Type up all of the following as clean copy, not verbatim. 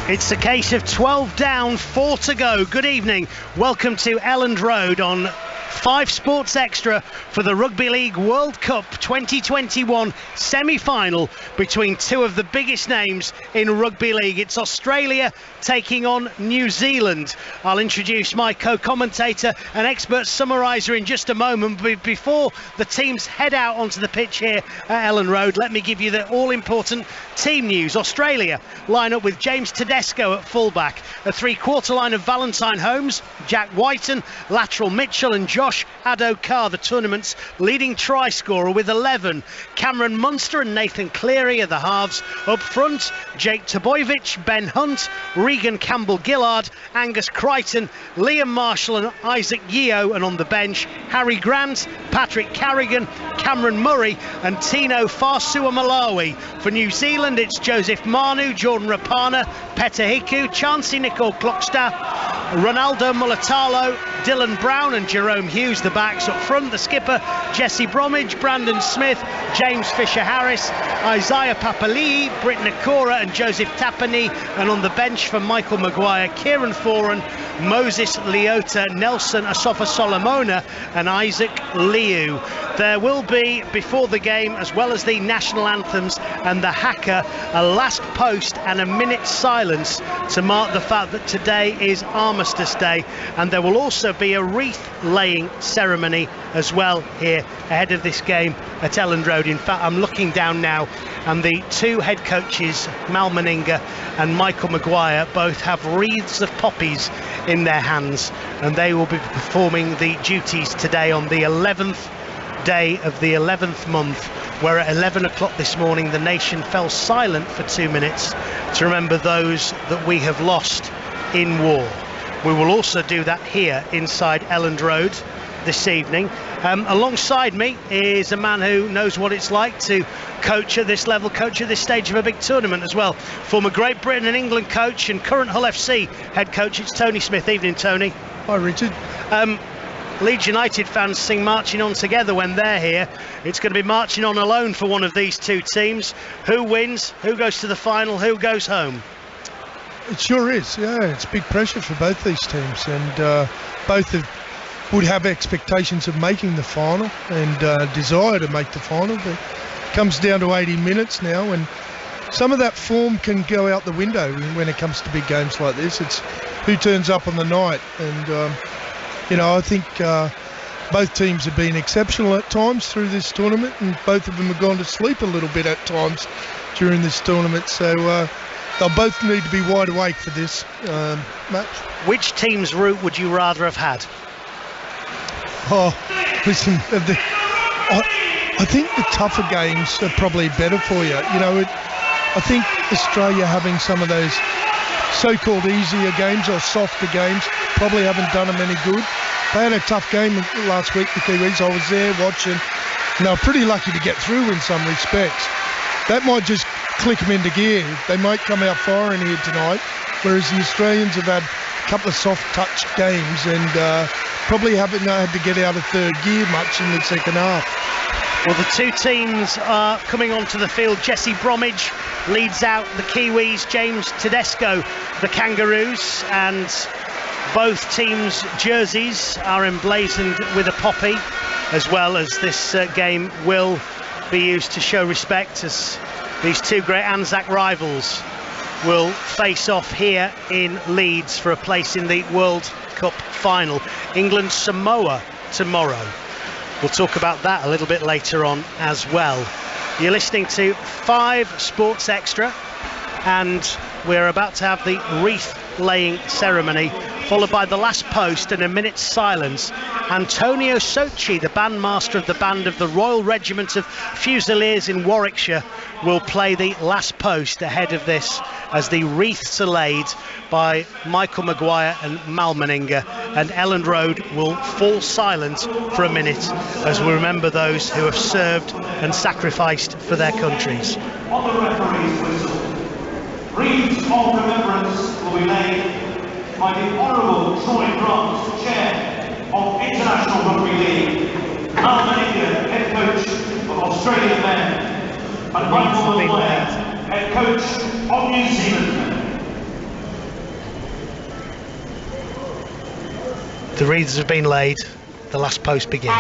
It's a case of 12 down, 4 to go. Good evening. Welcome to Elland Road on 5 Sports Extra for the Rugby League World Cup 2021 semi-final between two of the biggest names in Rugby League. It's Australia taking on New Zealand. I'll introduce my co-commentator and expert summariser in just a moment. But before the teams head out onto the pitch here at Elland Road, let me give you the all-important team news. Australia line up with James Tedesco at fullback, a three-quarter line of Valentine Holmes, Jack Whiten, lateral Mitchell and Josh Addo-Carr, the tournament's leading try scorer with 11. Cameron Munster and Nathan Cleary are the halves. Up front, Jake Trbojevic, Ben Hunt, Regan Campbell-Gillard, Angus Crichton, Liam Marshall and Isaac Yeo, and on the bench, Harry Grant, Patrick Carrigan, Cameron Murray and Tino Fasua-Malawi. For New Zealand, it's Joseph Manu, Jordan Rapana, Peta Hiku, Chansey Nicole Klokstad, Ronaldo Mulatalo, Dylan Brown and Jerome Hughes, the backs. Up front, the skipper, Jesse Bromwich, Brandon Smith, James Fisher-Harris, Isaiah Papali'i, Britt Nakora and Joseph Tapani, and on the bench for Michael Maguire, Kieran Foran, Moses Leota, Nelson Asafa-Solomona and Isaac Liu. There will be, before the game, as well as the national anthems and the haka, a last post and a minute's silence to mark the fact that today is Armistice Day, and there will also be a wreath-laying ceremony as well here ahead of this game at Elland Road. In fact, I'm looking down now and the two head coaches, Mal Meninga and Michael Maguire, both have wreaths of poppies in their hands, and they will be performing the duties today on the 11th day of the 11th month, where at 11 o'clock this morning the nation fell silent for 2 minutes to remember those that we have lost in war. We will also do that here inside Elland Road this evening. Alongside me is a man who knows what it's like to coach at this level, coach at this stage of a big tournament as well. Former Great Britain and England coach and current Hull FC head coach, it's Tony Smith. Evening, Tony. Hi, Richard. Leeds United fans sing Marching On Together when they're here. It's going to be marching on alone for one of these two teams. Who wins? Who goes to the final? Who goes home? It sure is, yeah. It's big pressure for both these teams, and both would have expectations of making the final and desire to make the final. But it comes down to 80 minutes now, and some of that form can go out the window when it comes to big games like this. It's who turns up on the night, and I think both teams have been exceptional at times through this tournament, and both of them have gone to sleep a little bit at times during this tournament. So they'll both need to be wide awake for this match. Which team's route would you rather have had? Oh, listen, I think the tougher games are probably better for you. I think Australia having some of those so-called easier games or softer games probably haven't done them any good. They had a tough game last week, the Kiwis. I was there watching, and they were pretty lucky to get through in some respects. That might just click them into gear. They might come out firing here tonight, whereas the Australians have had a couple of soft touch games and probably haven't had to get out of third gear much in the second half. Well, the two teams are coming onto the field. Jesse Bromwich leads out the Kiwis, James Tedesco the Kangaroos, and both teams' jerseys are emblazoned with a poppy, as well as this game will be used to show respect as these two great Anzac rivals will face off here in Leeds for a place in the World Cup final. England-Samoa tomorrow. We'll talk about that a little bit later on as well. You're listening to 5 Sports Extra, and we're about to have the wreath-laying ceremony, followed by the last post and a minute's silence. Antonio Sochi, the bandmaster of the band of the Royal Regiment of Fusiliers in Warwickshire, will play the last post ahead of this as the wreaths are laid by Michael Maguire and Mal Meninga, and Elland Road will fall silent for a minute as we remember those who have served and sacrificed for their countries. On the referee's whistle, wreaths of remembrance will be laid by the Honourable Troy Grant, Chair of International Rugby League, Mal Meninga, Head Coach of Australian Men, and Michael Maguire, Head Coach of New Zealand Men. wreaths have been laid. The last post begins.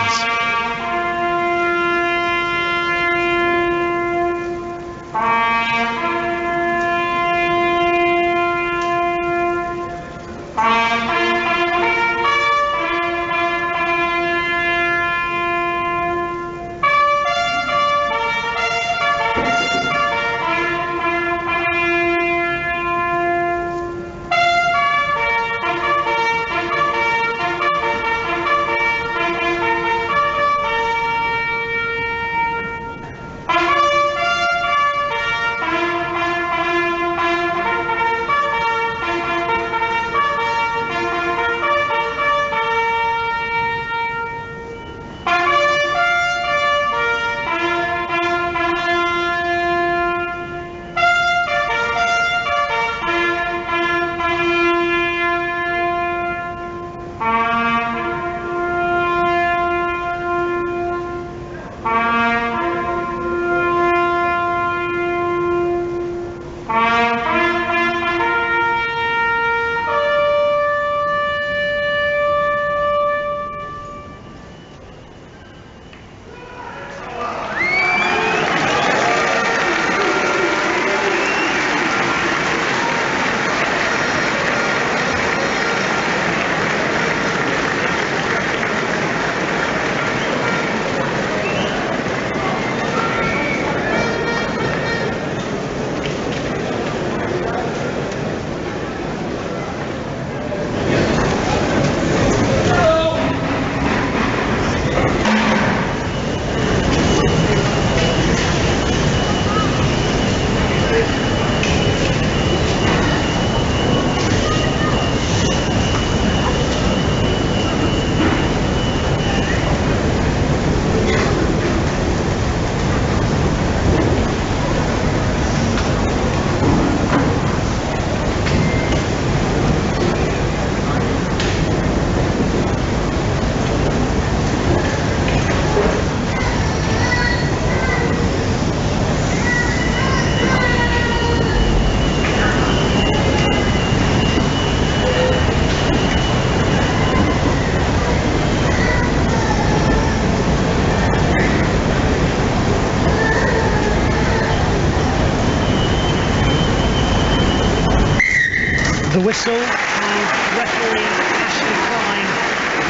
The whistle and referee Ashley Klein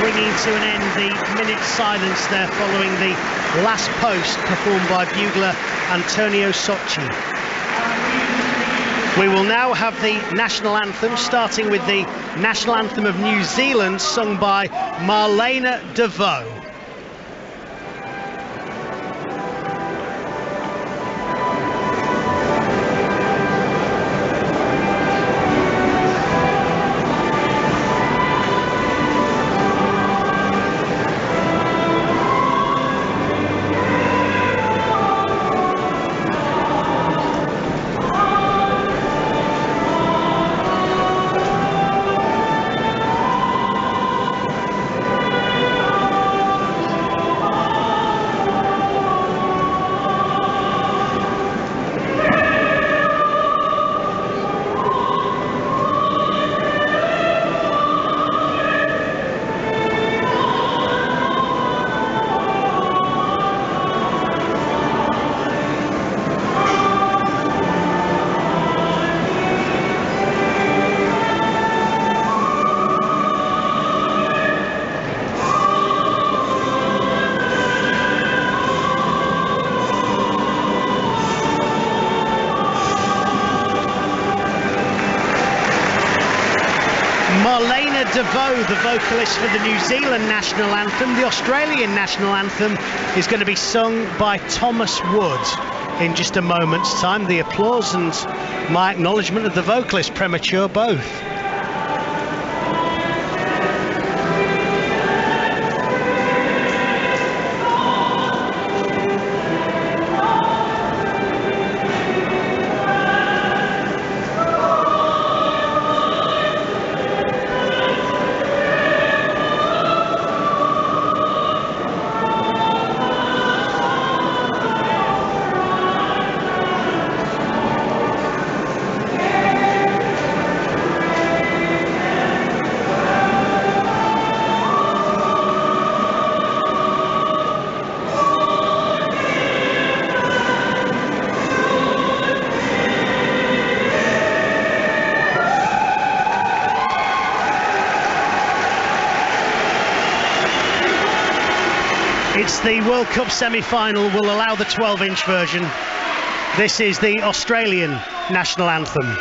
bringing to an end the minute's silence there following the last post performed by bugler Antonio Socci. We will now have the national anthem, starting with the national anthem of New Zealand, sung by Marlena DeVoe. Marlena DeVoe, the vocalist for the New Zealand national anthem. The Australian national anthem is going to be sung by Thomas Wood in just a moment's time. The applause and my acknowledgement of the vocalist, premature both. It's the World Cup semi-final. Will allow the 12-inch version. This is the Australian national anthem.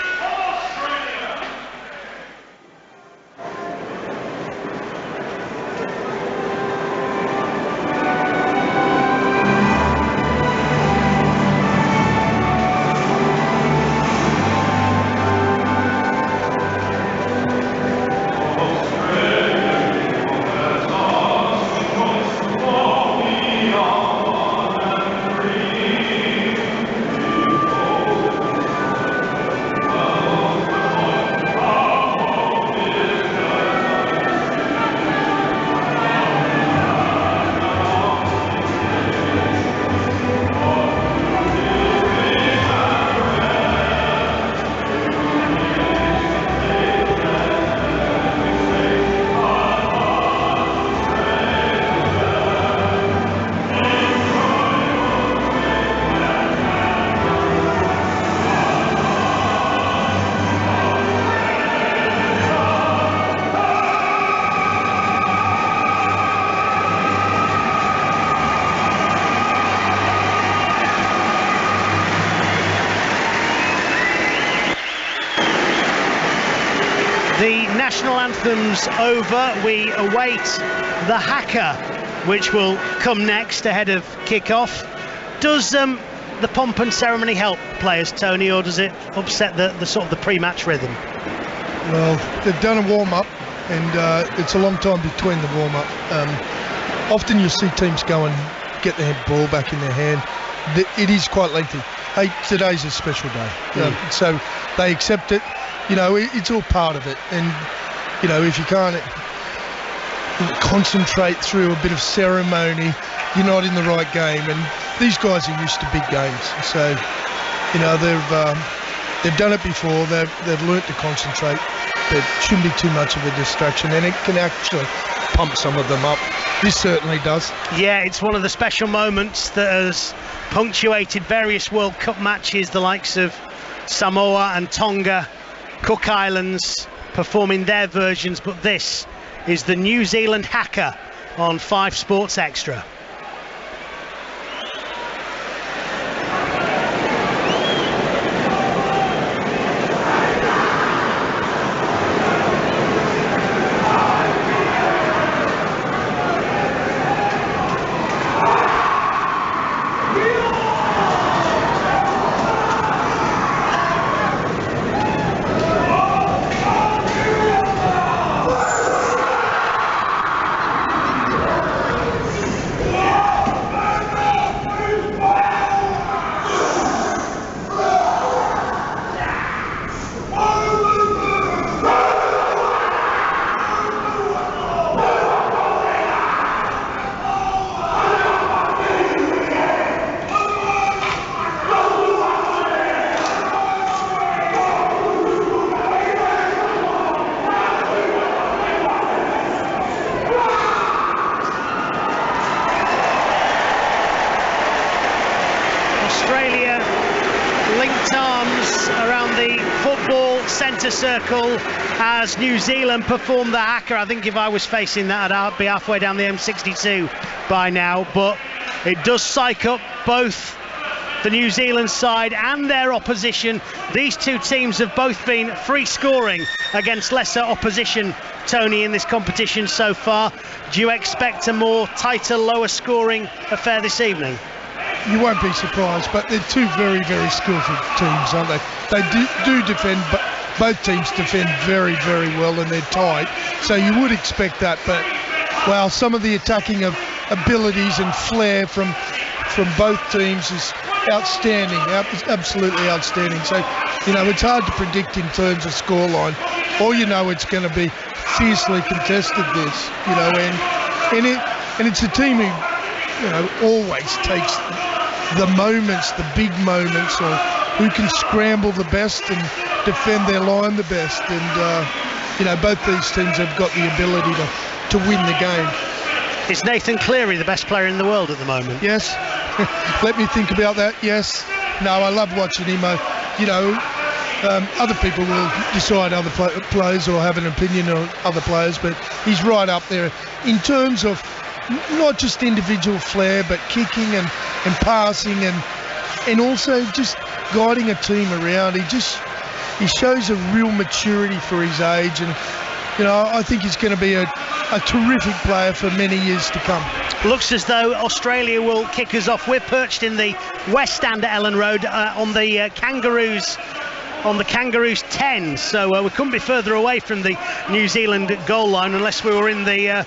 The national anthem's over. We await the haka, which will come next ahead of kick-off. Does the pomp and ceremony help players, Tony, or does it upset the sort of the pre-match rhythm? Well, they've done a warm-up, and it's a long time between the warm-up. Often you'll see teams go and get their ball back in their hand. It is quite lengthy. Hey, today's a special day, so they accept it. You know, it's all part of it, and you know, if you can't concentrate through a bit of ceremony, you're not in the right game. And these guys are used to big games, so you know they've done it before. They've learnt to concentrate. There shouldn't be too much of a distraction, and it can actually pump some of them up. This certainly does. Yeah, it's one of the special moments that has punctuated various World Cup matches, the likes of Samoa and Tonga, Cook Islands performing their versions, but this is the New Zealand haka on 5 Sports Extra. Australia linked arms around the football centre circle as New Zealand performed the haka. I think if I was facing that, I'd be halfway down the M62 by now, but it does psych up both the New Zealand side and their opposition. These two teams have both been free scoring against lesser opposition, Tony, in this competition so far. Do you expect a more tighter, lower scoring affair this evening? You won't be surprised, but they're two very, very skillful teams, aren't they? They do defend, but both teams defend very, very well, and they're tight. So you would expect that, but well, some of the attacking of abilities and flair from both teams is outstanding, absolutely outstanding. So, you know, it's hard to predict in terms of scoreline. All you know, it's going to be fiercely contested, this, you know, and it's a team who, you know, always takes the moments, the big moments, or who can scramble the best and defend their line the best. And, you know, both these teams have got the ability to win the game. Is Nathan Cleary the best player in the world at the moment? Yes. Let me think about that. Yes. No, I love watching him. You know, other people will decide other players or have an opinion on other players, but he's right up there. In terms of not just individual flair, but kicking and passing and also just guiding a team around. He shows a real maturity for his age, and I think he's going to be a terrific player for many years to come. Looks as though Australia will kick us off. We're perched in the West Stand at Ellen Road on the Kangaroos. On the Kangaroos 10, so we couldn't be further away from the New Zealand goal line unless we were in the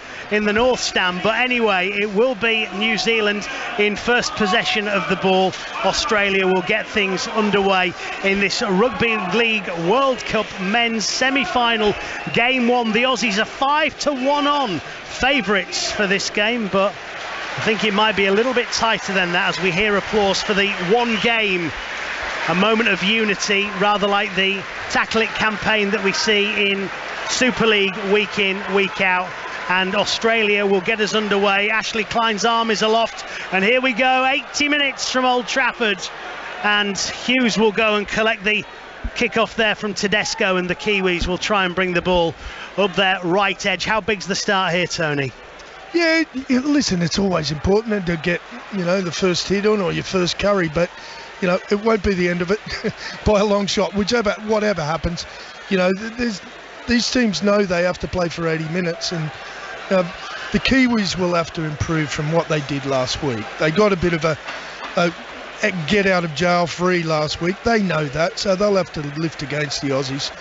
North Stand. But anyway, it will be New Zealand in first possession of the ball. Australia will get things underway in this Rugby League World Cup men's semi-final game 1. The Aussies are 5-1 on favourites for this game, but I think it might be a little bit tighter than that as we hear applause for the one game. A moment of unity, rather like the Tackle It campaign that we see in Super League week in, week out. And Australia will get us underway. Ashley Klein's arm is aloft. And here we go, 80 minutes from Old Trafford. And Hughes will go and collect the kick-off there from Tedesco, and the Kiwis will try and bring the ball up their right edge. How big's the start here, Tony? Yeah, listen, it's always important to get, the first hit on or your first curry, but it won't be the end of it by a long shot. Whatever happens, these teams know they have to play for 80 minutes, and the Kiwis will have to improve from what they did last week. They got a bit of a get out of jail free last week. They know that, so they'll have to lift against the Aussies.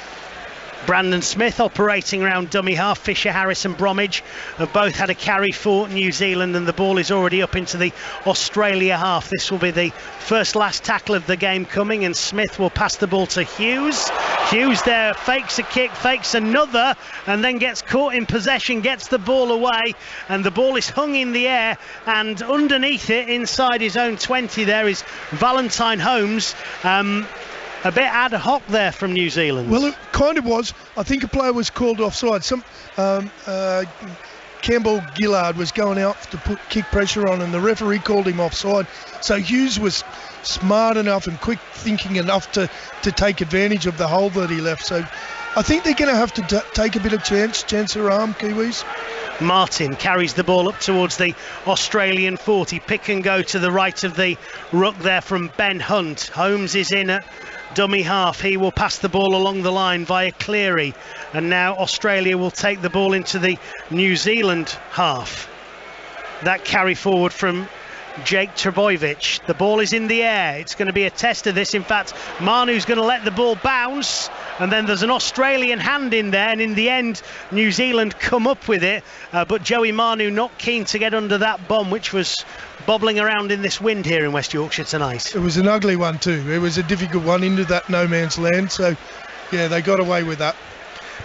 Brandon Smith operating around dummy half. Fisher, Harris and Bromwich have both had a carry for New Zealand, and the ball is already up into the Australia half. This will be the first last tackle of the game coming, and Smith will pass the ball to Hughes. Hughes there fakes a kick, fakes another, and then gets caught in possession, gets the ball away, and the ball is hung in the air, and underneath it, inside his own 20, there is Valentine Holmes. A bit ad hoc there from New Zealand. Well, it kind of was. I think a player was called offside. Campbell Gillard was going out to kick pressure on, and the referee called him offside. So Hughes was smart enough and quick thinking enough to take advantage of the hole that he left. So I think they're going to have to take a bit of chance their arm, Kiwis. Martin carries the ball up towards the Australian 40. Pick and go to the right of the ruck there from Ben Hunt. Holmes is in at dummy half. He will pass the ball along the line via Cleary, and now Australia will take the ball into the New Zealand half. That carry forward from Jake Trbojevic. The ball is in the air. It's going to be a test of this. In fact, Manu's going to let the ball bounce, and then there's an Australian hand in there, and in the end New Zealand come up with it, but Joey Manu not keen to get under that bomb, which was bobbling around in this wind here in West Yorkshire tonight. It was an ugly one too. It was a difficult one into that no man's land, so yeah, they got away with that.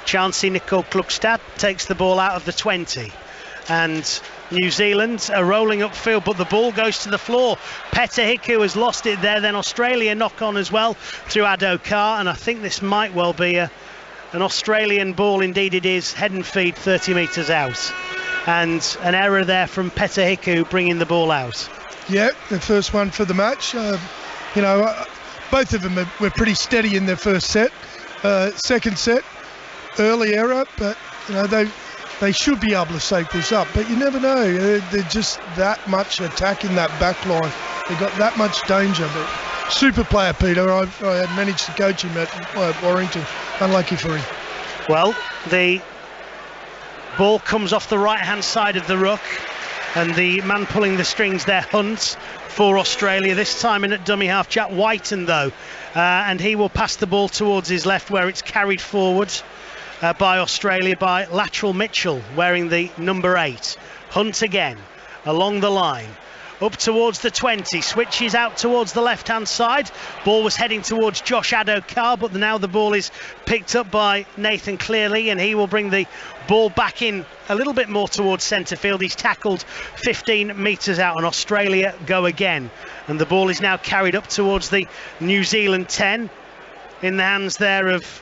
Chansey Nicole Klukstad takes the ball out of the 20, and New Zealand are rolling upfield, but the ball goes to the floor. Petahiku has lost it there. Then Australia knock on as well through Adokar, and I think this might well be an Australian ball. Indeed it is. Head and feed 30 metres out, and an error there from Petahiku bringing the ball out. Yeah, the first one for the match. Both of them were pretty steady in their first set. Second set, early error, but they should be able to soak this up, but you never know. There's just that much attack in that back line. They've got that much danger. But super player, Peter. I had managed to coach him at Warrington. Unlucky for him. Well, the ball comes off the right-hand side of the ruck, and the man pulling the strings there, Hunt, for Australia. This time in at dummy half, Jack Whiten, though. And he will pass the ball towards his left, where it's carried forward by Australia by Lateral Mitchell, wearing the number 8. Hunt again along the line up towards the 20, switches out towards the left hand side. Ball was heading towards Josh Adokar, but now the ball is picked up by Nathan Cleary, and he will bring the ball back in a little bit more towards centre field. He's tackled 15 metres out, and Australia go again, and the ball is now carried up towards the New Zealand 10 in the hands there of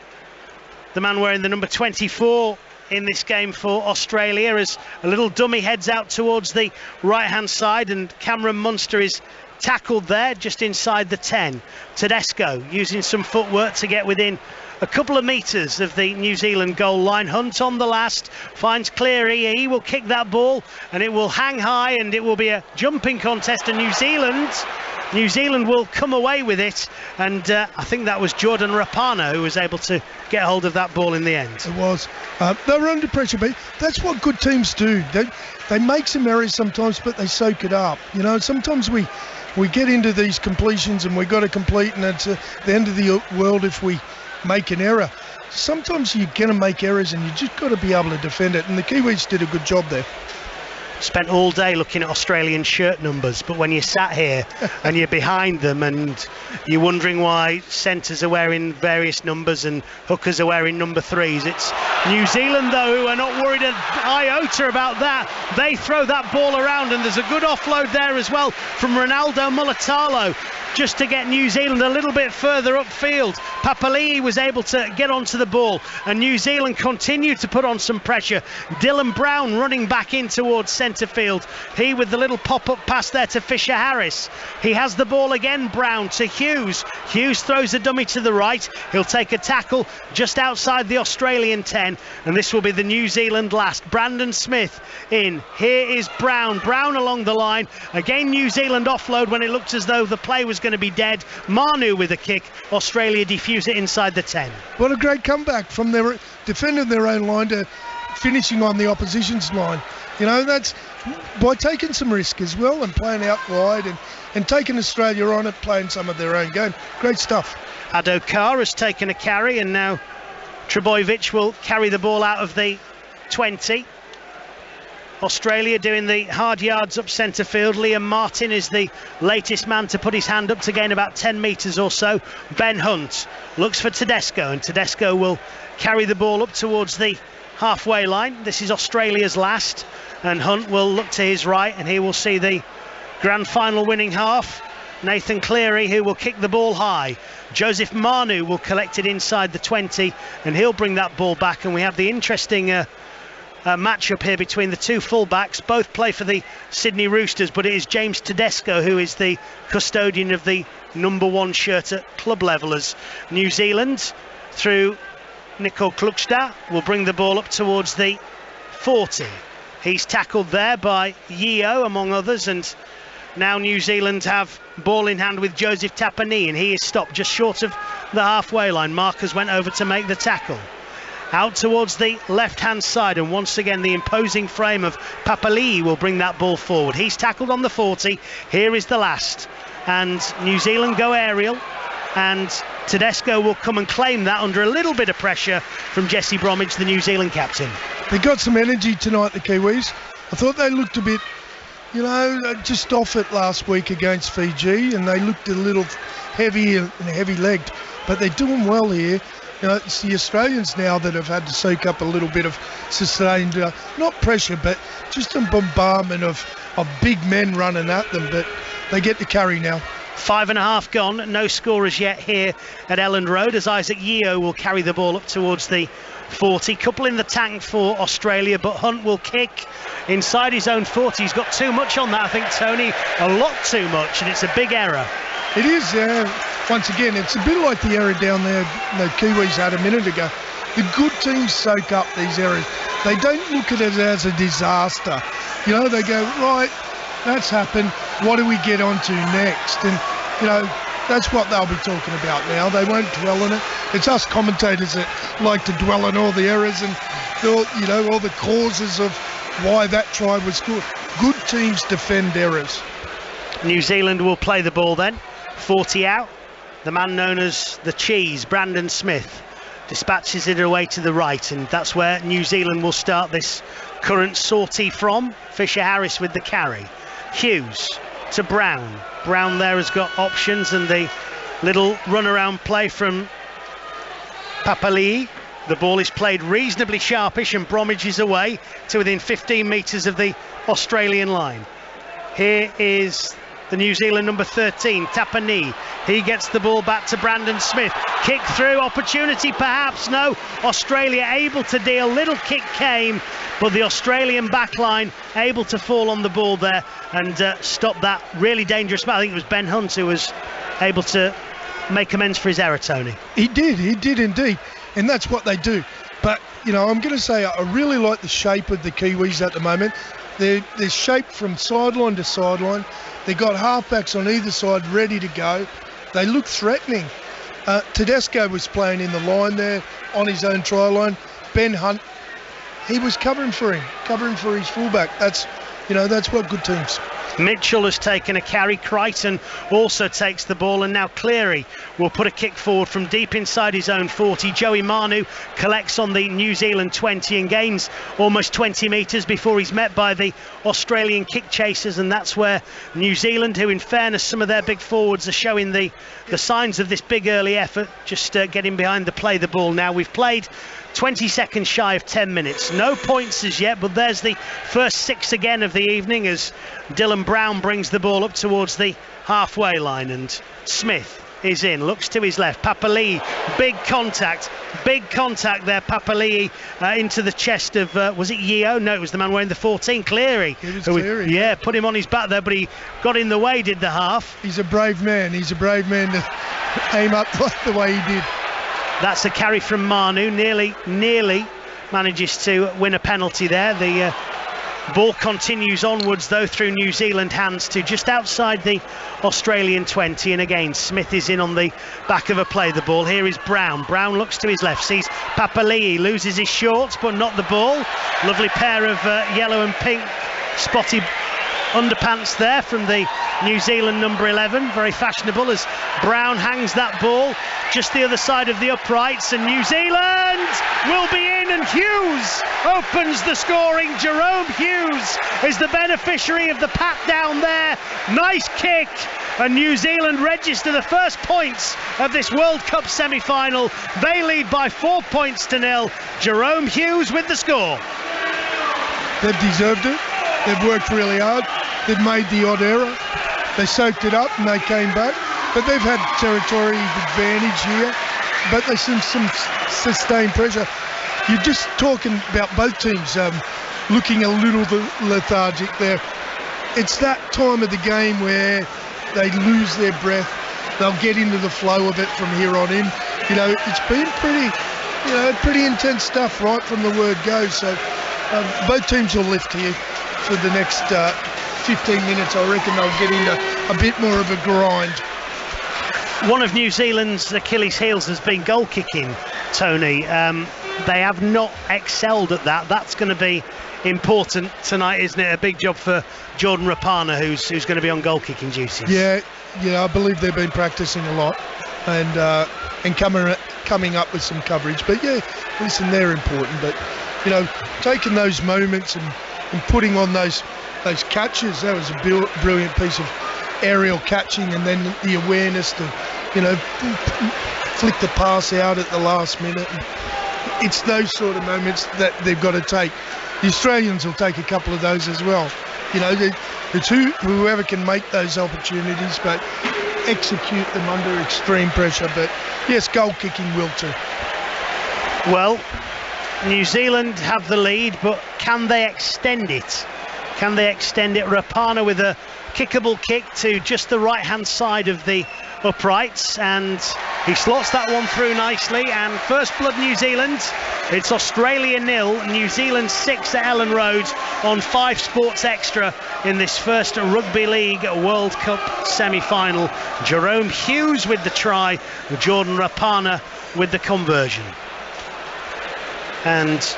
the man wearing the number 24 in this game for Australia, as a little dummy heads out towards the right hand side, and Cameron Munster is tackled there just inside the 10. Tedesco using some footwork to get within a couple of metres of the New Zealand goal line. Hunt on the last, finds Cleary. He will kick that ball and it will hang high, and it will be a jumping contest. And New Zealand will come away with it, and I think that was Jordan Rapana who was able to get hold of that ball in the end. It was. They were under pressure, but that's what good teams do. They make some errors sometimes, but they soak it up. You know, sometimes we get into these completions and we've got to complete, and it's the end of the world if we make an error. Sometimes you're going to make errors and you just got to be able to defend it, and the Kiwis did a good job there. Spent all day looking at Australian shirt numbers, but when you sat here and you're behind them and you're wondering why centres are wearing various numbers and hookers are wearing number 3s, it's New Zealand though who are not worried an iota about that. They throw that ball around, and there's a good offload there as well from Ronaldo Mulatalo, just to get New Zealand a little bit further upfield. Papali'i was able to get onto the ball, and New Zealand continued to put on some pressure. Dylan Brown running back in towards centre field. He with the little pop-up pass there to Fisher Harris. He has the ball again, Brown to Hughes. Hughes throws a dummy to the right. He'll take a tackle just outside the Australian 10, and this will be the New Zealand last. Brandon Smith in. Here is Brown. Brown along the line. Again, New Zealand offload when it looked as though the play was going to be dead. Manu with a kick. Australia defuse it inside the 10. What a great comeback from their defending their own line to finishing on the opposition's line. You know, that's by taking some risk as well and playing out wide and taking Australia on it, playing some of their own game. Great stuff. Adokar has taken a carry, and now Trebojevic will carry the ball out of the 20. Australia doing the hard yards up centre field. Liam Martin is the latest man to put his hand up to gain about 10 metres or so. Ben Hunt looks for Tedesco, and Tedesco will carry the ball up towards the halfway line. This is Australia's last, and Hunt will look to his right, and he will see the grand final winning half. Nathan Cleary, who will kick the ball high. Joseph Manu will collect it inside the 20, and he'll bring that ball back, and we have the interesting match-up here between the two fullbacks. Both play for the Sydney Roosters, but it is James Tedesco who is the custodian of the number 1 shirt at club level, as New Zealand, through Nico Klukstad, will bring the ball up towards the 40. He's tackled there by Yeo, among others, and now New Zealand have ball in hand with Joseph Tapani, and he is stopped just short of the halfway line. Marcus went over to make the tackle. Out towards the left-hand side, and once again the imposing frame of Papali'i will bring that ball forward. He's tackled on the 40. Here is the last, and New Zealand go aerial, and Tedesco will come and claim that under a little bit of pressure from Jesse Bromwich, the New Zealand captain. They got some energy tonight, the Kiwis. I thought they looked a bit, you know, just off it last week against Fiji, and they looked a little heavy and heavy-legged, but they're doing well here. You know, it's the Australians now that have had to soak up a little bit of sustained, not pressure, but just a bombardment of big men running at them, but they get the carry now. 5.5 gone, no scorers yet here at Elland Road, as Isaac Yeo will carry the ball up towards the 40. Couple in the tank for Australia, but Hunt will kick inside his own 40. He's got too much on that, I think, Tony, a lot too much, and it's a big error. It is, once again, it's a bit like the error down there the Kiwis had a minute ago. The good teams soak up these errors. They don't look at it as a disaster. You know, they go, right, that's happened, what do we get onto next? And, you know, that's what they'll be talking about now. They won't dwell on it. It's us commentators that like to dwell on all the errors and, you know, all the causes of why that try was good. Good teams defend errors. New Zealand will play the ball then. 40 out. The man known as the Cheese, Brandon Smith, dispatches it away to the right, and that's where New Zealand will start this current sortie from. Fisher Harris with the carry. Hughes to Brown. Brown there has got options, and the little run-around play from Papali'i. The ball is played reasonably sharpish, and Bromwich is away to within 15 metres of the Australian line. Here is the New Zealand number 13, Tapani. He gets the ball back to Brandon Smith. Kick through, opportunity perhaps, no. Australia able to deal, little kick came, but the Australian backline able to fall on the ball there and stop that really dangerous. I think it was Ben Hunt who was able to make amends for his error, Tony? He did indeed, and that's what they do. But, you know, I'm going to say I really like the shape of the Kiwis at the moment. They're shaped from sideline to sideline. They've got halfbacks on either side ready to go. They look threatening. Tedesco was playing in the line there on his own try line. Ben Hunt, he was covering for his fullback. That's what good teams. Mitchell has taken a carry. Crichton also takes the ball, and now Cleary will put a kick forward from deep inside his own 40. Joey Manu collects on the New Zealand 20 and gains almost 20 metres before he's met by the Australian kick chasers, and that's where New Zealand, who in fairness some of their big forwards are showing the signs of this big early effort, just getting behind the play the ball now. We've played 20 seconds shy of 10 minutes. No points as yet, but there's the first 6 again of the evening as Dylan Brown brings the ball up towards the halfway line, and Smith is in, looks to his left. Papali'i, big contact there. Papali'i into the chest of, was it Yeo? No, it was the man wearing the 14, Cleary. It was Cleary. Yeah, put him on his back there, but he got in the way, did the half. He's a brave man to aim up like the way he did. That's a carry from Manu, nearly manages to win a penalty there. The ball continues onwards though through New Zealand hands to just outside the Australian 20, and again Smith is in on the back of a play the ball. Here is Brown. Brown looks to his left, sees Papali'i, loses his shorts but not the ball. Lovely pair of yellow and pink spotty underpants there from the New Zealand number 11, very fashionable, as Brown hangs that ball just the other side of the uprights, and New Zealand will be in, and Hughes opens the scoring. Jerome Hughes is the beneficiary of the pat down there. Nice kick, and New Zealand register the first points of this World Cup semi-final. They lead by 4 points to 0. Jerome Hughes with the score. They've deserved it. They've worked really hard. They've made the odd error. They soaked it up and they came back. But they've had territory advantage here. But there's some sustained pressure. You're just talking about both teams looking a little lethargic there. It's that time of the game where they lose their breath. They'll get into the flow of it from here on in. You know, it's been pretty intense stuff right from the word go. So both teams will lift here for the next 15 minutes. I reckon they'll get into a bit more of a grind. One of New Zealand's Achilles heels has been goal kicking, Tony. They have not excelled at that. That's going to be important tonight, isn't it? A big job for Jordan Rapana, who's going to be on goal kicking duties. Yeah, I believe they've been practicing a lot and coming up with some coverage. But yeah, listen, they're important. But you know, taking those moments and putting on those catches, that was a brilliant piece of aerial catching, and then the awareness to, you know, flick the pass out at the last minute. It's those sort of moments that they've got to take. The Australians will take a couple of those as well. You know, it's whoever can make those opportunities, but execute them under extreme pressure. But yes, goal kicking will too. Well, New Zealand have the lead, but can they extend it? Can they extend it? Rapana with a kickable kick to just the right hand side of the uprights, and he slots that one through nicely. And first blood New Zealand. It's Australia 0, New Zealand 6 at Ellen Road on 5 Sports Extra in this first Rugby League World Cup semi-final. Jerome Hughes with the try, Jordan Rapana with the conversion. And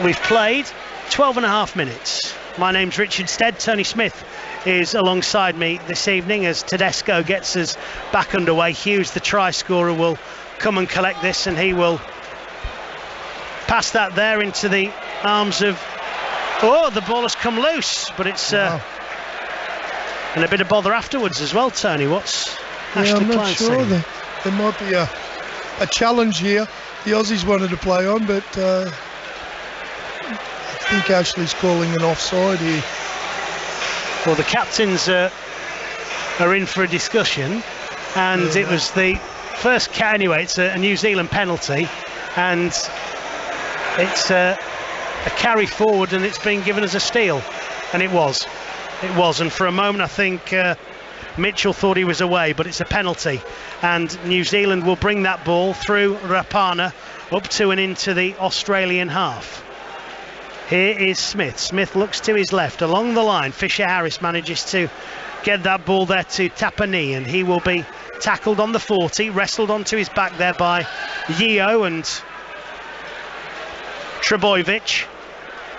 we've played 12 and a half minutes. My name's Richard Stead. Tony Smith is alongside me this evening as Tedesco gets us back underway. Hughes, the try scorer, will come and collect this, and he will pass that there into the arms of... Oh, the ball has come loose, but it's... Wow. And a bit of bother afterwards as well, Tony. What's Ashley I'm not Klein sure. saying? There might be a challenge here. The Aussies wanted to play on, but I think Ashley's calling an offside here. Well, the captains are in for a discussion, and it was the first anyway. It's a New Zealand penalty, and it's a carry forward, and it's been given as a steal, and it was, and for a moment I think Mitchell thought he was away, but it's a penalty, and New Zealand will bring that ball through Rapana up to and into the Australian half. Here is Smith. Smith looks to his left along the line. Fisher-Harris manages to get that ball there to Tapani, and he will be tackled on the 40, wrestled onto his back there by Yeo and Trebojevic.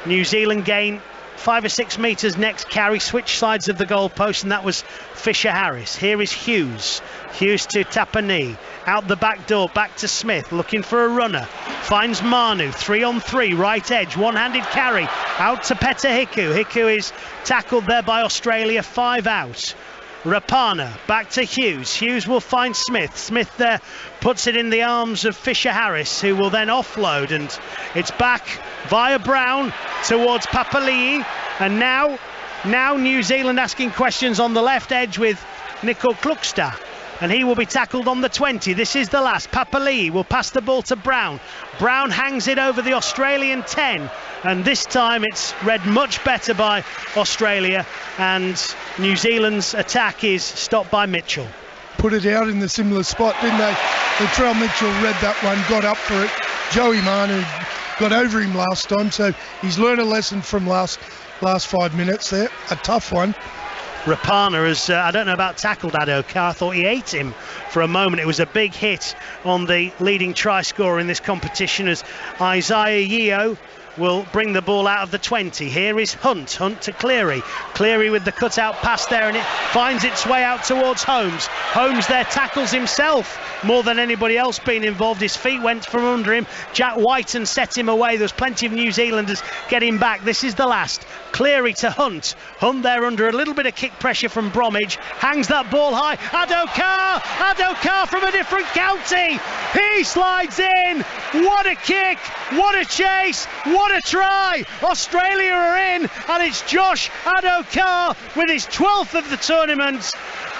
New Zealand gain 5 or 6 metres next carry, switch sides of the goalpost, and that was Fisher-Harris. Here is Hughes. Hughes to Tapani. Out the back door, back to Smith, looking for a runner. Finds Manu, 3-on-3, right edge, one-handed carry. Out to Peta Hiku. Hiku is tackled there by Australia, 5 out. Rapana, back to Hughes. Hughes will find Smith. Smith there puts it in the arms of Fisher-Harris, who will then offload, and it's back via Brown towards Papali'i. And now New Zealand asking questions on the left edge with Nicol Klukstad, and he will be tackled on the 20. This is the last. Papali'i will pass the ball to Brown. Brown hangs it over the Australian 10, and this time it's read much better by Australia, and New Zealand's attack is stopped by Mitchell. Put it out in the similar spot, didn't they? Latrell Mitchell read that one, got up for it. Joey Manu got over him last time, so he's learned a lesson from last 5 minutes there. A tough one. Rapana has, I don't know about tackled Addo-Carr. I thought he ate him for a moment. It was a big hit on the leading try scorer in this competition, as Isaiah Yeo will bring the ball out of the 20. Here is Hunt to Cleary. Cleary with the cutout pass there, and it finds its way out towards Holmes. Holmes there tackles himself more than anybody else being involved. His feet went from under him. Jack Whiten set him away. There's plenty of New Zealanders getting back. This is the last. Cleary to Hunt. Hunt there under a little bit of kick pressure from Bromwich. Hangs that ball high. Addo-Carr from a different county. He slides in. What a kick. What a chase. What a try. Australia are in, and it's Josh Addo-Carr with his 12th of the tournament,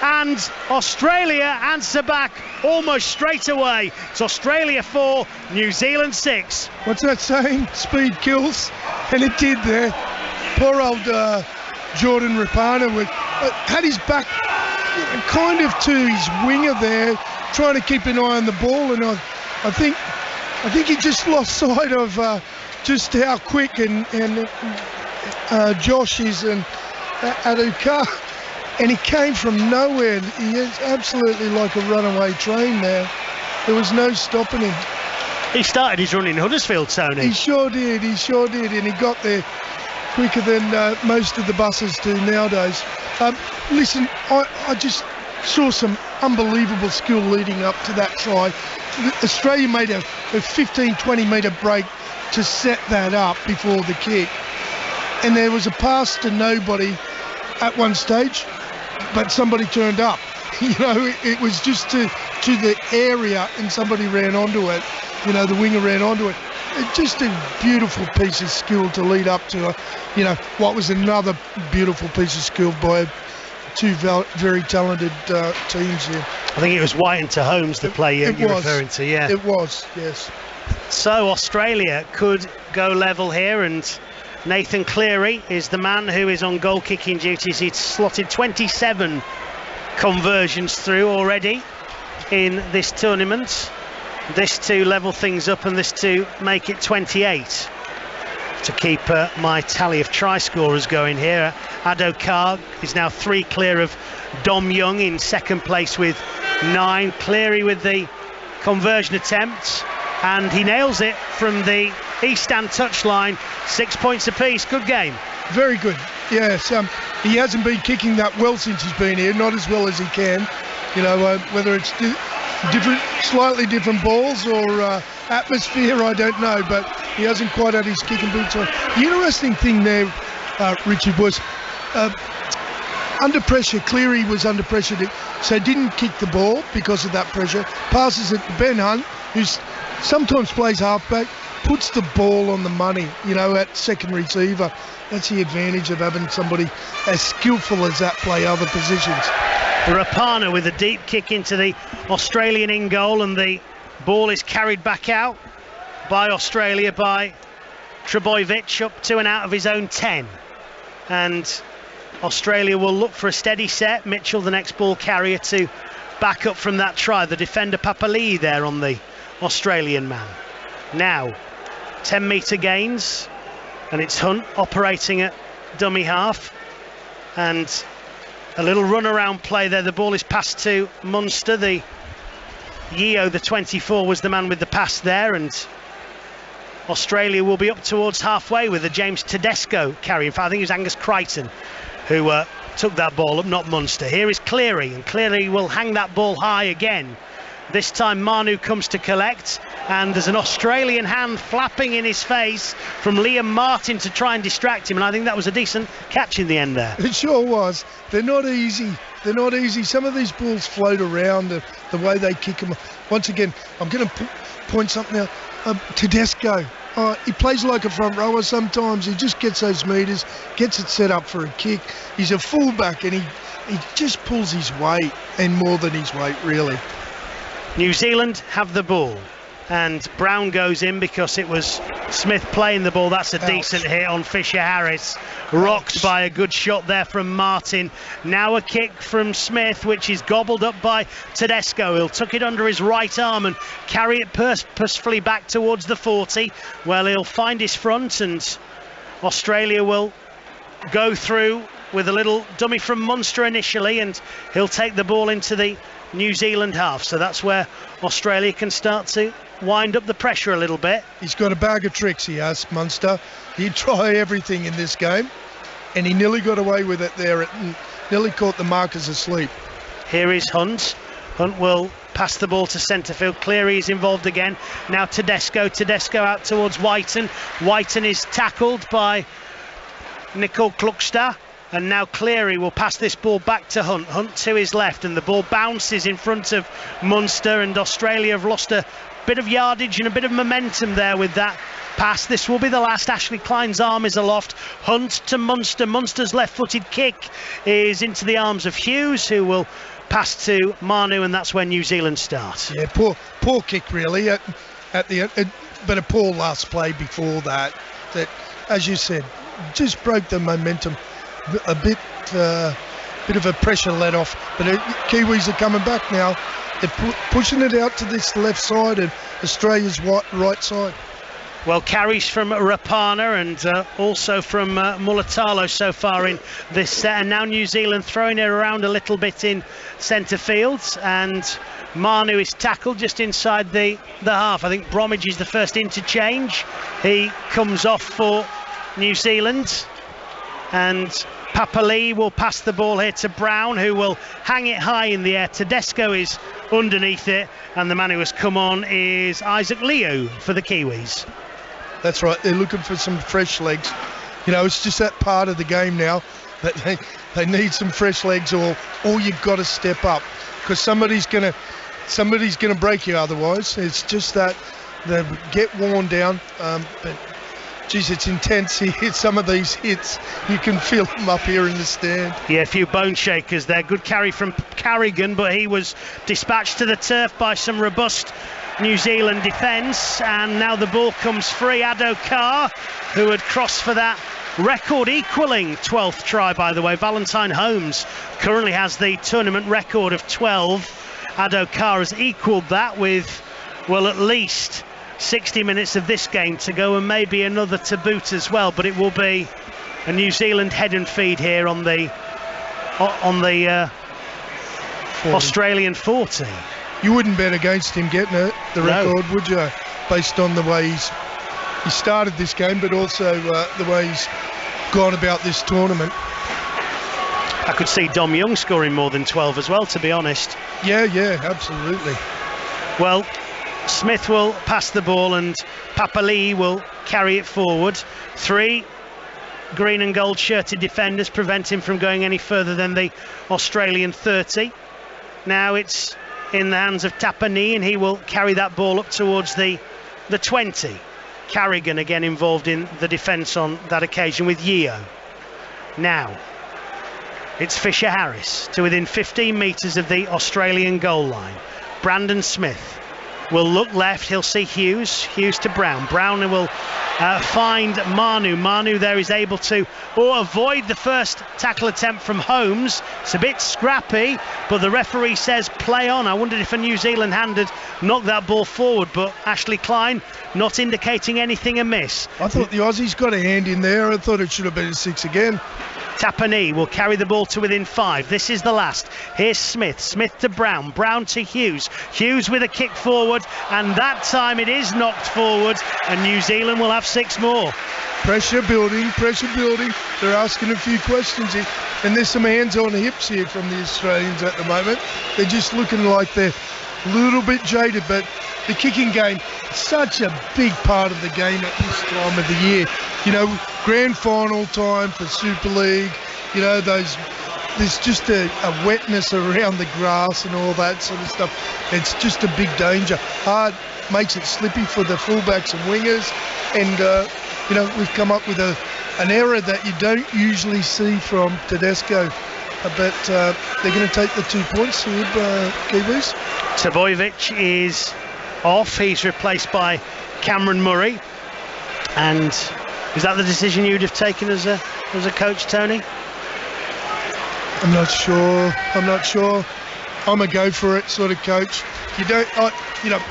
and Australia answer back almost straight away. It's Australia 4, New Zealand 6. What's that saying? Speed kills, and it did there. Poor old Jordan Rapana had his back kind of to his winger there, trying to keep an eye on the ball, and I think he just lost sight of just how quick and Josh is, and Addo-Carr, and he came from nowhere. He is absolutely like a runaway train there. There was no stopping him. He started his run in Huddersfield, Tony. He sure did, and he got there quicker than most of the buses do nowadays. Listen, I just saw some unbelievable skill leading up to that try. Australia made a 15-20 metre break to set that up before the kick, and there was a pass to nobody at one stage, but somebody turned up. It was just to the area, and somebody ran onto it. The winger ran onto it. Just a beautiful piece of skill to lead up to what was another beautiful piece of skill by two very talented teams here. I think it was Whiten to Holmes, the play you're referring to, yeah. It was, yes. So Australia could go level here, and Nathan Cleary is the man who is on goal kicking duties. He's slotted 27 conversions through already in this tournament. This to level things up, and this to make it 28. To keep my tally of try scorers going here, Addo-Carr is now 3 clear of Dom Young in second place with 9. Cleary with the conversion attempt, and he nails it from the east stand touchline. 6 points apiece. Good game. Very good. Yes, he hasn't been kicking that well since he's been here, not as well as he can. Whether it's slightly different balls or atmosphere, I don't know, but he hasn't quite had his kicking boots on. The interesting thing there, Richard, was under pressure. Cleary was under pressure, so didn't kick the ball because of that pressure. Passes it to Ben Hunt, who sometimes plays halfback, puts the ball on the money, at second receiver. That's the advantage of having somebody as skillful as that play other positions. Rapana with a deep kick into the Australian in goal, and the ball is carried back out by Australia by Trebojevic up to and out of his own 10. And Australia will look for a steady set. Mitchell, the next ball carrier, to back up from that try. The defender Papali'i there on the Australian man. Now 10-metre gains, and it's Hunt operating at dummy half, and a little run around play there. The ball is passed to Munster. The Yeo, the 24, was the man with the pass there, and Australia will be up towards halfway with the James Tedesco carry. In fact, I think it was Angus Crichton who took that ball up, not Munster. Here is Cleary, and Cleary will hang that ball high again. This time Manu comes to collect, and there's an Australian hand flapping in his face from Liam Martin to try and distract him, and I think that was a decent catch in the end there. It sure was. They're not easy. Some of these balls float around the way they kick them. Once again, I'm going to point something out. Tedesco, he plays like a front rower sometimes. He just gets those metres, gets it set up for a kick. He's a fullback, and he just pulls his weight, and more than his weight, really. New Zealand have the ball, and Brown goes in because it was Smith playing the ball. That's a decent hit on Fisher Harris, rocked by a good shot there from Martin. Now a kick from Smith, which is gobbled up by Tedesco. He'll tuck it under his right arm and carry it purposefully back towards the 40. Well, he'll find his front, and Australia will go through with a little dummy from Munster initially, and he'll take the ball into the New Zealand half. So that's where Australia can start to wind up the pressure a little bit. He's got a bag of tricks, he has, Munster. He'd try everything in this game, and he nearly got away with it there. Nearly caught the markers asleep. Here is Hunt. Hunt will pass the ball to centre field. Cleary is involved again. Now Tedesco out towards Whiten. Whiten is tackled by Nicole Klukstad. And now Cleary will pass this ball back to Hunt. Hunt to his left, and the ball bounces in front of Munster, and Australia have lost a bit of yardage and a bit of momentum there with that pass. This will be the last. Ashley Klein's arm is aloft. Hunt to Munster. Munster's left-footed kick is into the arms of Hughes, who will pass to Manu, and that's where New Zealand starts. Yeah, poor kick really at the end, but a poor last play before that. That, as you said, just broke the momentum. A bit of a pressure let off, but Kiwis are coming back now. They're pushing it out to this left side and Australia's right side. Well, carries from Rapana and also from Mulatalo so far in this set, and now New Zealand throwing it around a little bit in centre field, and Manu is tackled just inside the half. I think Bromwich is the first interchange. He comes off for New Zealand, and Papali'i will pass the ball here to Brown, who will hang it high in the air. Tedesco is underneath it, and the man who has come on is Isaac Liu for the Kiwis. That's right, they're looking for some fresh legs. You know, it's just that part of the game now that they need some fresh legs, or you've got to step up, because somebody's gonna break you otherwise. It's just that they get worn down, but geez, it's intense. He hits some of these hits. You can feel them up here in the stand. Yeah, a few bone shakers there. Good carry from Carrigan, but he was dispatched to the turf by some robust New Zealand defence. And now the ball comes free. Addo Carr, who had crossed for that record equalling 12th try, by the way. Valentine Holmes currently has the tournament record of 12. Addo Carr has equalled that with, well, at least 60 minutes of this game to go, and maybe another to boot as well. But it will be a New Zealand head and feed here on the 40. Australian 40. You wouldn't bet against him getting it, the record, would you? Based on the way he started this game, but also the way he's gone about this tournament. I could see Dom Young scoring more than 12 as well, to be honest. Yeah, absolutely. Well, Smith will pass the ball, and Papali'i will carry it forward. 3 green and gold shirted defenders prevent him from going any further than the Australian 30. Now it's in the hands of Tapani, and he will carry that ball up towards the 20. Carrigan again involved in the defence on that occasion with Yeo. Now it's Fisher Harris to within 15 metres of the Australian goal line. Brandon Smith will look left. He'll see Hughes to Brown. Brown will find Manu there is able to avoid the first tackle attempt from Holmes. It's a bit scrappy, but the referee says play on. I wondered if a New Zealand hand had knocked that ball forward, but Ashley Klein not indicating anything amiss. I thought the Aussies got a hand in there. I thought it should have been a 6 again. Tapani will carry the ball to within 5. This is the last. Here's Smith to Brown to Hughes with a kick forward, and that time it is knocked forward, and New Zealand will have 6 more. Pressure building. They're asking a few questions here, and there's some hands on the hips here from the Australians at the moment. They're just looking like they're a little bit jaded, but the kicking game is such a big part of the game at this time of the year. You know, grand final time for Super League, you know, there's just a wetness around the grass and all that sort of stuff. It's just a big danger. Hard, makes it slippy for the fullbacks and wingers, and you know, we've come up with an error that you don't usually see from Tedesco. But they're going to take the 2 points here, Kiwis. Trbojevic is off. He's replaced by Cameron Murray. And is that the decision you'd have taken as a coach, Tony? I'm not sure. I'm a go for it sort of coach. You don't, you know,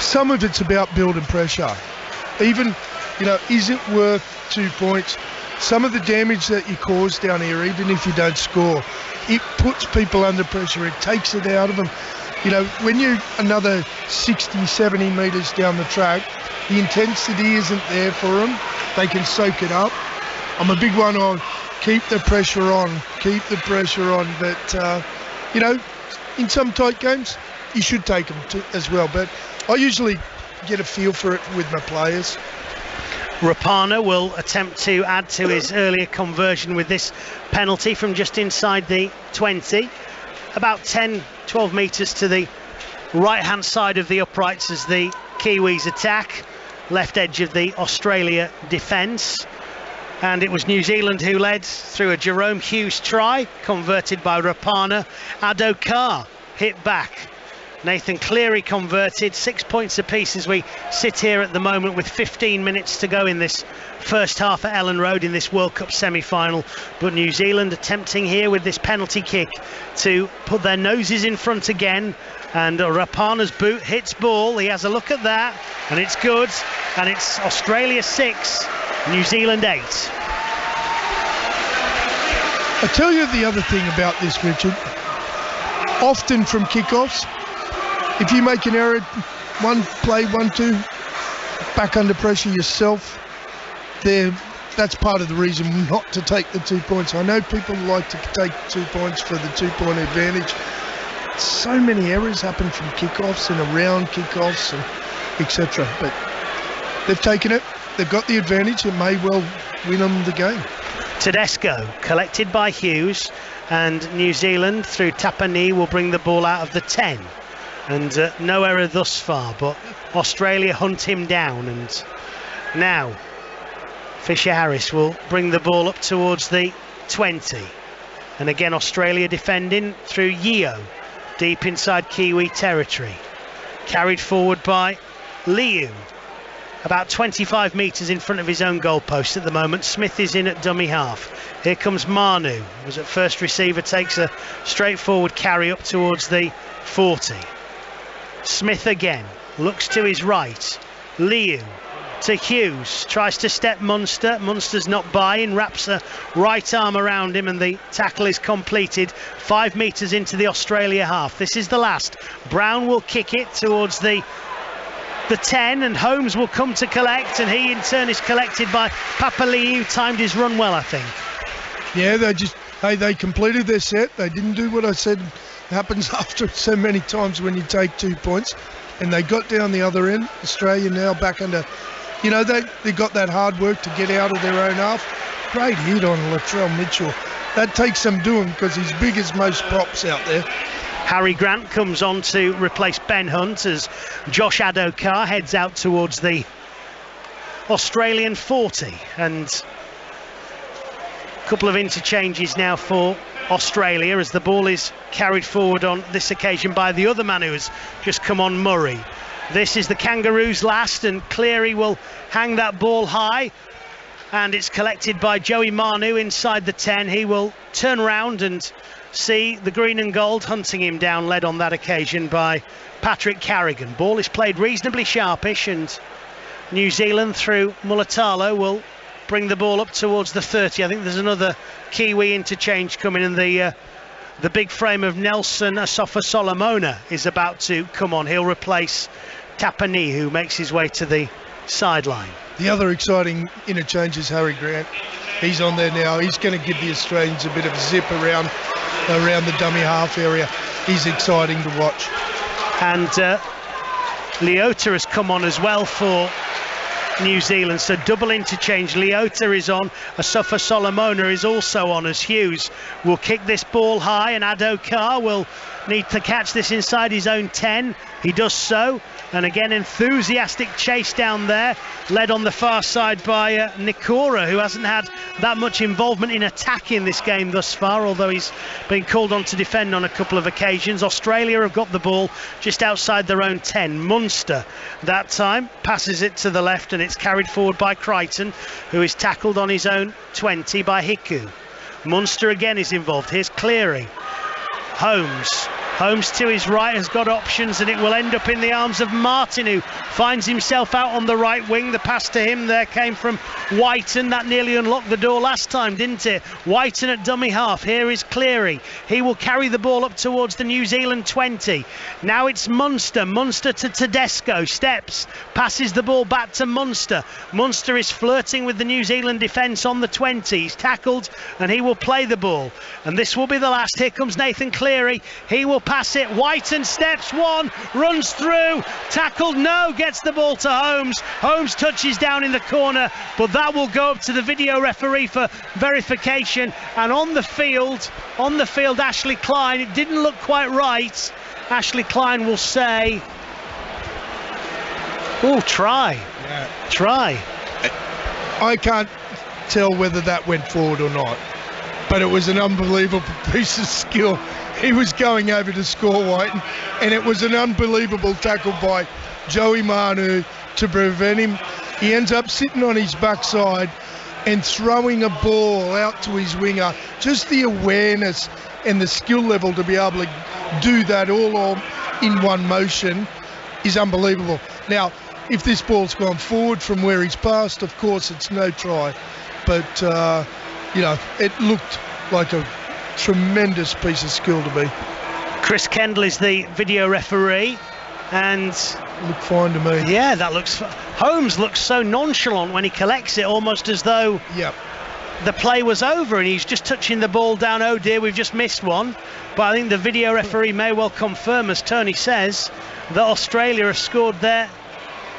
some of it's about building pressure. Even, you know, is it worth 2 points? Some of the damage that you cause down here, even if you don't score, it puts people under pressure. It takes it out of them. You know, when you're another 60, 70 metres down the track, the intensity isn't there for them. They can soak it up. I'm a big one on keep the pressure on. But, you know, in some tight games, you should take them as well. But I usually get a feel for it with my players. Rapana will attempt to add to his earlier conversion with this penalty from just inside the 20. About 10-12 metres to the right-hand side of the uprights as the Kiwis attack. Left edge of the Australia defence. And it was New Zealand who led through a Jerome Hughes try, converted by Rapana. Adokar hit back. Nathan Cleary converted. 6 points apiece as we sit here at the moment with 15 minutes to go in this first half at Ellen Road in this World Cup semi-final. But New Zealand attempting here with this penalty kick to put their noses in front again. And Rapana's boot hits ball. He has a look at that, and it's good. And it's Australia 6, New Zealand 8. I tell you the other thing about this, Richard. Often from kickoffs, if you make an error, 1 play, 1-2, back under pressure yourself, that's part of the reason not to take the 2 points. I know people like to take 2 points for the 2-point advantage. So many errors happen from kickoffs and around kickoffs and etc. But they've taken it. They've got the advantage. It may well win them the game. Tedesco collected by Hughes, and New Zealand through Tapani will bring the ball out of the 10. And no error thus far, but Australia hunt him down. And now Fisher Harris will bring the ball up towards the 20. And again Australia defending through Yeo, deep inside Kiwi territory. Carried forward by Liu, about 25 metres in front of his own goalpost at the moment. Smith is in at dummy half. Here comes Manu, was at first receiver, takes a straightforward carry up towards the 40. Smith again, looks to his right. Liu to Hughes, tries to step Munster. Munster's not buying, wraps a right arm around him, and the tackle is completed 5 metres into the Australia half. This is the last. Brown will kick it towards the 10, and Holmes will come to collect, and he in turn is collected by Papali'i, who timed his run well, I think. Yeah, they completed their set. They didn't do what I said happens after so many times when you take 2 points, and they got down the other end. Australia now back under, you know, they got that hard work to get out of their own half. Great hit on Latrell Mitchell. That takes some doing because he's big as most props out there. Harry Grant comes on to replace Ben Hunt as Josh Adokar heads out towards the Australian 40, and a couple of interchanges now for Australia, as the ball is carried forward on this occasion by the other man who has just come on, Murray. This is the Kangaroos' last, and Cleary will hang that ball high, and it's collected by Joey Manu inside the 10. He will turn round and see the green and gold hunting him down, led on that occasion by Patrick Carrigan. Ball is played reasonably sharpish, and New Zealand through Mulatalo will bring the ball up towards the 30. I think there's another Kiwi interchange coming, and the big frame of Nelson Asafa-Solomona is about to come on. He'll replace Tapani, who makes his way to the sideline. The other exciting interchange is Harry Grant. He's on there now. He's going to give the Australians a bit of a zip around the dummy half area. He's exciting to watch. And Leota has come on as well for New Zealand, so double interchange. Leota is on, Asafa-Solomona is also on, as Hughes will kick this ball high, and Adokar will need to catch this inside his own 10. He does so, and again enthusiastic chase down there, led on the far side by Nikora, who hasn't had that much involvement in attack in this game thus far, although he's been called on to defend on a couple of occasions. Australia have got the ball just outside their own 10. Munster that time passes it to the left, and it's carried forward by Crichton, who is tackled on his own 20 by Hiku. Munster again is involved. Here's Cleary. Holmes to his right has got options, and it will end up in the arms of Martin, who finds himself out on the right wing. The pass to him there came from Whiten. That nearly unlocked the door last time, didn't it? Whiten at dummy half. Here is Cleary. He will carry the ball up towards the New Zealand 20. Now it's Munster. Munster to Tedesco. Steps. Passes the ball back to Munster. Munster is flirting with the New Zealand defence on the 20. He's tackled, and he will play the ball. And this will be the last. Here comes Nathan Cleary. He will pass it. Whiten steps one, runs through, tackled, no, gets the ball to Holmes. Holmes touches down in the corner, but that will go up to the video referee for verification. And on the field, Ashley Klein, it didn't look quite right. Ashley Klein will say, oh, try. Yeah. Try. I can't tell whether that went forward or not, but it was an unbelievable piece of skill. He was going over to score Whiten, and it was an unbelievable tackle by Joey Manu to prevent him. He ends up sitting on his backside and throwing a ball out to his winger. Just the awareness and the skill level to be able to do that all in one motion is unbelievable. Now, if this ball's gone forward from where he's passed, of course it's no try. But, it looked like a tremendous piece of skill to be. Chris Kendall is the video referee, and looked fine to me. Yeah, that looks. Holmes looks so nonchalant when he collects it, almost as though the play was over, and he's just touching the ball down. Oh dear, we've just missed one. But I think the video referee may well confirm, as Tony says, that Australia have scored their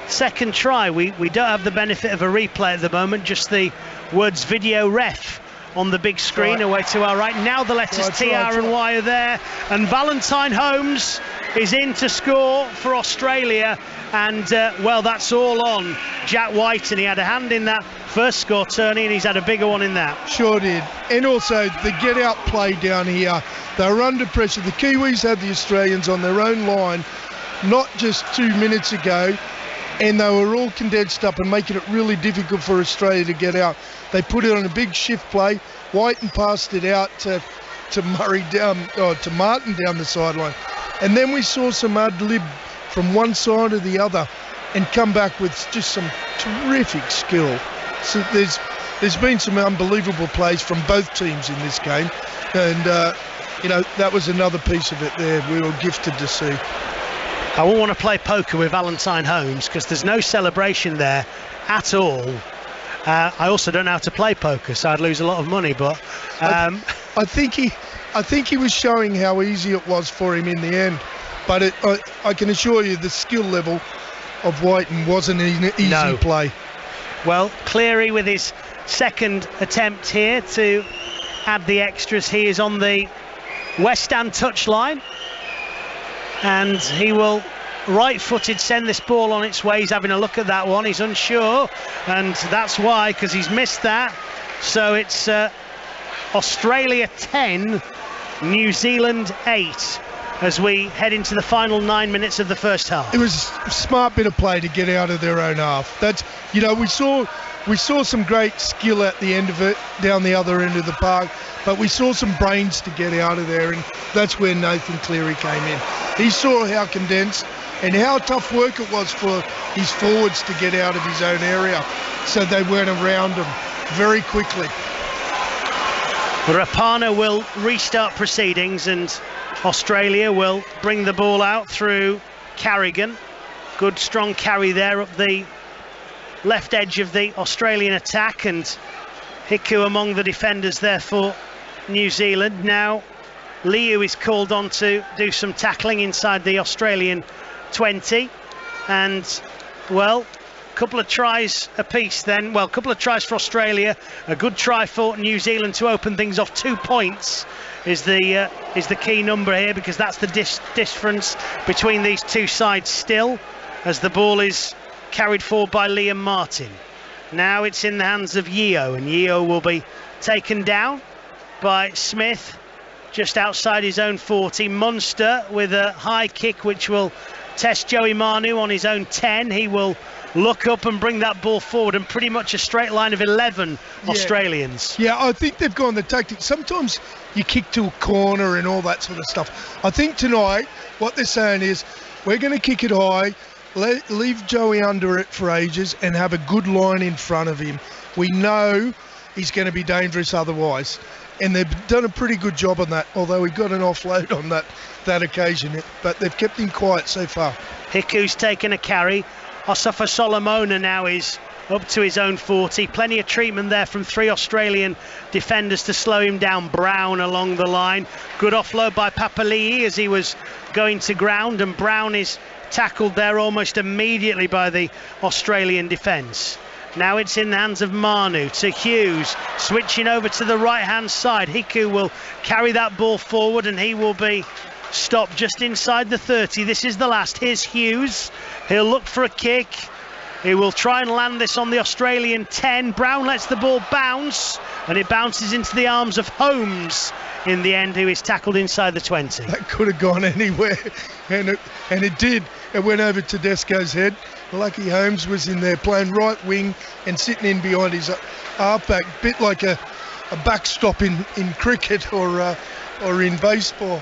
second try. We don't have the benefit of a replay at the moment, just the words video ref on the big screen away to our right. Now the letters TR and Y are there, and Valentine Holmes is in to score for Australia, and that's all on Jack Whiten. He had a hand in that first score, Tony, and he's had a bigger one in that. Sure did. And also the get out play down here, they were under pressure. The Kiwis had the Australians on their own line not just 2 minutes ago, and they were all condensed up and making it really difficult for Australia to get out. They put it on a big shift play. Whiten passed it out to Murray to Martin down the sideline, and then we saw some ad-lib from one side or the other and come back with just some terrific skill. So there's been some unbelievable plays from both teams in this game, and that was another piece of it there we were gifted to see. I won't want to play poker with Valentine Holmes because there's no celebration there at all. I also don't know how to play poker, so I'd lose a lot of money. But I think he was showing how easy it was for him in the end. But I can assure you, the skill level of Whiten wasn't an easy play. Well, Cleary with his second attempt here to add the extras. He is on the West Stand touchline, and he will right-footed send this ball on its way. He's having a look at that one. He's unsure, and that's why, because he's missed that. So it's Australia 10, New Zealand 8 as we head into the final 9 minutes of the first half. It was a smart bit of play to get out of their own half. That's, we saw some great skill at the end of it, down the other end of the park, but we saw some brains to get out of there, and that's where Nathan Cleary came in. He saw how condensed and how tough work it was for his forwards to get out of his own area, so they went around him very quickly. Rapana will restart proceedings, and Australia will bring the ball out through Carrigan. Good strong carry there up the left edge of the Australian attack, and Hiku among the defenders there for New Zealand. Now Liu is called on to do some tackling inside the Australian 20, and well, a couple of tries apiece then. Well, a couple of tries for Australia, a good try for New Zealand to open things off. 2 points is the key number here, because that's the difference between these two sides still, as the ball is carried forward by Liam Martin. Now it's in the hands of Yeo, and Yeo will be taken down by Smith just outside his own 40. Munster with a high kick which will test Joey Manu on his own 10. He will look up and bring that ball forward, and pretty much a straight line of 11 Australians. Yeah, I think they've gone the tactic. Sometimes you kick to a corner and all that sort of stuff. I think tonight what they're saying is, we're going to kick it high, leave Joey under it for ages, and have a good line in front of him. We know he's going to be dangerous otherwise, and they've done a pretty good job on that, although we got an offload on that occasion, but they've kept him quiet so far. Hiku's taken a carry. Osafa Solomona now is up to his own 40. Plenty of treatment there from 3 Australian defenders to slow him down. Brown along the line. Good offload by Papali'i as he was going to ground, and Brown is tackled there almost immediately by the Australian defence. Now it's in the hands of Manu to Hughes, switching over to the right hand side. Hiku will carry that ball forward, and he will be stopped just inside the 30. This is the last. Here's Hughes. He'll look for a kick. He will try and land this on the Australian 10. Brown lets the ball bounce, and it bounces into the arms of Holmes in the end, who is tackled inside the 20. That could have gone anywhere, and it did. It went over Tedesco's head. Lucky Holmes was in there playing right wing and sitting in behind his halfback, bit like a backstop in cricket or in baseball.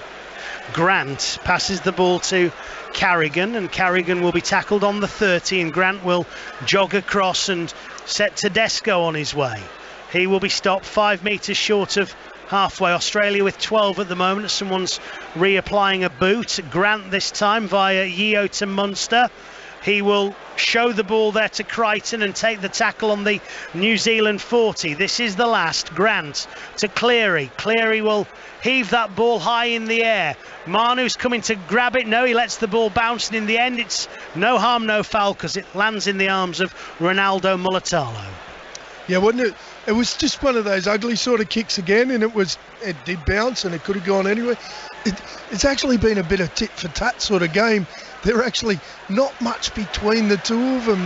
Grant passes the ball to Carrigan, and Carrigan will be tackled on the 30, and Grant will jog across and set Tedesco on his way. He will be stopped 5 metres short of halfway. Australia with 12 at the moment. Someone's reapplying a boot. Grant this time via Yeo to Munster. He will show the ball there to Crichton and take the tackle on the New Zealand 40. This is the last. Grant to Cleary. Cleary will heave that ball high in the air. Manu's coming to grab it. No, he lets the ball bounce, and in the end it's no harm, no foul, because it lands in the arms of Ronaldo Mulatalo. Yeah, wasn't it? It was just one of those ugly sort of kicks again, and it did bounce, and it could have gone anywhere. It's actually been a bit of tit for tat sort of game. They're actually not much between the two of them.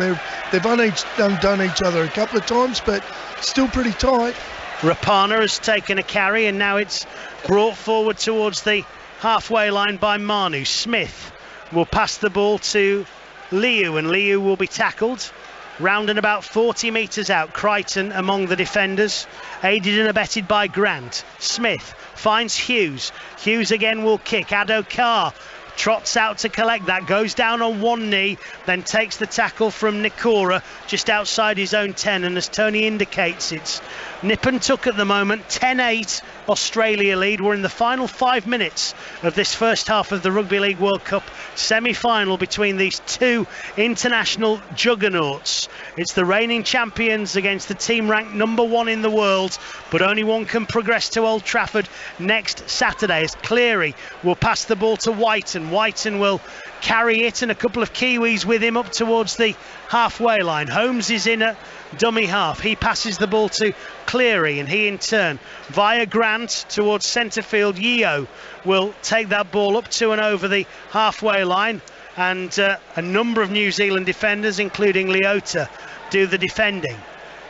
They've undone each other a couple of times, but still pretty tight. Rapana has taken a carry, and now it's brought forward towards the halfway line by Manu. Smith will pass the ball to Liu, and Liu will be tackled round and about 40 metres out. Crichton among the defenders, aided and abetted by Grant. Smith finds Hughes. Hughes again will kick. Addo-Carr trots out to collect that, goes down on one knee, then takes the tackle from Nikora just outside his own 10, and as Tony indicates, it's nip and tuck at the moment. 10-8 Australia lead. We're in the final 5 minutes of this first half of the Rugby League World Cup semi-final between these two international juggernauts. It's the reigning champions against the team ranked number 1 in the world, but only one can progress to Old Trafford next Saturday, as Cleary will pass the ball to Whiten. Whiten will carry it, and a couple of Kiwis with him up towards the halfway line. Holmes is in a dummy half. He passes the ball to Cleary, and he in turn via Grant towards centre field. Yeo will take that ball up to and over the halfway line, and a number of New Zealand defenders, including Leota, do the defending.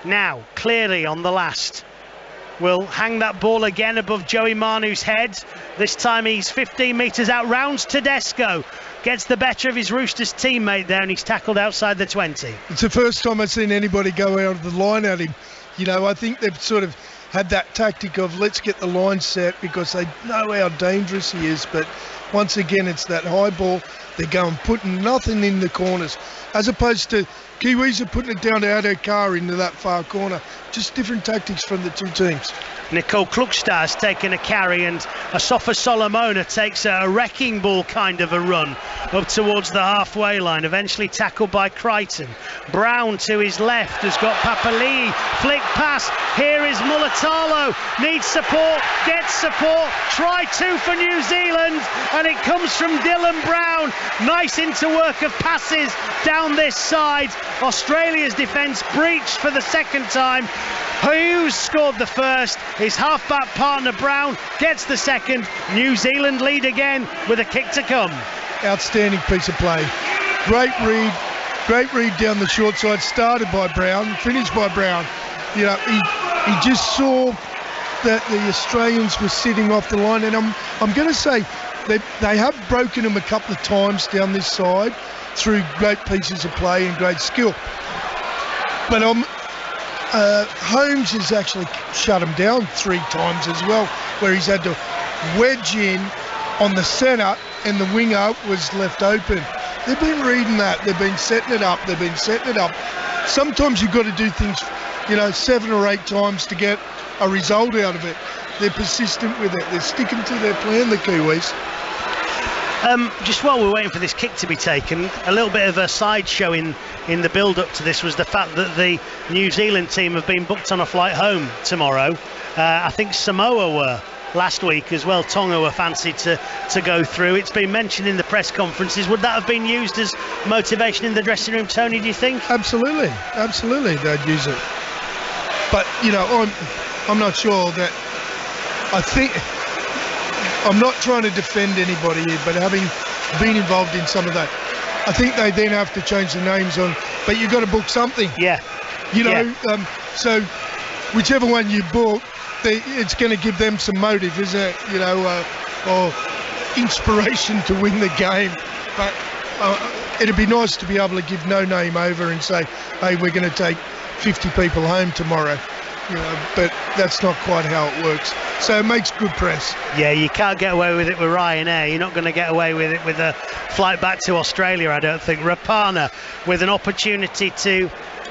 Now Cleary on the last. will hang that ball again above Joey Manu's head. This time he's 15 metres out, rounds Tedesco, gets the better of his Roosters teammate there, and he's tackled outside the 20. It's the first time I've seen anybody go out of the line at him. You know, I think they've sort of had that tactic of let's get the line set because they know how dangerous he is. But once again, it's that high ball. They're going putting nothing in the corners, as opposed to Kiwis are putting it down to Adokar into that far corner. Just different tactics from the two teams. Nicole Klukstar's taken a carry, and Asafa Solomona takes a wrecking ball kind of a run up towards the halfway line, eventually tackled by Crichton. Brown to his left has got Papali'i, flick pass, here is Mulatalo, needs support, gets support, try two for New Zealand, and it comes from Dylan Brown. Nice interwork of passes down this side. Australia's defence breached for the second time. Hughes scored the first. His halfback partner Brown gets the second. New Zealand lead again with a kick to come. Outstanding piece of play. Great read down the short side. Started by Brown, finished by Brown. You know, he just saw that the Australians were sitting off the line, and I'm going to say they have broken them a couple of times down this side through great pieces of play and great skill. But Holmes has actually shut him down 3 times as well, where he's had to wedge in on the centre and the winger was left open. They've been reading that. They've been setting it up. Sometimes you've got to do things, 7 or 8 times to get a result out of it. They're persistent with it. They're sticking to their plan, the Kiwis. Just while we're waiting for this kick to be taken, a little bit of a sideshow in the build-up to this was the fact that the New Zealand team have been booked on a flight home tomorrow. I think Samoa were last week as well. Tonga were fancied to go through. It's been mentioned in the press conferences. Would that have been used as motivation in the dressing room, Tony, do you think? Absolutely they'd use it. But, I'm not sure that... I'm not trying to defend anybody here, but having been involved in some of that, I think they then have to change the names on, but you've got to book something. Yeah. So whichever one you book, it's going to give them some motive, isn't it? Or inspiration to win the game. But it'd be nice to be able to give no name over and say, hey, we're going to take 50 people home tomorrow. But that's not quite how it works. So it makes good press. Yeah, you can't get away with it with Ryanair. You're not going to get away with it with a flight back to Australia, I don't think. Rapana with an opportunity to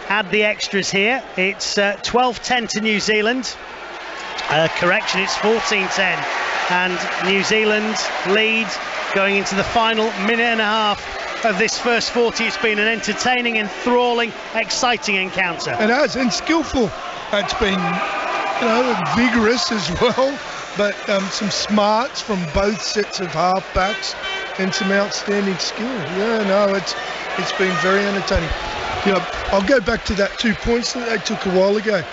add the extras here. It's 12-10 to New Zealand. Correction, it's 14-10. And New Zealand lead going into the final minute and a half of this first 40. It's been an entertaining, enthralling, exciting encounter. It has, and skillful. It's been, vigorous as well, but some smarts from both sets of halfbacks and some outstanding skill. It's been very entertaining. I'll go back to that 2 points that they took a while ago.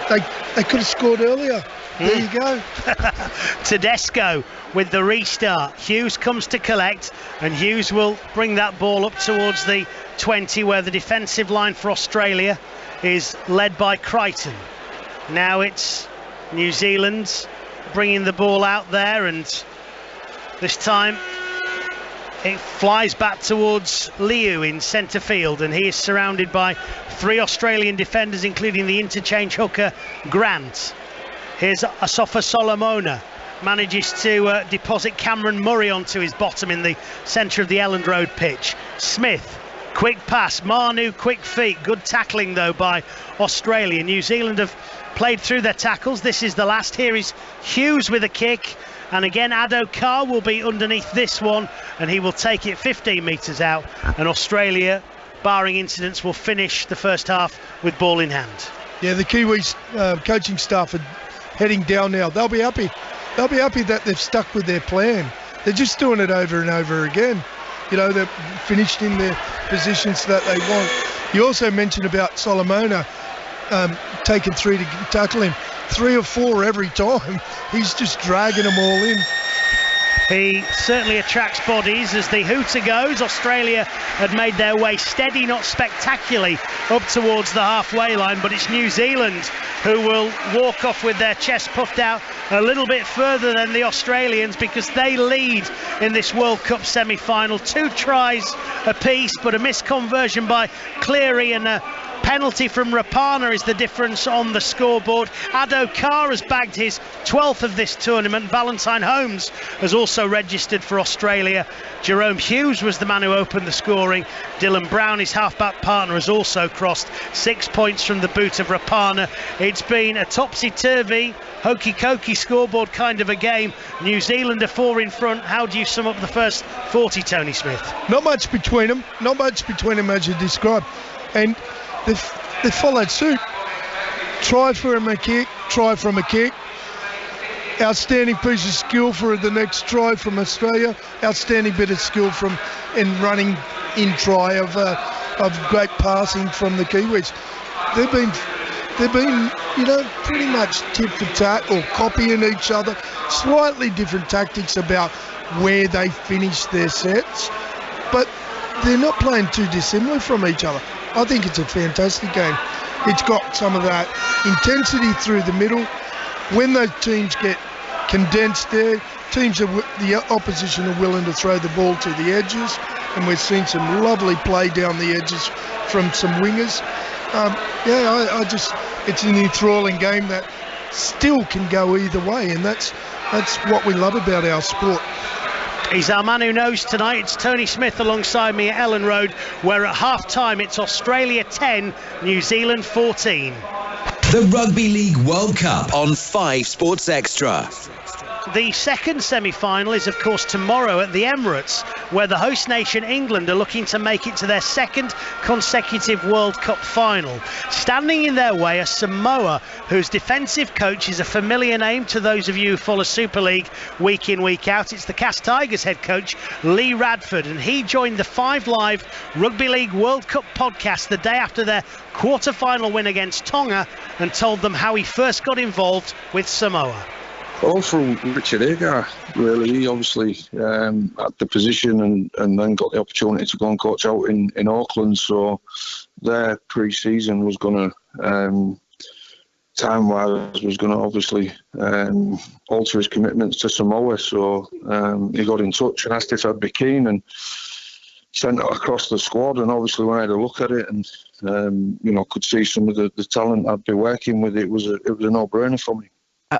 They could have scored earlier. There you go. Tedesco with the restart. Hughes comes to collect, and Hughes will bring that ball up towards the 20, where the defensive line for Australia is led by Crichton. Now it's New Zealand bringing the ball out there, and this time it flies back towards Liu in centre field, and he is surrounded by 3 Australian defenders, including the interchange hooker Grant. Here's Asafa Solomona, manages to deposit Cameron Murray onto his bottom in the centre of the Elland Road pitch. Smith, quick pass, Manu, quick feet, good tackling though by Australia. New Zealand have played through their tackles. This is the last. Here is Hughes with a kick, and again Adokar will be underneath this one, and he will take it 15 metres out, and Australia, barring incidents, will finish the first half with ball in hand. Yeah, the Kiwis coaching staff are heading down now. They'll be happy that they've stuck with their plan. They're just doing it over and over again. They're finished in their positions that they want. You also mentioned about Solomona taking 3 to tackle him. 3 or 4 every time. He's just dragging them all in. He certainly attracts bodies as the hooter goes. Australia had made their way steady, not spectacularly, up towards the halfway line, but it's New Zealand who will walk off with their chest puffed out a little bit further than the Australians, because they lead in this World Cup semi-final. 2 tries apiece, but a missed conversion by Cleary and a penalty from Rapana is the difference on the scoreboard. Ado Carr has bagged his 12th of this tournament. Valentine Holmes has also registered for Australia. Jerome Hughes was the man who opened the scoring. Dylan Brown, his halfback partner, has also crossed 6 points from the boot of Rapana. It's been a topsy-turvy, hokey-cokey scoreboard kind of a game. New Zealand are 4 in front. How do you sum up the first 40, Tony Smith? Not much between them as you described, and they followed suit. Try from a kick. Outstanding piece of skill for the next try from Australia. Outstanding bit of skill from in running in try of great passing from the Kiwis. They've been pretty much tit for tat or copying each other. Slightly different tactics about where they finish their sets, but they're not playing too dissimilar from each other. I think it's a fantastic game. It's got some of that intensity through the middle. When those teams get condensed there, the opposition are willing to throw the ball to the edges, and we've seen some lovely play down the edges from some wingers. It's an enthralling game that still can go either way, and that's what we love about our sport. He's our man who knows tonight. It's Tony Smith alongside me at Ellen Road, where at half-time it's Australia 10, New Zealand 14. The Rugby League World Cup on 5 Sports Extra. The second semi-final is, of course, tomorrow at the Emirates, where the host nation England are looking to make it to their second consecutive World Cup final. Standing in their way are Samoa, whose defensive coach is a familiar name to those of you who follow Super League week in, week out. It's the Cast Tigers head coach, Lee Radford, and he joined the 5 Live Rugby League World Cup podcast the day after their quarter-final win against Tonga and told them how he first got involved with Samoa. All through Richard Agar, really. He obviously had the position and then got the opportunity to go and coach out in Auckland. So their pre-season was going to, time-wise, was going to obviously alter his commitments to Samoa. So he got in touch and asked if I'd be keen and sent it across the squad. And obviously when I had a look at it and could see some of the talent I'd be working with, it was a no-brainer for me.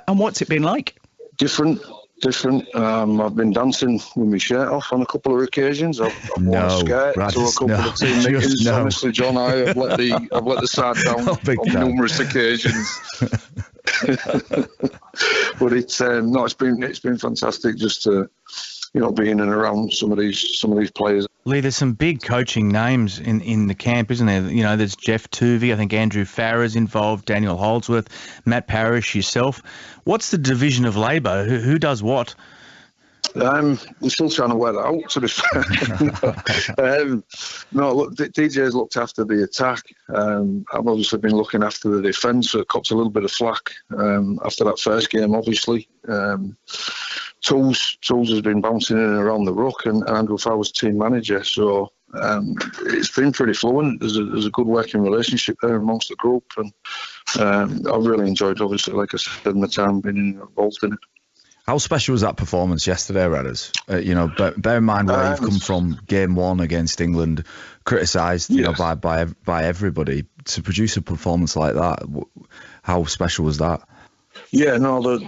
And what's it been like? Different. I've been dancing with my shirt off on a couple of occasions. I've worn a skirt to a couple of team meetings. No. Honestly, John, I've let the side down on numerous occasions. But it's been fantastic just to be in and around some of these players. Lee, there's some big coaching names in the camp, isn't there? There's Jeff Tuvey, I think Andrew Farrer's involved, Daniel Holdsworth, Matt Parrish, yourself. What's the division of labour? Who does what? We're still trying to work that out, to be fair. No, look, DJ's looked after the attack. I've obviously been looking after the defence, so it copped a little bit of flack after that first game, obviously. Tools has been bouncing in and around the ruck, and Andrew Farrer's team manager, so it's been pretty fluent. There's a good working relationship there amongst the group, and I've really enjoyed, obviously, like I said, my time being involved in it. How special was that performance yesterday, Radders? Bear in mind where you've come from. Game 1 against England, criticised, by everybody. To produce a performance like that, how special was that? Yeah, no,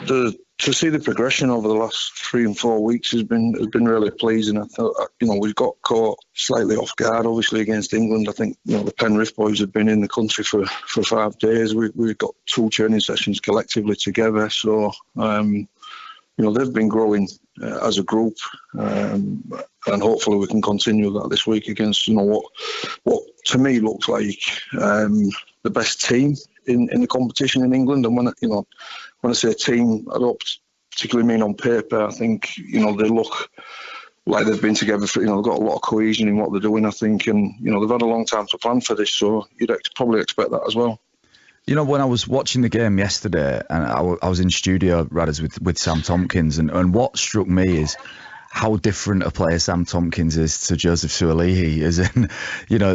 to see the progression over the last 3 and 4 weeks has been really pleasing. I thought, we've got caught slightly off guard, obviously, against England. I think, the Penrith boys had been in the country for 5 days. We've got 2 training sessions collectively together. So, they've been growing as a group, and hopefully we can continue that this week against, what to me looks like the best team in the competition in England. And when I say team, I don't particularly mean on paper. I think, they look like they've been together for, they've got a lot of cohesion in what they're doing, I think. And, they've had a long time to plan for this, so you'd probably expect that as well. When I was watching the game yesterday, and I was in studio, Radders, with Sam Tompkins, and what struck me is how different a player Sam Tompkins is to Joseph Suolihi, as in,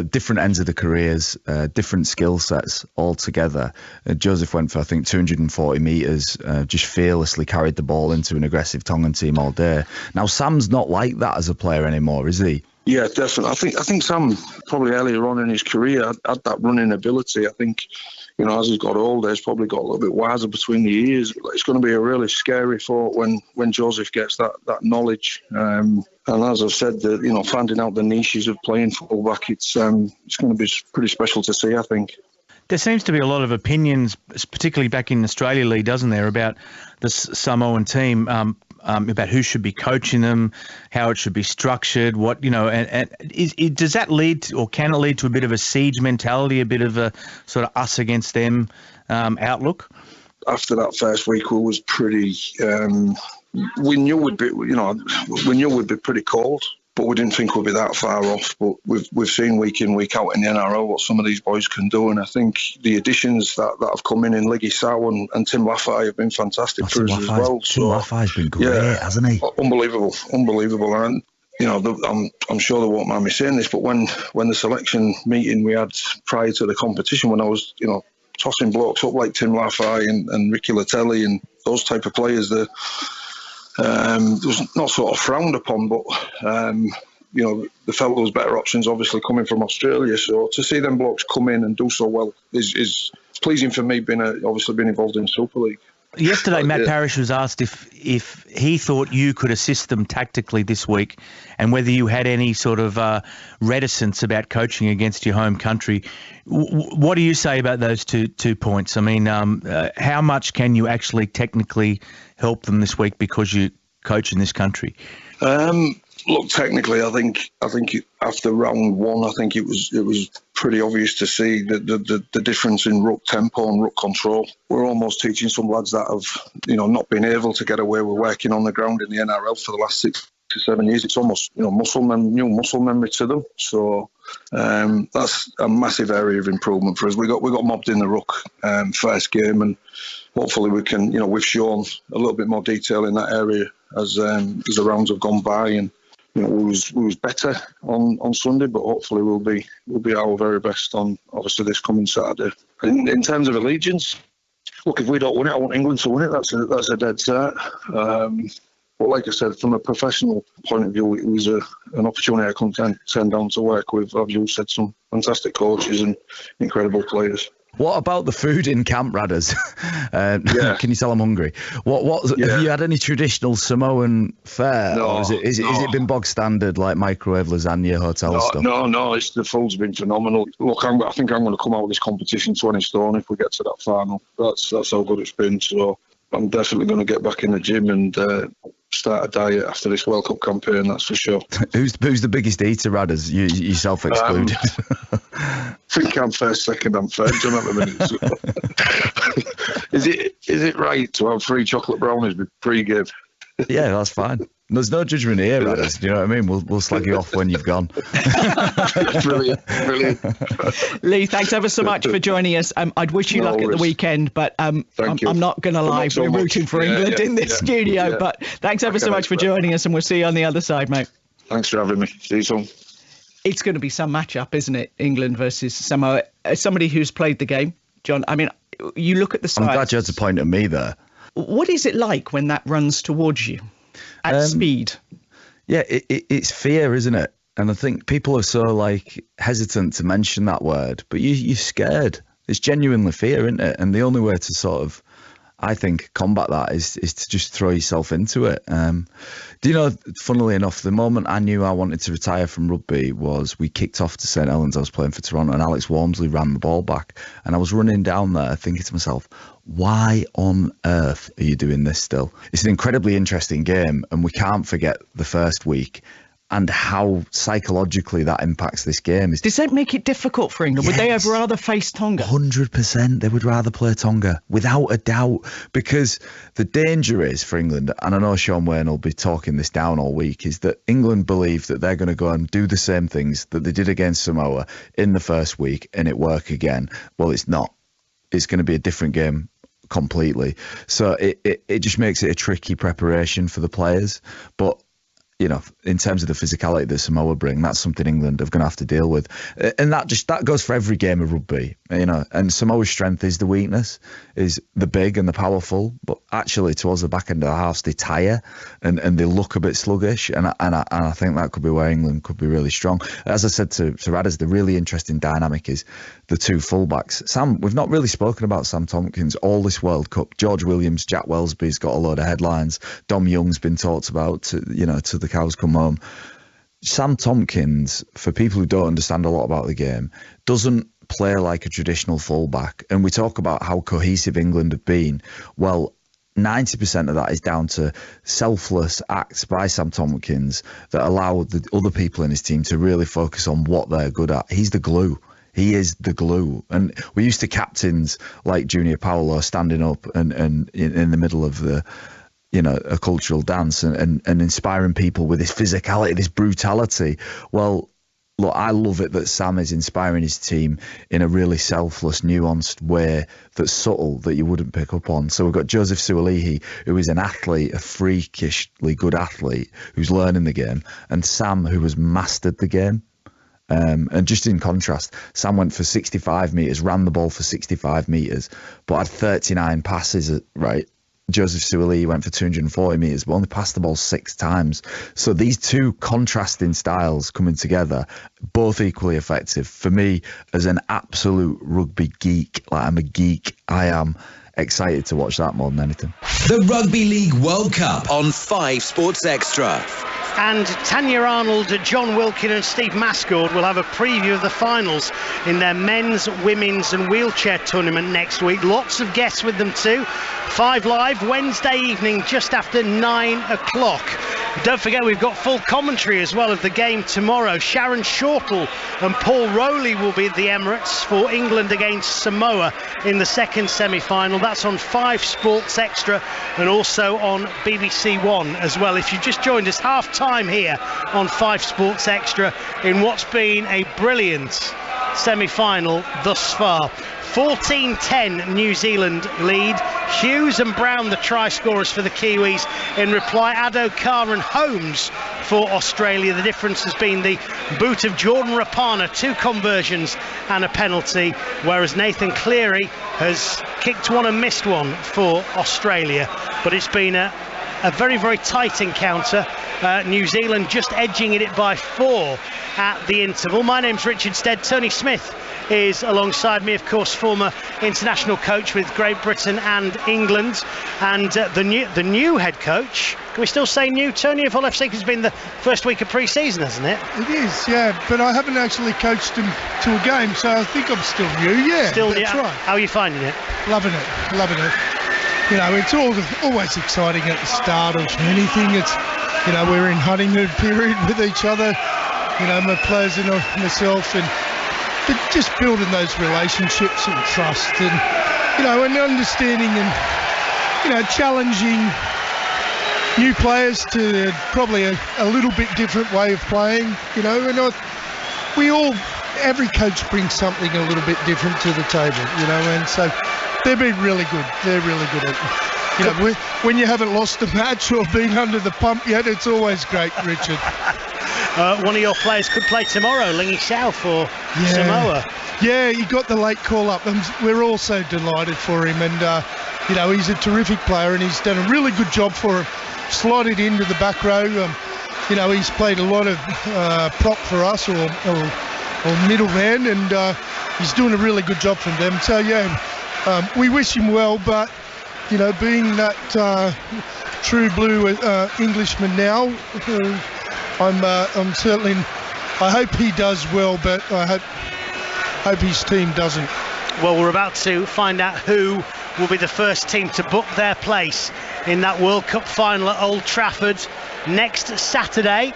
different ends of the careers, different skill sets altogether. Joseph went for, I think, 240 metres, just fearlessly carried the ball into an aggressive Tongan team all day. Now, Sam's not like that as a player anymore, is he? Yeah, definitely. I think Sam, probably earlier on in his career, had that running ability. I think, as he's got older, he's probably got a little bit wiser between the ears. It's going to be a really scary thought when Joseph gets that knowledge. And as I've said, finding out the niches of playing fullback, it's going to be pretty special to see, I think. There seems to be a lot of opinions, particularly back in Australia League, doesn't there, about the Samoan team, about who should be coaching them, how it should be structured, does that lead to, or can it lead to a bit of a siege mentality, a bit of a sort of us against them outlook? After that first week, we was pretty. We knew we'd be pretty cold, but we didn't think we'd be that far off. But we've seen week in, week out in the NRL what some of these boys can do, and I think the additions that have come in Liggy Sow and Tim Laffey have been fantastic for us as well. Tim Laffey's been great, hasn't he? Unbelievable. And I'm sure they won't mind me saying this, but when the selection meeting we had prior to the competition, when I was tossing blokes up like Tim Laffey and Ricky Latelli and those type of players, it was not sort of frowned upon, but they felt there was better options obviously coming from Australia. So to see them blokes come in and do so well is pleasing for me, obviously being involved in Super League. Yesterday, Matt Parrish was asked if he thought you could assist them tactically this week, and whether you had any sort of reticence about coaching against your home country. What do you say about those two points? I mean, how much can you actually technically help them this week because you coach in this country? Look, technically, I think after round one, I think it was pretty obvious to see the difference in ruck tempo and ruck control. We're almost teaching some lads that have not been able to get away with working on the ground in the NRL for the last 6 to 7 years. It's almost new muscle memory to them. So that's a massive area of improvement for us. We got mobbed in the ruck first game, and hopefully we can we've shown a little bit more detail in that area as the rounds have gone by, and we was better on Sunday, but hopefully we'll be our very best on obviously this coming Saturday. In terms of allegiance, look, if we don't win it, I want England to win it. That's a dead set. But like I said, from a professional point of view, it was an opportunity I couldn't turn down to work with, as you said, some fantastic coaches and incredible players. What about the food in camp, Radders? Can you tell I'm hungry? Have you had any traditional Samoan fare? No, or is it been bog standard like microwave lasagna hotel stuff? No, the food's been phenomenal. Look, I think I'm going to come out of this competition 20 stone if we get to that final. That's how good it's been. So I'm definitely going to get back in the gym and start a diet after this World Cup campaign, that's for sure. Who's the biggest eater, Radders? Yourself excluded. I think I'm first, second, I'm third, John, at the minute. Is it right to have 3 chocolate brownies with pre-game? Yeah, that's fine. There's no judgment here, Radders. Do you know what I mean? We'll slag you off when you've gone. Brilliant. Lee, thanks ever so much for joining us. I'd wish you luck at the weekend, but I'm not going to lie, we're rooting for England in this studio. But thanks ever so much for joining us, and we'll see you on the other side, mate. Thanks for having me. See you soon. It's going to be some match-up, isn't it? England versus Samoa. As somebody who's played the game, John, I mean, you look at the sides. I'm glad you had to point at me there. What is it like when that runs towards you at speed? Yeah, it's fear, isn't it? And I think people are so hesitant to mention that word, but you're scared. It's genuinely fear, isn't it? And the only way to sort of, I think, combat that is to just throw yourself into it. Do you know, funnily enough, the moment I knew I wanted to retire from rugby was we kicked off to St Helens. I was playing for Toronto, and Alex Walmsley ran the ball back. And I was running down there thinking to myself, why on earth are you doing this still? It's an incredibly interesting game, and we can't forget the first week and how psychologically that impacts this game. Does that make it difficult for England? Yes. Would they have rather face Tonga? 100%. They would rather play Tonga, without a doubt. Because the danger is for England, and I know Sean Wayne will be talking this down all week, is that England believe that they're going to go and do the same things that they did against Samoa in the first week and it work again. Well, it's not. It's going to be a different game completely. So it just makes it a tricky preparation for the players. But in terms of the physicality that Samoa bring, that's something England are going to have to deal with. And that goes for every game of rugby, and Samoa's strength is the weakness, is the big and the powerful, but actually towards the back end of the house, they tire and they look a bit sluggish. And I think that could be where England could be really strong. As I said to Radders, the really interesting dynamic is the two fullbacks. Sam, we've not really spoken about Sam Tompkins all this World Cup. George Williams, Jack Wellesby's got a load of headlines. Dom Young's been talked about, to the cows come home. Sam Tompkins, for people who don't understand a lot about the game, doesn't play like a traditional fullback. And we talk about how cohesive England have been. Well, 90% of that is down to selfless acts by Sam Tompkins that allow the other people in his team to really focus on what they're good at. He's the glue. He is the glue. And we're used to captains like Junior Paolo standing up and in the middle of a cultural dance and inspiring people with this physicality, this brutality. Well, look, I love it that Sam is inspiring his team in a really selfless, nuanced way that's subtle, that you wouldn't pick up on. So we've got Joseph Suolihi, who is an athlete, a freakishly good athlete, who's learning the game, and Sam, who has mastered the game. And just in contrast, Sam went for 65 metres, ran the ball for 65 metres, but had 39 passes, right? Joseph Suolihi went for 240 metres, but only passed the ball 6 times. So these two contrasting styles coming together, both equally effective. For me, as an absolute rugby geek, like I'm a geek, I am excited to watch that more than anything. The Rugby League World Cup on 5 Sports Extra. And Tanya Arnold, John Wilkin and Steve Mascord will have a preview of the finals in their men's, women's and wheelchair tournament next week. Lots of guests with them too. 5 Live, Wednesday evening, just after 9 o'clock. Don't forget, we've got full commentary as well of the game tomorrow. Sharon Shortall and Paul Rowley will be at the Emirates for England against Samoa in the second semi-final. That's on 5 Sports Extra and also on BBC One as well. If you just joined us, half-time here on 5 Sports Extra in what's been a brilliant semi-final thus far. 14-10 New Zealand lead. Hughes and Brown the try scorers for the Kiwis. In reply, Addo-Carr and Holmes for Australia. The difference has been the boot of Jordan Rapana, 2 conversions and a penalty, whereas Nathan Cleary has kicked one and missed one for Australia. But it's been a very, very tight encounter. New Zealand just edging it by 4 at the interval. My name's Richard Stead. Tony Smith is alongside me, of course, former international coach with Great Britain and England, and the new head coach. Can we still say new, Tony, of Hull FC? It's been the first week of pre-season, hasn't it? It is, yeah, but I haven't actually coached him to a game, so I think I'm still new. Yeah, still that's new. right. How are you finding it? Loving it. It's always exciting at the start of anything. It's, we're in honeymoon period with each other. My players and myself, but just building those relationships and trust, and and understanding and challenging new players to probably a little bit different way of playing. Every coach brings something a little bit different to the table. And so they've been really good. They're really good at it. When you haven't lost a match or been under the pump yet, it's always great, Richard. One of your players could play tomorrow, Lingy South for Samoa. Yeah, he got the late call up, and we're all so delighted for him. And he's a terrific player, and he's done a really good job for him. Slotted into the back row. He's played a lot of prop for us or middleman, and he's doing a really good job for them. So we wish him well, but being that true blue Englishman now, I'm certainly. I hope he does well, but I hope his team doesn't. Well, we're about to find out who will be the first team to book their place in that World Cup final at Old Trafford next Saturday,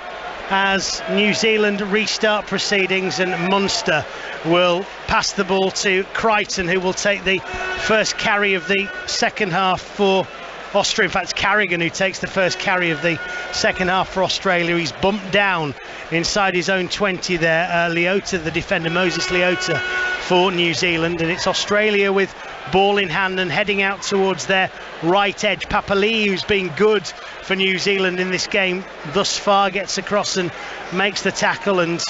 as New Zealand restart proceedings, and Munster will pass the ball to Crichton, who will take the first carry of the second half for Austria. In fact, it's Carrigan who takes the first carry of the second half for Australia. He's bumped down inside his own 20 there. Leota, the defender, Moses Leota, for New Zealand, and it's Australia with ball in hand and heading out towards their right edge. Papali'i, who's been good for New Zealand in this game thus far, gets across and makes the tackle, and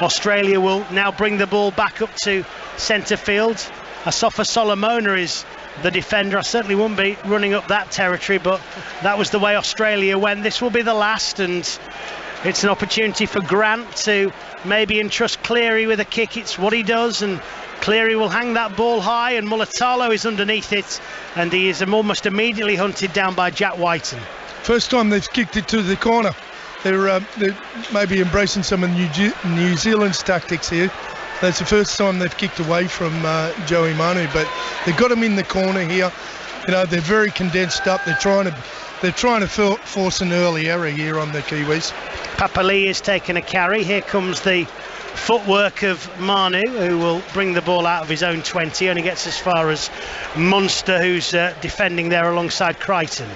Australia will now bring the ball back up to centre field. Asafa Solomona is the defender. I certainly wouldn't be running up that territory, but that was the way Australia went. This will be the last, and it's an opportunity for Grant to maybe entrust Cleary with a kick. It's what he does, and Cleary will hang that ball high, and Mulatalo is underneath it, and he is almost immediately hunted down by Jack Whiten. First time they've kicked it to the corner. They're maybe embracing some of New Zealand's tactics here. That's the first time they've kicked away from Joey Manu, but they've got him in the corner here. You know, they're very condensed up. They're trying to force an early error here on the Kiwis. Papali'i has taken a carry. Here comes the footwork of Manu, who will bring the ball out of his own 20. Only gets as far as Munster, who's defending there alongside Crichton.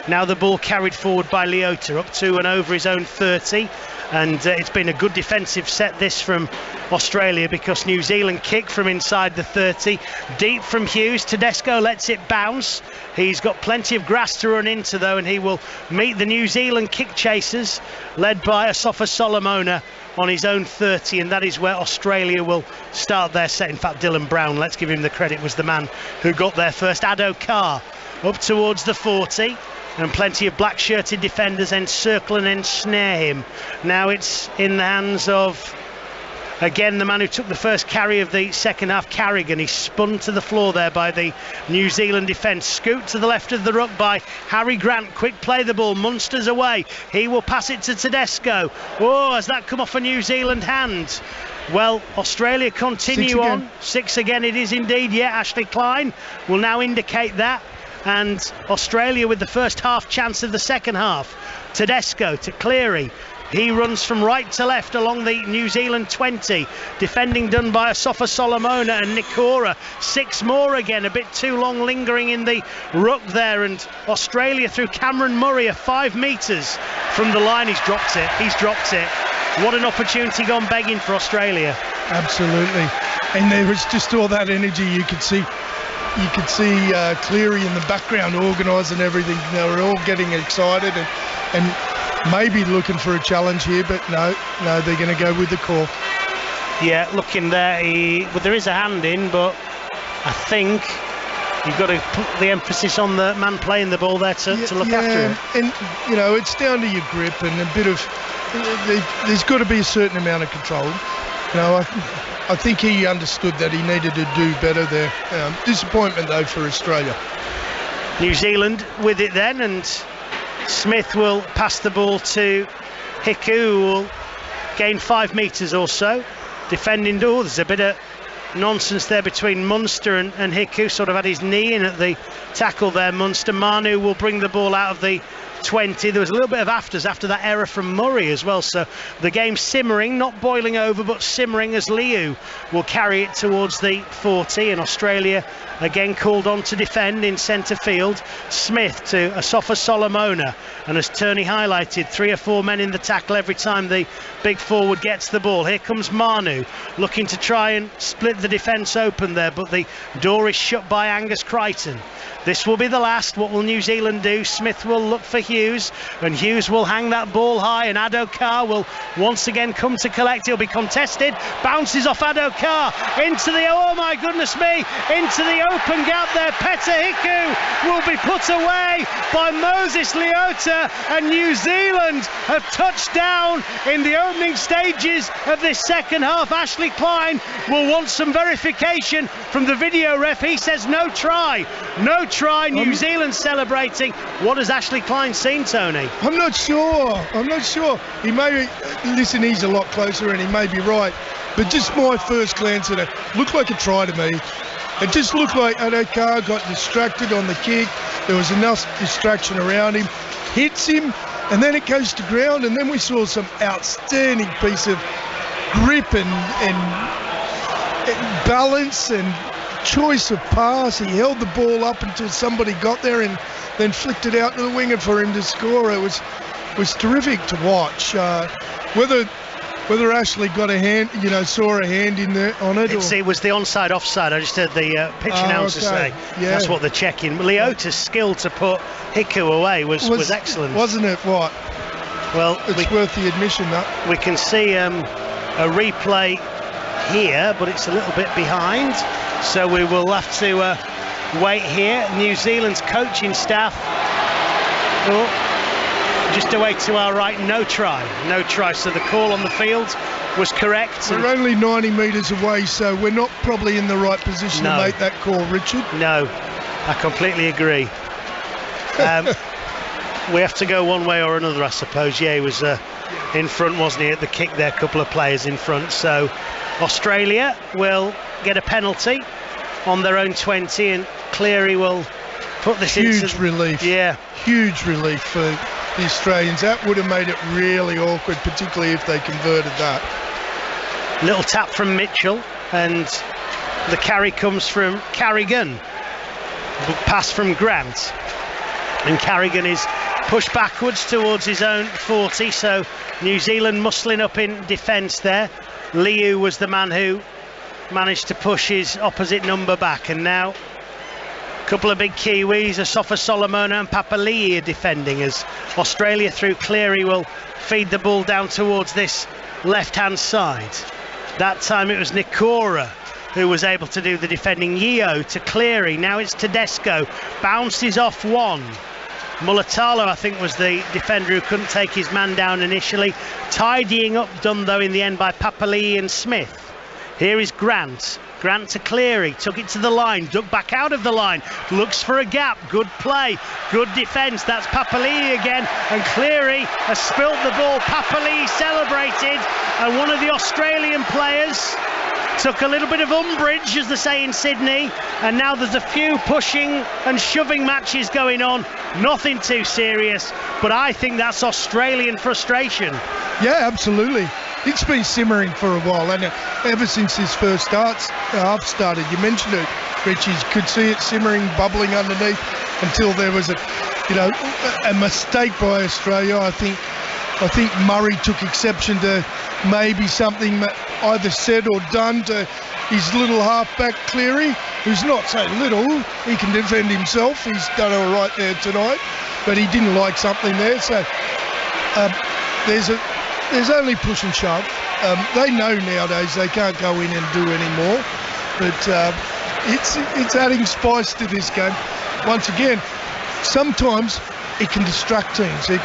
Now the ball carried forward by Leota up to and over his own 30. And it's been a good defensive set this from Australia, because New Zealand kick from inside the 30, deep from Hughes. Tedesco lets it bounce. He's got plenty of grass to run into though, and he will meet the New Zealand kick chasers led by Asafa Solomona on his own 30, and that is where Australia will start their set. In fact, Dylan Brown, let's give him the credit, was the man who got there first. Ado Carr up towards the 40, and plenty of black shirted defenders encircle and ensnare him. Now it's in the hands of, again, the man who took the first carry of the second half, Carrigan. He's spun to the floor there by the New Zealand defence. Scoot to the left of the ruck by Harry Grant. Quick play the ball. Munster's away. He will pass it to Tedesco. Oh, has that come off a New Zealand hand? Well, Australia continue on. 6 again it is indeed. Yeah, Ashley Klein will now indicate that. And Australia with the first half chance of the second half. Tedesco to Cleary. He runs from right to left along the New Zealand 20. Defending done by Asafa Solomona and Nikora. 6 more again, a bit too long lingering in the ruck there. And Australia through Cameron Murray, 5 metres from the line. He's dropped it. What an opportunity gone begging for Australia. Absolutely. And there was just all that energy you could see. You could see Cleary in the background organising everything. They were all getting excited and maybe looking for a challenge here, but no, they're going to go with the call. Yeah, looking there, there is a hand in, but I think you've got to put the emphasis on the man playing the ball there to look after him. And, you know, it's down to your grip and a bit of, there's got to be a certain amount of control. You know, I think he understood that he needed to do better there. Disappointment, though, for Australia. New Zealand with it then, and Smith will pass the ball to Hiku, who will gain 5 metres or so. Defending, there's a bit of nonsense there between Munster and Hiku. Sort of had his knee in at the tackle there, Munster. Manu will bring the ball out of the 20. There was a little bit of afters after that error from Murray as well, so the game simmering, not boiling over but simmering, as Liu will carry it towards the 40, and Australia again called on to defend in centre field. Smith to Asafa Solomona, and as Turney highlighted, 3 or 4 men in the tackle every time the big forward gets the ball. Here comes Manu looking to try and split the defence open there, but the door is shut by Angus Crichton. This will be the last. What will New Zealand do? Smith will look for Hughes, and Hughes will hang that ball high, and Ado Carr will once again come to collect. He'll be contested, bounces off Ado Carr into the, oh my goodness me, into the open gap there. Peta Hiku will be put away by Moses Leota, and New Zealand have touched down in the opening stages of this second half. Ashley Klein will want some verification from the video ref. He says no try. New Zealand celebrating. What has Ashley Klein seen, Tony? I'm not sure. He may listen, he's a lot closer and he may be right, but just my first glance at it looked like a try to me. It just looked like Ado Carr got distracted on the kick. There was enough distraction around him, hits him, and then it goes to ground, and then we saw some outstanding piece of grip and balance and choice of pass. He held the ball up until somebody got there and then flicked it out to the winger for him to score. It was terrific to watch. Whether whether Ashley got a hand, saw a hand in there on it. It was the onside offside. I just heard the pitch announcer say that's what they're checking. Leota's skill to put Hiku away was excellent, wasn't it? What? Well, it's worth the admission that we can see a replay here, but it's a little bit behind, so we will have to wait here. New Zealand's coaching staff. Just away to our right, no try. So the call on the field was correct. We're only 90 metres away, so we're not probably in the right position to make that call, Richard. No, I completely agree. We have to go one way or another, I suppose. Yeah, he was in front, wasn't he, at the kick there, a couple of players in front. So Australia will get a penalty on their own 20, and Cleary will put this huge relief. Yeah, huge relief for the Australians. That would have made it really awkward, particularly if they converted that. Little tap from Mitchell, and the carry comes from Carrigan. Pass from Grant, and Carrigan is pushed backwards towards his own 40, so New Zealand muscling up in defence there. Liu was the man who managed to push his opposite number back, and now a couple of big Kiwis, Asafa Solomona and Papali'i, are defending as Australia through Cleary will feed the ball down towards this left-hand side. That time it was Nikora who was able to do the defending. Yeo to Cleary, now it's Tedesco, bounces off one. Mulatalo, I think, was the defender who couldn't take his man down initially. Tidying up done though in the end by Papali'i and Smith. Here is Grant to Cleary, took it to the line, dug back out of the line, looks for a gap, good play, good defence. That's Papali'i again, and Cleary has spilt the ball. Papali'i celebrated, and one of the Australian players took a little bit of umbrage, as they say in Sydney, and now there's a few pushing and shoving matches going on. Nothing too serious, but I think that's Australian frustration. Yeah, absolutely. It's been simmering for a while, and ever since this first half started. You mentioned it, Rich. You could see it simmering, bubbling underneath until there was a mistake by Australia. I think Murray took exception to maybe something either said or done to his little halfback Cleary, who's not so little. He can defend himself. He's done all right there tonight, but he didn't like something there. So there's only push and shove. They know nowadays they can't go in and do any more, but it's adding spice to this game. Once again, sometimes it can distract teams. They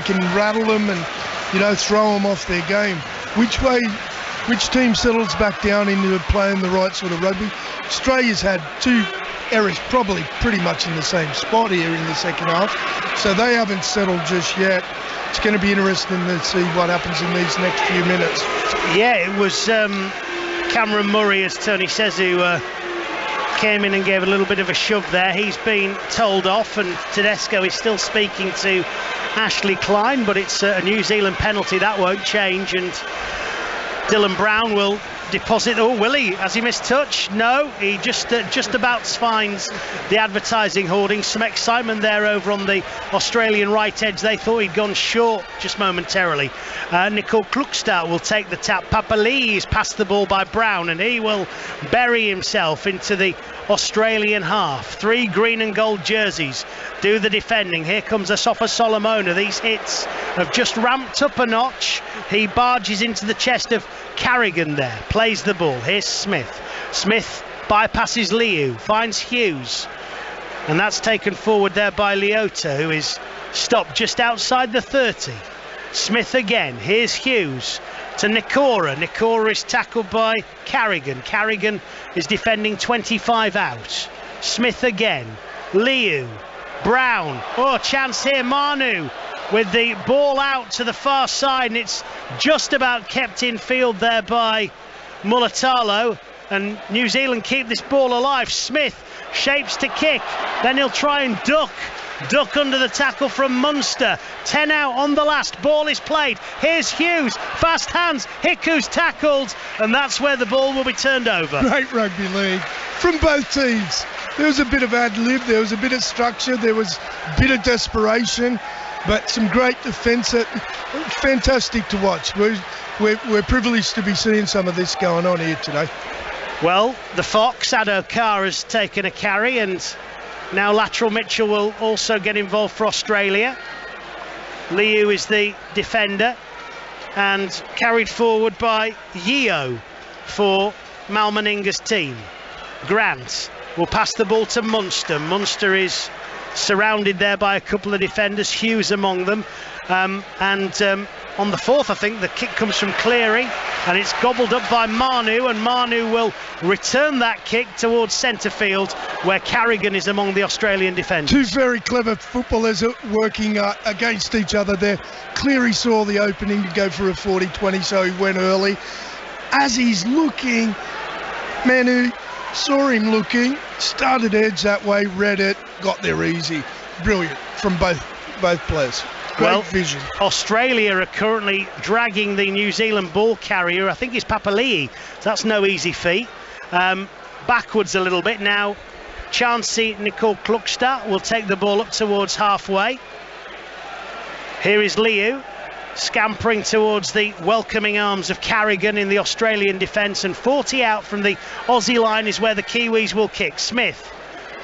can rattle them and throw them off their game. Which team settles back down into playing the right sort of rugby? Australia's had two errors probably pretty much in the same spot here in the second half, so they haven't settled just yet. It's going to be interesting to see what happens in these next few minutes. Yeah, it was Cameron Murray, as Tony says, who came in and gave a little bit of a shove there. He's been told off, and Tedesco is still speaking to Ashley Klein, but it's a New Zealand penalty. That won't change, and Dylan Brown will deposit. Oh, will he? Has he missed touch? No, he just about finds the advertising hoarding. Some excitement there over on the Australian right edge. They thought he'd gone short just momentarily. Nicole Klukstad will take the tap. Papali'i passed the ball by Brown, and he will bury himself into the Australian half. 3 green and gold jerseys do the defending. Here comes Asafa Solomona. These hits have just ramped up a notch. He barges into the chest of Carrigan there, plays the ball. Here's Smith. Smith bypasses Liu, finds Hughes, and that's taken forward there by Leota, who is stopped just outside the 30. Smith again. Here's Hughes to Nikora. Nikora is tackled by Carrigan. Carrigan is defending 25 out. Smith again. Liu. Brown. Oh, chance here. Manu with the ball out to the far side, and it's just about kept in field there by Mulatalo, and New Zealand keep this ball alive. Smith shapes to kick, then he'll try and duck under the tackle from Munster. 10 out on the last, ball is played. Here's Hughes, fast hands, Hiku's tackled, and that's where the ball will be turned over. Great rugby league from both teams. There was a bit of ad-lib, there was a bit of structure, there was a bit of desperation, but some great defence. Fantastic to watch. We we're privileged to be seeing some of this going on here today. Well, the Fox, Ado Carr, has taken a carry, and now Lateral Mitchell will also get involved for Australia. Liu is the defender, and carried forward by Yeo for Mal Meninga's team. Grant will pass the ball to Munster. Munster is surrounded there by a couple of defenders, Hughes among them. On the fourth, I think the kick comes from Cleary, and it's gobbled up by Manu, and Manu will return that kick towards centre field, where Carrigan is among the Australian defenders. Two very clever footballers working against each other there. Cleary saw the opening to go for a 40-20, so he went early. As he's looking, Manu saw him looking, started edge that way, read it, got there easy. Brilliant from both players. Great vision. Australia are currently dragging the New Zealand ball carrier. I think it's Papali'i. That's no easy feat. Backwards a little bit now. Chansey Nicole Klukstad will take the ball up towards halfway. Here is Liu scampering towards the welcoming arms of Carrigan in the Australian defence, and 40 out from the Aussie line is where the Kiwis will kick. Smith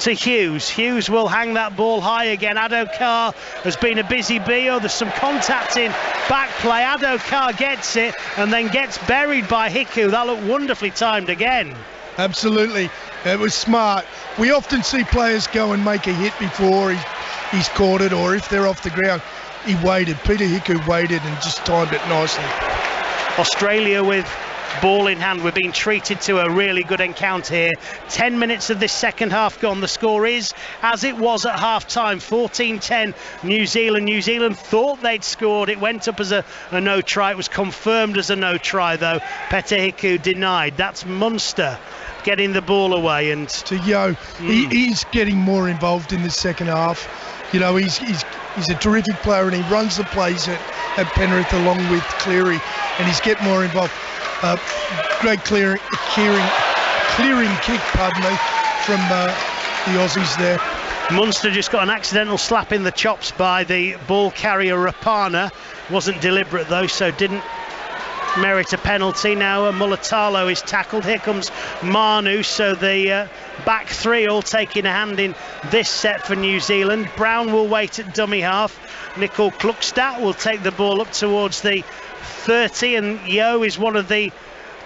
to Hughes. Hughes will hang that ball high again. Ado Carr has been a busy bee. There's some contact in back play. Ado Carr gets it and then gets buried by Hiku. That looked wonderfully timed again. Absolutely. It was smart. We often see players go and make a hit before he's caught it, or if they're off the ground. He waited. Peter Hiku waited and just timed it nicely. Australia with ball in hand. We're being treated to a really good encounter here. 10 minutes of this second half gone. The score is as it was at half time, 14-10 New Zealand. New Zealand thought they'd scored. It went up as a no try. It was confirmed as a no try though. Peter Hiku denied. That's Munster getting the ball away, and to Yeo, he's getting more involved in the second half. You know, he's a terrific player, and he runs the plays at Penrith along with Cleary, and he's getting more involved. Great clearing kick, pardon me, from the Aussies there. Munster just got an accidental slap in the chops by the ball carrier Rapana. Wasn't deliberate though, so didn't merit a penalty. Now Mulatalo is tackled. Here comes Manu, so the back three all taking a hand in this set for New Zealand. Brown will wait at dummy half. Nicole Klukstad will take the ball up towards the 30, and Yeo is one of the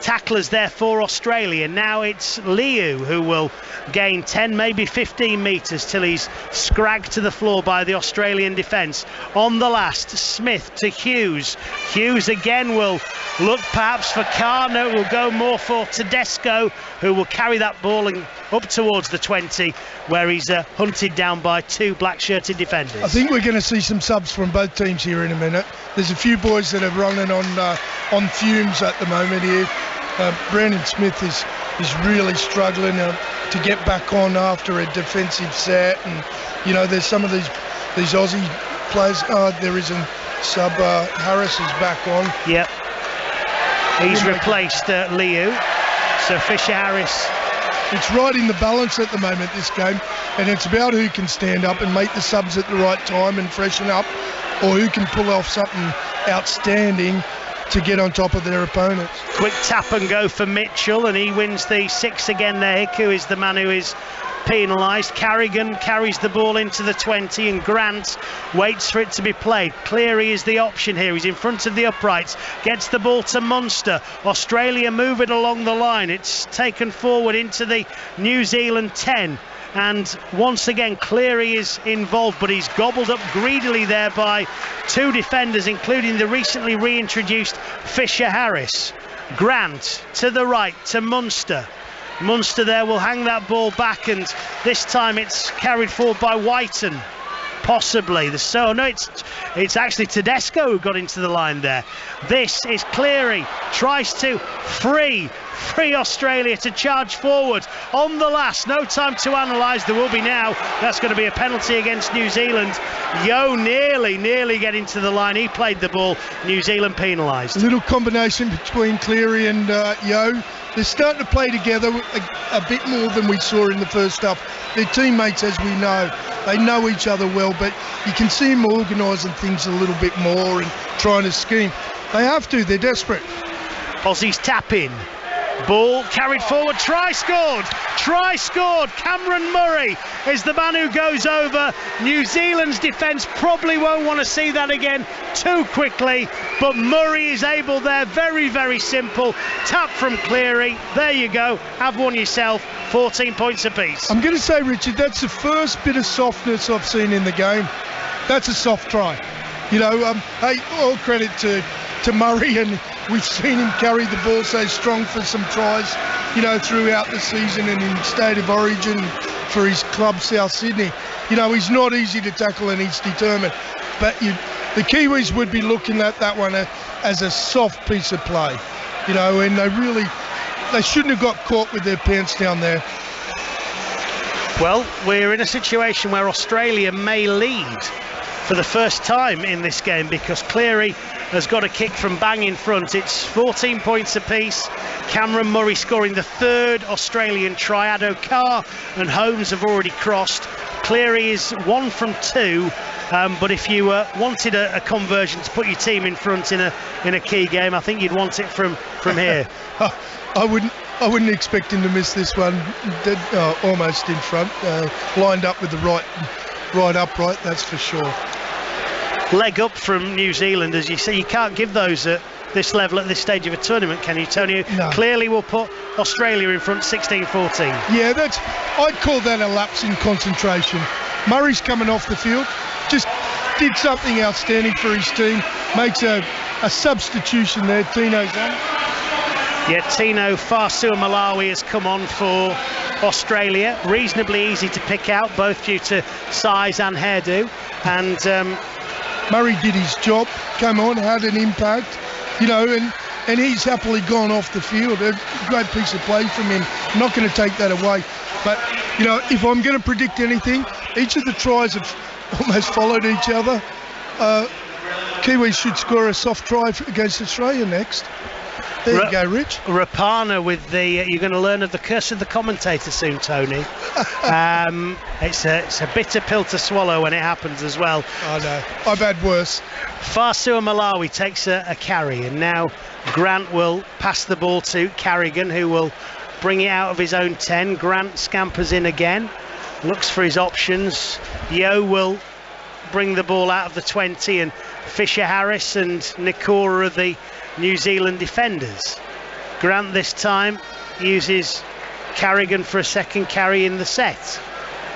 tacklers there for Australia. Now it's Liu who will gain 10, maybe 15 metres till he's scragged to the floor by the Australian defence. On the last, Smith to Hughes. Hughes again will look perhaps for Carr. No, will go more for Tedesco, who will carry that ball and up towards the 20, where he's hunted down by two black-shirted defenders. I think we're going to see some subs from both teams here in a minute. There's a few boys that are running on fumes at the moment here. Brandon Smith is really struggling to get back on after a defensive set, and you know there's some of these Aussie players. There isn't sub. Harris is back on. Yep. He's replaced Liu. So Fisher Harris. It's right in the balance at the moment, this game, and it's about who can stand up and make the subs at the right time and freshen up, or who can pull off something outstanding to get on top of their opponents. Quick tap and go for Mitchell, and he wins the 6 again there. Hiku is the man who is penalised. Carrigan carries the ball into the 20, and Grant waits for it to be played. Cleary is the option here. He's in front of the uprights, gets the ball to Munster. Australia moving along the line. It's taken forward into the New Zealand 10. And once again Cleary is involved, but he's gobbled up greedily there by two defenders, including the recently reintroduced Fisher Harris. Grant to the right to Munster. Munster there will hang that ball back, and this time it's carried forward by Whiten. Possibly. It's actually Tedesco who got into the line there. This is Cleary. Tries to free Australia to charge forward. On the last, no time to analyse. There will be now. That's going to be a penalty against New Zealand. Yeo nearly getting to the line. He played the ball. New Zealand penalised. A little combination between Cleary and Yeo. They're starting to play together a bit more than we saw in the first half. They're teammates, as we know. They know each other well, but you can see them organising things a little bit more and trying to scheme. They have to. They're desperate. Aussies tap in. Ball carried forward, try scored! Cameron Murray is the man who goes over. New Zealand's defence probably won't want to see that again too quickly, but Murray is able there, very, very simple. Tap from Cleary, there you go, have one yourself, 14 points apiece. I'm going to say, Richard, that's the first bit of softness I've seen in the game. That's a soft try. Hey, all credit to Murray, and we've seen him carry the ball so strong for some tries, throughout the season and in State of Origin for his club, South Sydney. He's not easy to tackle and he's determined. But the Kiwis would be looking at that one as a soft piece of play, and they shouldn't have got caught with their pants down there. Well, we're in a situation where Australia may lead for the first time in this game because Cleary has got a kick from bang in front. It's 14 points apiece. Cameron Murray scoring the third Australian try. Addo Carr and Holmes have already crossed. Cleary is 1 from 2, but if you wanted a conversion to put your team in front in a key game, I think you'd want it from here. I wouldn't expect him to miss this one. Almost in front, lined up with the right upright, that's for sure. Leg up from New Zealand, as you see. You can't give those at this level at this stage of a tournament, can you, Tony? No. Clearly will put Australia in front 16-14. Yeah, I'd call that a lapse in concentration. Murray's coming off the field, just did something outstanding for his team, makes a substitution there. Tino's on. Yeah, Tino Fa'asuamaleaui has come on for Australia. Reasonably easy to pick out, both due to size and hairdo. And Murray did his job, come on, had an impact, and he's happily gone off the field. A great piece of play from him. I'm not going to take that away. But, if I'm going to predict anything, each of the tries have almost followed each other. Kiwis should score a soft try against Australia next. There you go, Rich. Rapana with the... you're going to learn of the curse of the commentator soon, Tony. It's a bitter pill to swallow when it happens as well. I know. I've had worse. Fa'asuamaleaui takes a carry, and now Grant will pass the ball to Carrigan, who will bring it out of his own 10. Grant scampers in again, looks for his options. Yeo will bring the ball out of the 20, and Fisher Harris and Nikora are the New Zealand defenders. Grant this time uses Carrigan for a second carry in the set,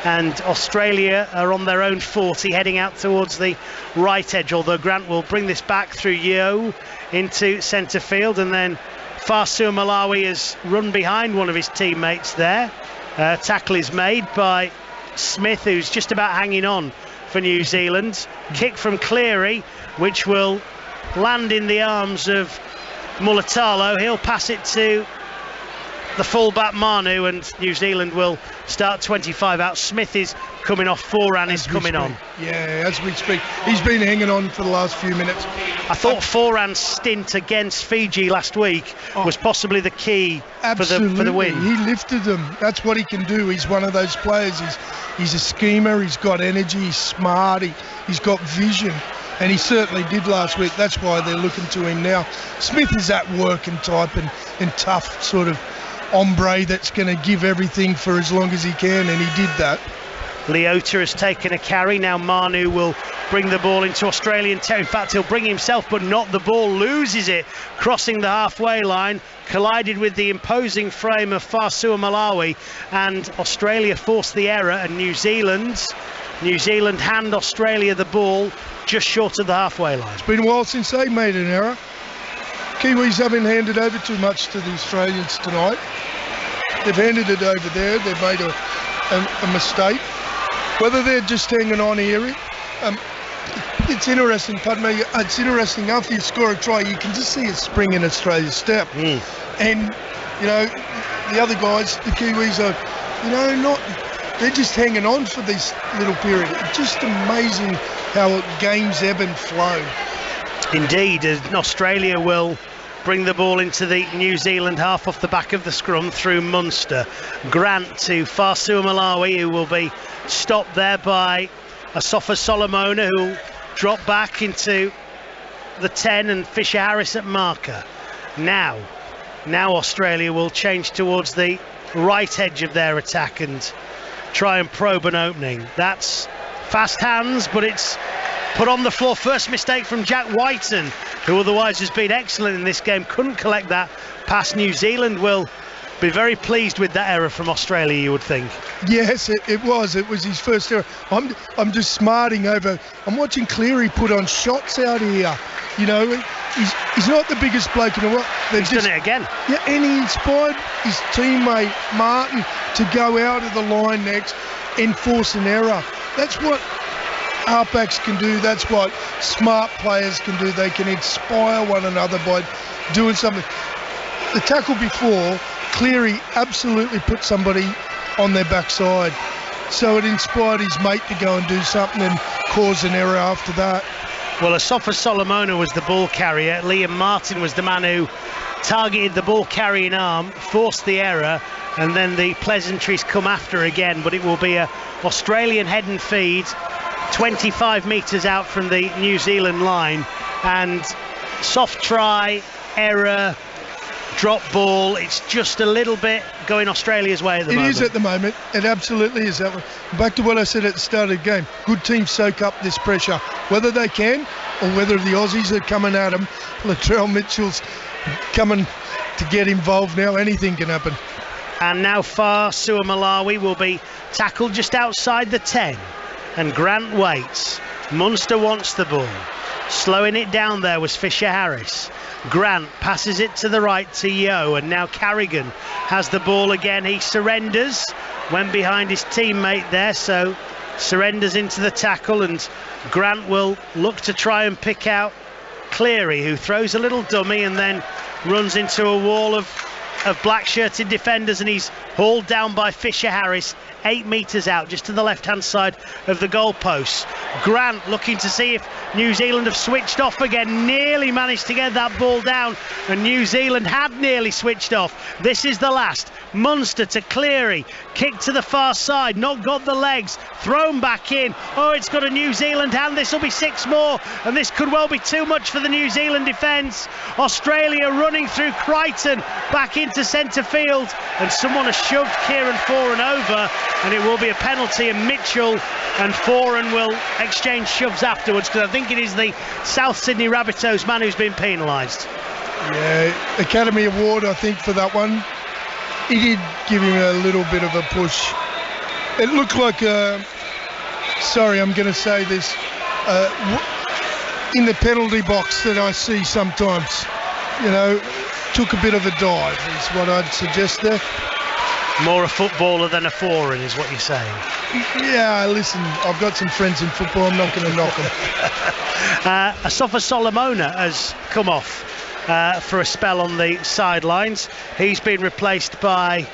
and Australia are on their own 40 heading out towards the right edge, although Grant will bring this back through Yeo into centre field, and then Fa'asuamaleaui has run behind one of his teammates there. Tackle is made by Smith, who's just about hanging on for New Zealand. Kick from Cleary, which will land in the arms of Mulatalo. He'll pass it to the fullback Manu, and New Zealand will start 25 out. Smith is coming off, Foran is coming on. Yeah, as we speak. He's been hanging on for the last few minutes. I thought Foran's stint against Fiji last week was possibly the key for the win. He lifted them. That's what he can do. He's one of those players. He's a schemer. He's got energy. He's smart. He's got vision. And he certainly did last week. That's why they're looking to him now. Smith is that working type and tough sort of hombre that's going to give everything for as long as he can, and he did that. Leota has taken a carry. Now Manu will bring the ball into Australian territory. In fact, he'll bring himself, but not the ball. Loses it, crossing the halfway line. Collided with the imposing frame of Fa'asuamaleaui, and Australia forced the error, and New Zealand hand Australia the ball just short of the halfway line. It's been a while since they made an error. Kiwis haven't handed over too much to the Australians tonight. They've handed it over there. They've made a mistake. Whether they're just hanging on here, it's interesting, pardon me, it's interesting after you score a try, you can just see a spring in Australia's step. And, the other guys, the Kiwis are, they're just hanging on for this little period. It's just amazing how games ebb and flow. Indeed, and Australia will bring the ball into the New Zealand half off the back of the scrum through Munster. Grant to Fa'asuamaleaui, who will be stopped there by Asafa Solomona, who will drop back into the 10 and Fisher Harris at marker. Now Australia will change towards the right edge of their attack and try and probe an opening. That's fast hands, but it's put on the floor. First mistake from Jack Whiten, who otherwise has been excellent in this game. Couldn't collect that pass. New Zealand will be very pleased with that error from Australia, you would think. Yes, it was his first error. I'm just smarting over. I'm watching Cleary put on shots out here. You know, he's not the biggest bloke in the world. He's done it again. Yeah, and he inspired his teammate Martin to go out of the line next and force an error. That's what halfbacks can do. That's what smart players can do. They can inspire one another by doing something. The tackle before, Cleary absolutely put somebody on their backside, so it inspired his mate to go and do something and cause an error after that. Well, Asafa Solomona was the ball carrier. Liam Martin was the man who targeted the ball carrying arm, forced the error, and then the pleasantries come after again. But it will be a Australian head and feed, 25 metres out from the New Zealand line, and soft try, error, drop ball. It's just a little bit going Australia's way at the moment. It is at the moment. It absolutely is that way. Back to what I said at the start of the game. Good teams soak up this pressure. Whether they can or whether the Aussies are coming at them. Latrell Mitchell's coming to get involved now. Anything can happen. And now Far Suamalawi will be tackled just outside the 10. And Grant waits. Munster wants the ball. Slowing it down there was Fisher Harris. Grant passes it to the right to Yeo, and now Carrigan has the ball again. He surrenders, went behind his teammate there, so surrenders into the tackle, and Grant will look to try and pick out Cleary, who throws a little dummy and then runs into a wall of black shirted defenders, and he's hauled down by Fisher Harris 8 metres out, just to the left hand side of the goalposts. Grant looking to see if New Zealand have switched off again, nearly managed to get that ball down, and New Zealand had nearly switched off. This is the last. Munster to Cleary, kick to the far side, not got the legs, thrown back in. Oh, it's got a New Zealand hand. This will be 6 more, and this could well be too much for the New Zealand defence. Australia running through Crichton back into centre field, and someone has shoved Kieran Foran over, and it will be a penalty, and Mitchell and Foran will exchange shoves afterwards, because I think it is the South Sydney Rabbitohs man who's been penalised. Yeah, Academy Award I think for that one. He did give him a little bit of a push. It looked like sorry, I'm going to say this, in the penalty box that I see sometimes, you know, took a bit of a dive is what I'd suggest there. More a footballer than a foreign is what you're saying. Yeah, listen, I've got some friends in football, I'm not going to knock them. Asafa Solomona has come off for a spell on the sidelines. He's been replaced by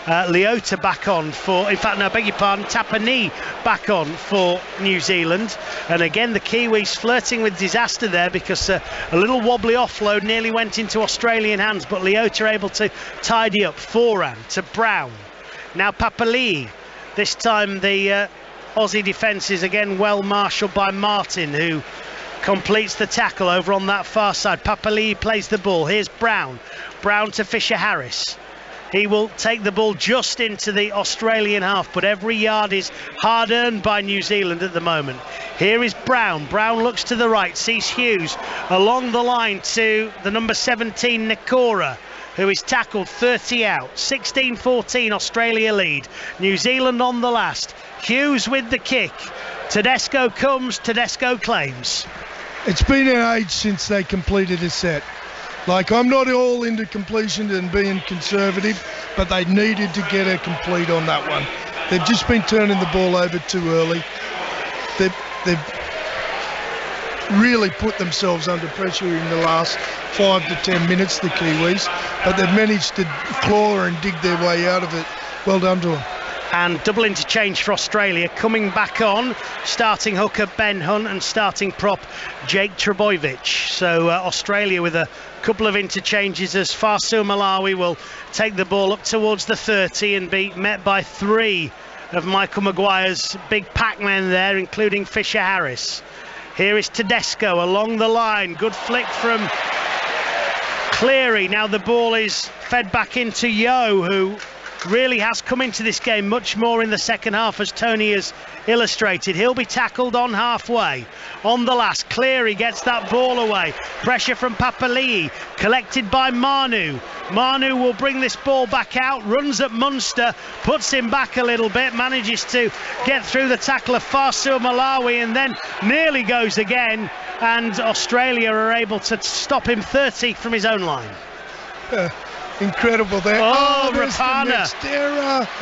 Leota back on for, in fact, no, beg your pardon, Tapani back on for New Zealand. And again, the Kiwis flirting with disaster there, because a little wobbly offload nearly went into Australian hands, but Leota able to tidy up. Foran to Brown. Now Papali'i. This time the Aussie defence is again well marshalled by Martin, who completes the tackle over on that far side. Papali'i plays the ball. Here's Brown. Brown to Fisher Harris. He will take the ball just into the Australian half, but every yard is hard earned by New Zealand at the moment. Here is Brown. Brown looks to the right, sees Hughes along the line to the number 17 Nikora, who is tackled 30 out. 16-14 Australia lead. New Zealand on the last. Hughes with the kick. Tedesco comes, Tedesco claims. It's been an age since they completed a set. Like, I'm not all into completion and being conservative, but they needed to get a complete on that one. They've just been turning the ball over too early. They've really put themselves under pressure in the last 5 to 10 minutes, the Kiwis, but they've managed to claw and dig their way out of it. Well done to them. And double interchange for Australia, coming back on, starting hooker Ben Hunt and starting prop Jake Trbojevic. So Australia with a couple of interchanges as Fasu Malawi will take the ball up towards the 30 and be met by 3 of Michael Maguire's big pack men there, including Fisher Harris. Here is Tedesco along the line. Good flick from Cleary. Now the ball is fed back into Yeo, who really has come into this game much more in the second half, as Tony has illustrated. He'll be tackled on halfway. On the last, Cleary gets that ball away. Pressure from Papali'i, collected by Manu. Manu will bring this ball back out, runs at Munster, puts him back a little bit, manages to get through the tackle of Farsua Malawi, and then nearly goes again, and Australia are able to stop him 30 from his own line. Incredible there. Rapana.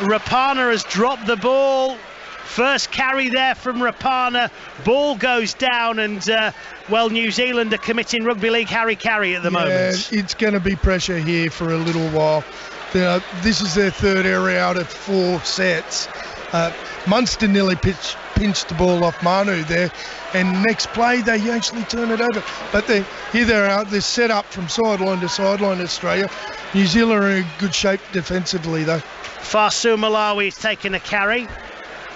Rapana has dropped the ball. First carry there from Rapana. Ball goes down, and New Zealand are committing Rugby League Harry-Carry at the moment. It's going to be pressure here for a little while. This is their third error out of 4 sets. Munster nearly pinched the ball off Manu there, and next play they actually turn it over. But they're set up from sideline to sideline, Australia. New Zealand are in good shape defensively though. Farsua Malawi is taking a carry.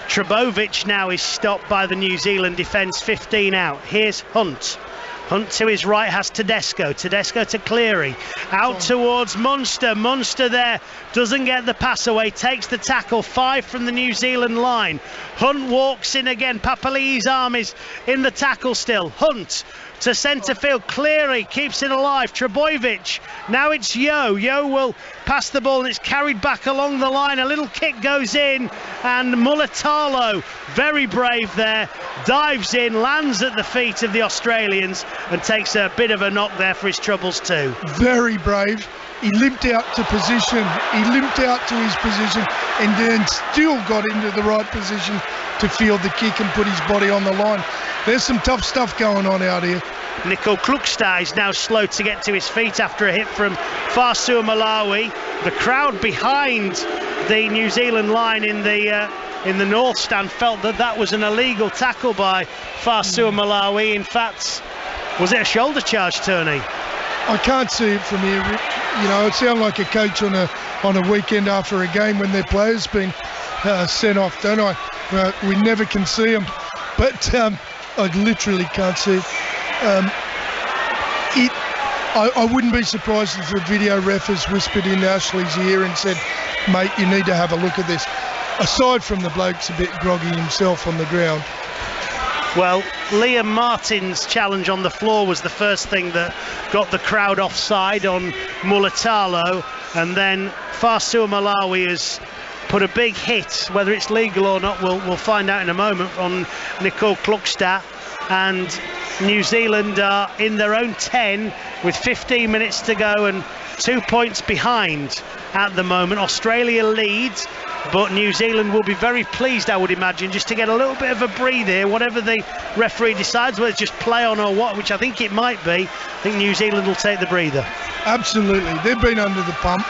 Trbojevic now is stopped by the New Zealand defence, 15 out. Here's Hunt. Hunt to his right has Tedesco. Tedesco to Cleary. Out towards Munster. Munster there doesn't get the pass away. Takes the tackle. 5 from the New Zealand line. Hunt walks in again. Papali'i's arm is in the tackle still. Hunt to centre field. Cleary keeps it alive. Trbojevic. Now it's Yeo. Yeo will pass the ball, and it's carried back along the line. A little kick goes in, and Mulatalo, very brave there, dives in, lands at the feet of the Australians, and takes a bit of a knock there for his troubles too. Very brave. He limped out to position. He limped out to his position, and then still got into the right position to field the kick and put his body on the line. There's some tough stuff going on out here. Nico Klukstad is now slow to get to his feet after a hit from Farsua Malawi. The crowd behind the New Zealand line in the north stand felt that was an illegal tackle by Farsua Malawi. In fact, was it a shoulder charge, Tony? I can't see it from here. It sounds like a coach on a weekend after a game when their player's been sent off, don't I? We never can see them, but I literally can't see it. I wouldn't be surprised if a video ref has whispered in Ashley's ear and said, mate, you need to have a look at this. Aside from the bloke's a bit groggy himself on the ground. Well, Liam Martin's challenge on the floor was the first thing that got the crowd offside on Mulatalo, and then Farsua Malawi has put a big hit, whether it's legal or not we'll find out in a moment, on Nicole Klukstad, and New Zealand are in their own 10 with 15 minutes to go and 2 points behind at the moment. Australia leads, but New Zealand will be very pleased, I would imagine, just to get a little bit of a breather here, whatever the referee decides, whether it's just play on or what, which I think it might be. I think New Zealand will take the breather. Absolutely. They've been under the pump.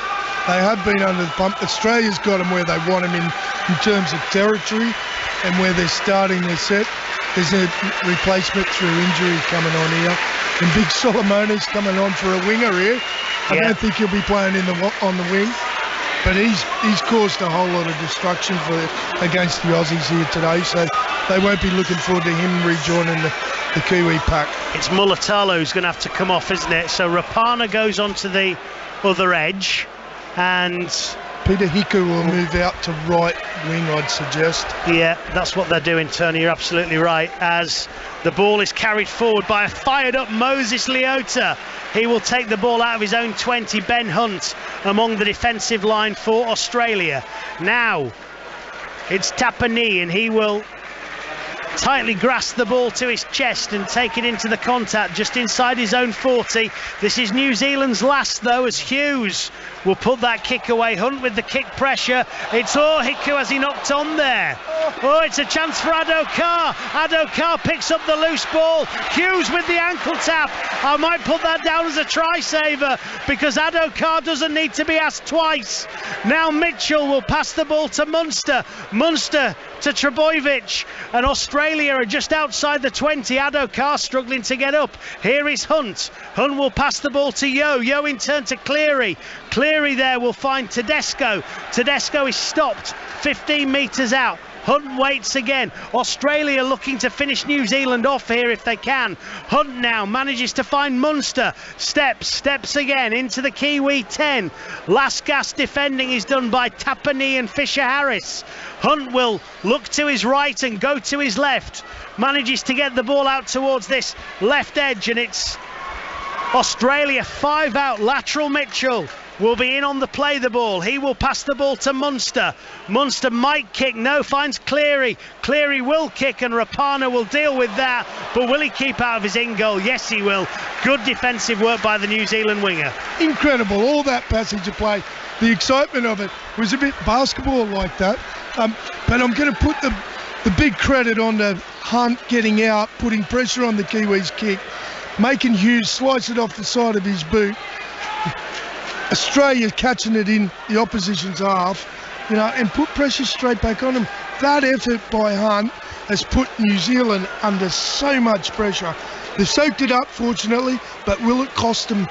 They have been under the pump. Australia's got them where they want them in terms of territory and where they're starting their set. There's a replacement through injury coming on here. And Big Solomona's coming on for a winger here. I don't think he'll be playing on the wing. But he's caused a whole lot of destruction against the Aussies here today. So they won't be looking forward to him rejoining the Kiwi pack. It's Mulatalo who's going to have to come off, isn't it? So Rapana goes onto the other edge, and Peter Hiku will move out to right wing, I'd suggest. Yeah, that's what they're doing, Tony. You're absolutely right. As the ball is carried forward by a fired-up Moses Leota. He will take the ball out of his own 20. Ben Hunt among the defensive line for Australia. Now, it's Tapani, and he will tightly grasp the ball to his chest and take it into the contact just inside his own 40. This is New Zealand's last, though, as Hughes will put that kick away. Hunt with the kick pressure. It's Hiku as he knocked on there. Oh, it's a chance for Addo-Carr. Addo-Carr picks up the loose ball. Hughes with the ankle tap. I might put that down as a try saver because Addo-Carr doesn't need to be asked twice. Now Mitchell will pass the ball to Munster. Munster to Trbojevic, and Australia are just outside the 20. Addo-Carr struggling to get up. Here is Hunt. Hunt will pass the ball to Yeo. Yeo in turn to Cleary. Cleary there will find Tedesco. Tedesco is stopped 15 metres out. Hunt waits again. Australia looking to finish New Zealand off here if they can. Hunt now manages to find Munster. Steps again into the Kiwi 10. Last gasp defending is done by Tapani and Fisher-Harris. Hunt will look to his right and go to his left. Manages to get the ball out towards this left edge, and it's Australia 5 out. Lateral Mitchell will be in on the play the ball. He will pass the ball to Munster. Munster might kick. No, finds Cleary. Cleary will kick, and Rapana will deal with that. But will he keep out of his in goal? Yes, he will. Good defensive work by the New Zealand winger. Incredible. All that passage of play. The excitement of it was a bit basketball like that. But I'm going to put the big credit on the Hunt getting out, putting pressure on the Kiwis kick, making Hughes slice it off the side of his boot. Australia catching it in the opposition's half, and put pressure straight back on them. That effort by Hunt has put New Zealand under so much pressure. They've soaked it up, fortunately, but will it cost them,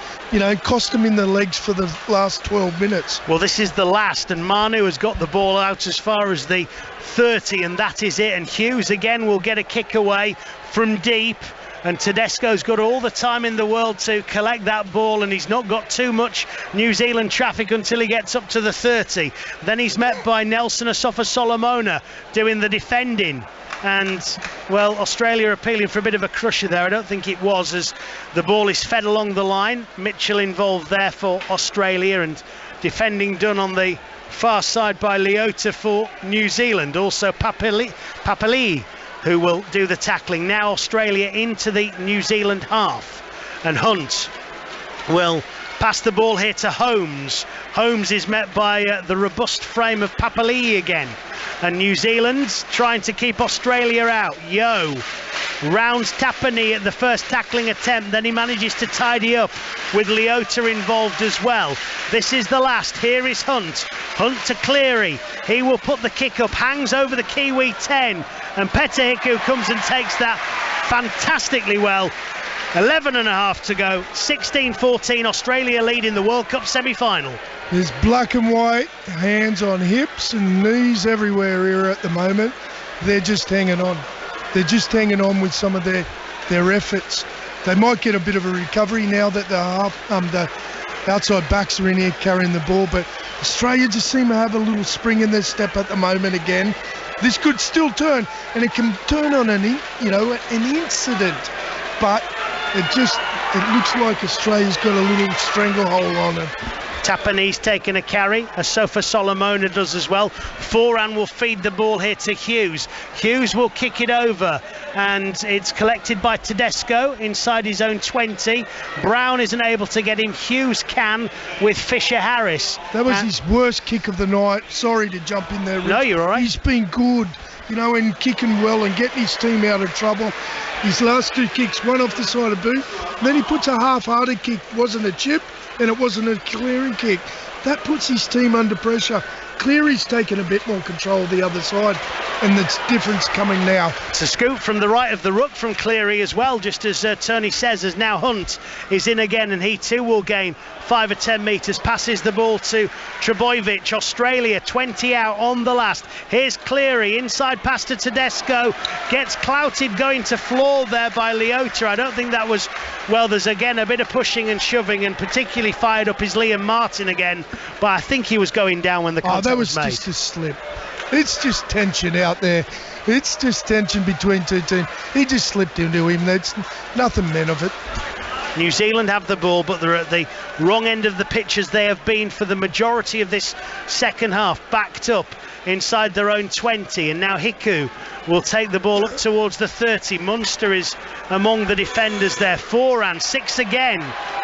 cost them in the legs for the last 12 minutes? Well, this is the last, and Manu has got the ball out as far as the 30, and that is it. And Hughes again will get a kick away from deep. And Tedesco's got all the time in the world to collect that ball, and he's not got too much New Zealand traffic until he gets up to the 30. Then he's met by Nelson Asafa-Solomona doing the defending. And, well, Australia appealing for a bit of a crusher there. I don't think it was, as the ball is fed along the line. Mitchell involved there for Australia, and defending done on the far side by Leota for New Zealand. Also Papali, who will do the tackling. Now Australia into the New Zealand half, and Hunt will pass the ball here to Holmes. Holmes is met by the robust frame of Papali again, and New Zealand trying to keep Australia out. Yo rounds Tapani at the first tackling attempt, then he manages to tidy up with Leota involved as well. This is the last. Here is Hunt to Cleary. He will put the kick up, hangs over the Kiwi 10, and Petahiku comes and takes that fantastically well. 11 and a half to go. 16-14, Australia lead in the World Cup semi-final. There's black and white, hands on hips and knees everywhere here at the moment. They're just hanging on. They're just hanging on with some of their efforts. They might get a bit of a recovery now that the outside backs are in here carrying the ball, but Australia just seem to have a little spring in their step at the moment again. This could still turn, and it can turn on an incident, but it looks like Australia's got a little stranglehold on it. Tapani's taken a carry, Asafa-Solomona does as well. Foran will feed the ball here to Hughes. Hughes will kick it over, and it's collected by Tedesco inside his own 20. Brown isn't able to get him. Hughes can with Fisher-Harris. That was his worst kick of the night. Sorry to jump in there, Rich. No, you're all right. He's been good, in kicking well and getting his team out of trouble. His last two kicks, one off the side of boot. Then he puts a half-hearted kick. Wasn't a chip, and it wasn't a clearing kick. That puts his team under pressure. Cleary's taken a bit more control of the other side, and the difference coming now. It's a scoop from the right of the ruck from Cleary as well, just as Tony says, as now Hunt is in again, and he too will gain 5 or 10 metres, passes the ball to Trebojevic. Australia 20 out on the last. Here's Cleary, inside pass to Tedesco, gets clouted going to floor there by Leota. I don't think that was, well, there's again a bit of pushing and shoving, and particularly fired up is Liam Martin again, but I think he was going down when the contact was made. Just a slip. It's just tension out there. It's just tension between two teams. He just slipped into him. That's nothing meant of it. New Zealand have the ball, but they're at the wrong end of the pitch, as they have been for the majority of this second half, backed up inside their own 20, and now Hiku will take the ball up towards the 30. Munster is among the defenders there. Foran, 6 again.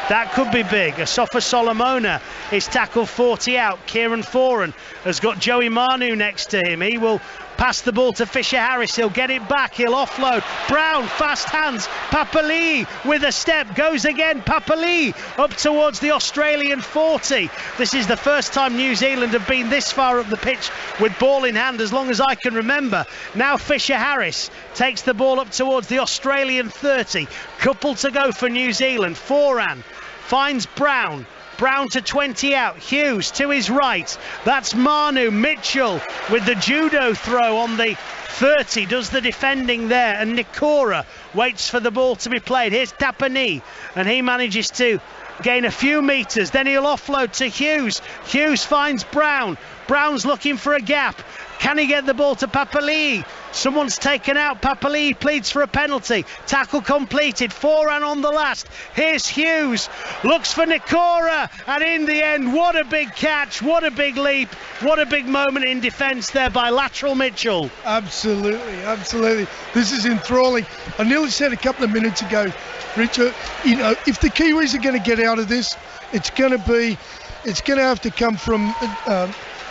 That could be big. Asafa-Solomona is tackled 40 out. Kieran Foran has got Joey Manu next to him. He will pass the ball to Fisher-Harris. He'll get it back. He'll offload. Brown, fast hands. Papali with a step. Goes again. Papali up towards the Australian 40. This is the first time New Zealand have been this far up the pitch with ball in hand as long as I can remember. Now Fisher-Harris takes the ball up towards the Australian 30. Couple to go for New Zealand. Foran finds Brown. Brown to 20 out. Hughes to his right. That's Manu. Mitchell with the judo throw on the 30 does the defending there, and Nikora waits for the ball to be played. Here's Tapani, and he manages to gain a few metres. Then he'll offload to Hughes. Hughes finds Brown. Brown's looking for a gap. Can he get the ball to Papali'i? Someone's taken out. Papali'i pleads for a penalty. Tackle completed. Forehand on the last. Here's Hughes. Looks for Nikora. And in the end, what a big catch. What a big leap. What a big moment in defence there by Lateral Mitchell. Absolutely. This is enthralling. I nearly said a couple of minutes ago, Richard, if the Kiwis are going to get out of this, it's going to have to come from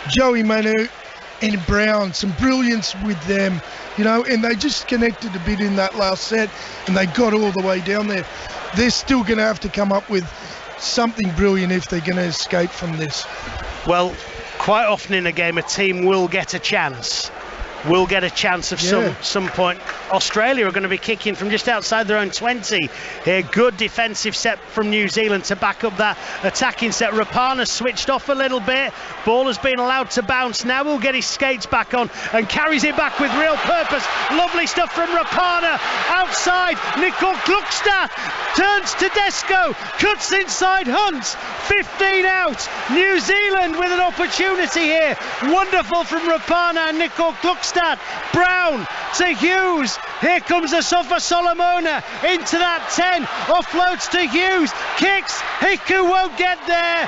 Joey Manu and Brown, some brilliance with them, and they just connected a bit in that last set, and they got all the way down there. They're still going to have to come up with something brilliant if they're going to escape from this. Well, quite often in a game, a team will get a chance. Of some point. Australia are going to be kicking from just outside their own 20 here. Good defensive set from New Zealand to back up that attacking set. Rapana switched off a little bit. Ball has been allowed to bounce. Now he'll get his skates back on and carries it back with real purpose. Lovely stuff from Rapana. Outside, Nicole Klukstad turns to Desco, cuts inside Hunt. 15 out. New Zealand with an opportunity here. Wonderful from Rapana and Nicole Klukstad. Brown to Hughes. Here comes Asafa Solomona into that 10. Offloads to Hughes. Kicks. Hiku won't get there.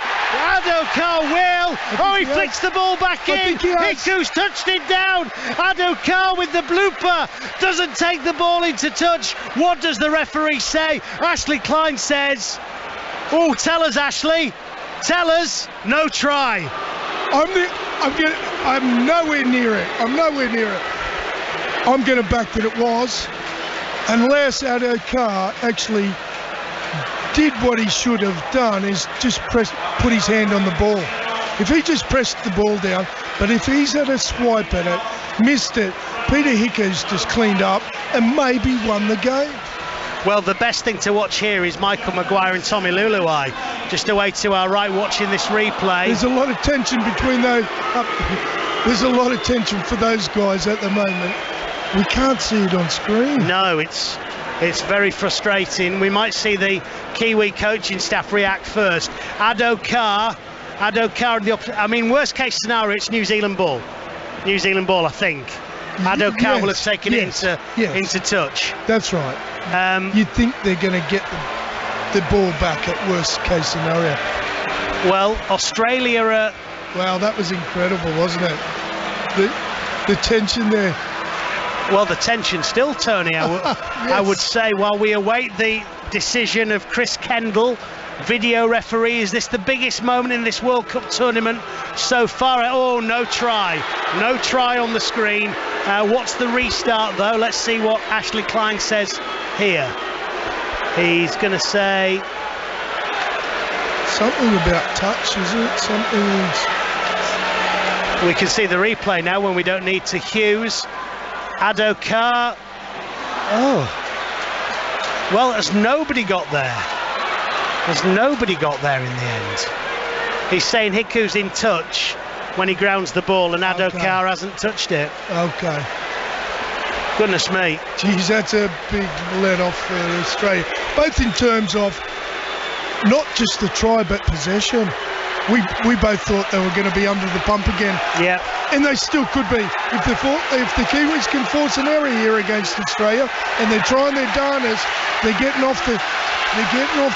Adokar will. He flicks the ball back in. Hiku's touched it down. Adokar with the blooper. Doesn't take the ball into touch. What does the referee say? Ashley Klein says, tell us, Ashley. Tell us. No try. I'm nowhere near it. I'm going to back that it was, unless Adokar actually did what he should have done, is just put his hand on the ball. If he just pressed the ball down, but if he's had a swipe at it, missed it, Peter Hiku's just cleaned up and maybe won the game. Well, the best thing to watch here is Michael Maguire and Tommy Luluai, just away to our right watching this replay. There's a lot of tension between those. There's a lot of tension for those guys at the moment. We can't see it on screen. No, it's very frustrating. We might see the Kiwi coaching staff react first. Adokar, worst case scenario, it's New Zealand ball, I think. Adokar will have taken it into touch. That's right. You'd think they're going to get the ball back at worst case scenario. Well, Australia are... Wow, that was incredible, wasn't it? The tension there. Well, the tension still, Tony, I would say, while we await the decision of Chris Kendall, video referee. Is this the biggest moment in this World Cup tournament so far? No try on the screen. What's the restart though? Let's see what Ashley Klein says here. He's going to say something about touch, is it? We can see the replay now when we don't need to. Hughes, Adokar. Well, has nobody got there? In the end. He's saying Hiku's in touch when he grounds the ball and Adokar hasn't touched it. Okay. Goodness me. Geez, that's a big let off for Australia. Both in terms of not just the try but possession. We both thought they were going to be under the pump again. Yeah. And they still could be. If the Kiwis can force an error here against Australia and they're trying their darnest, they're getting off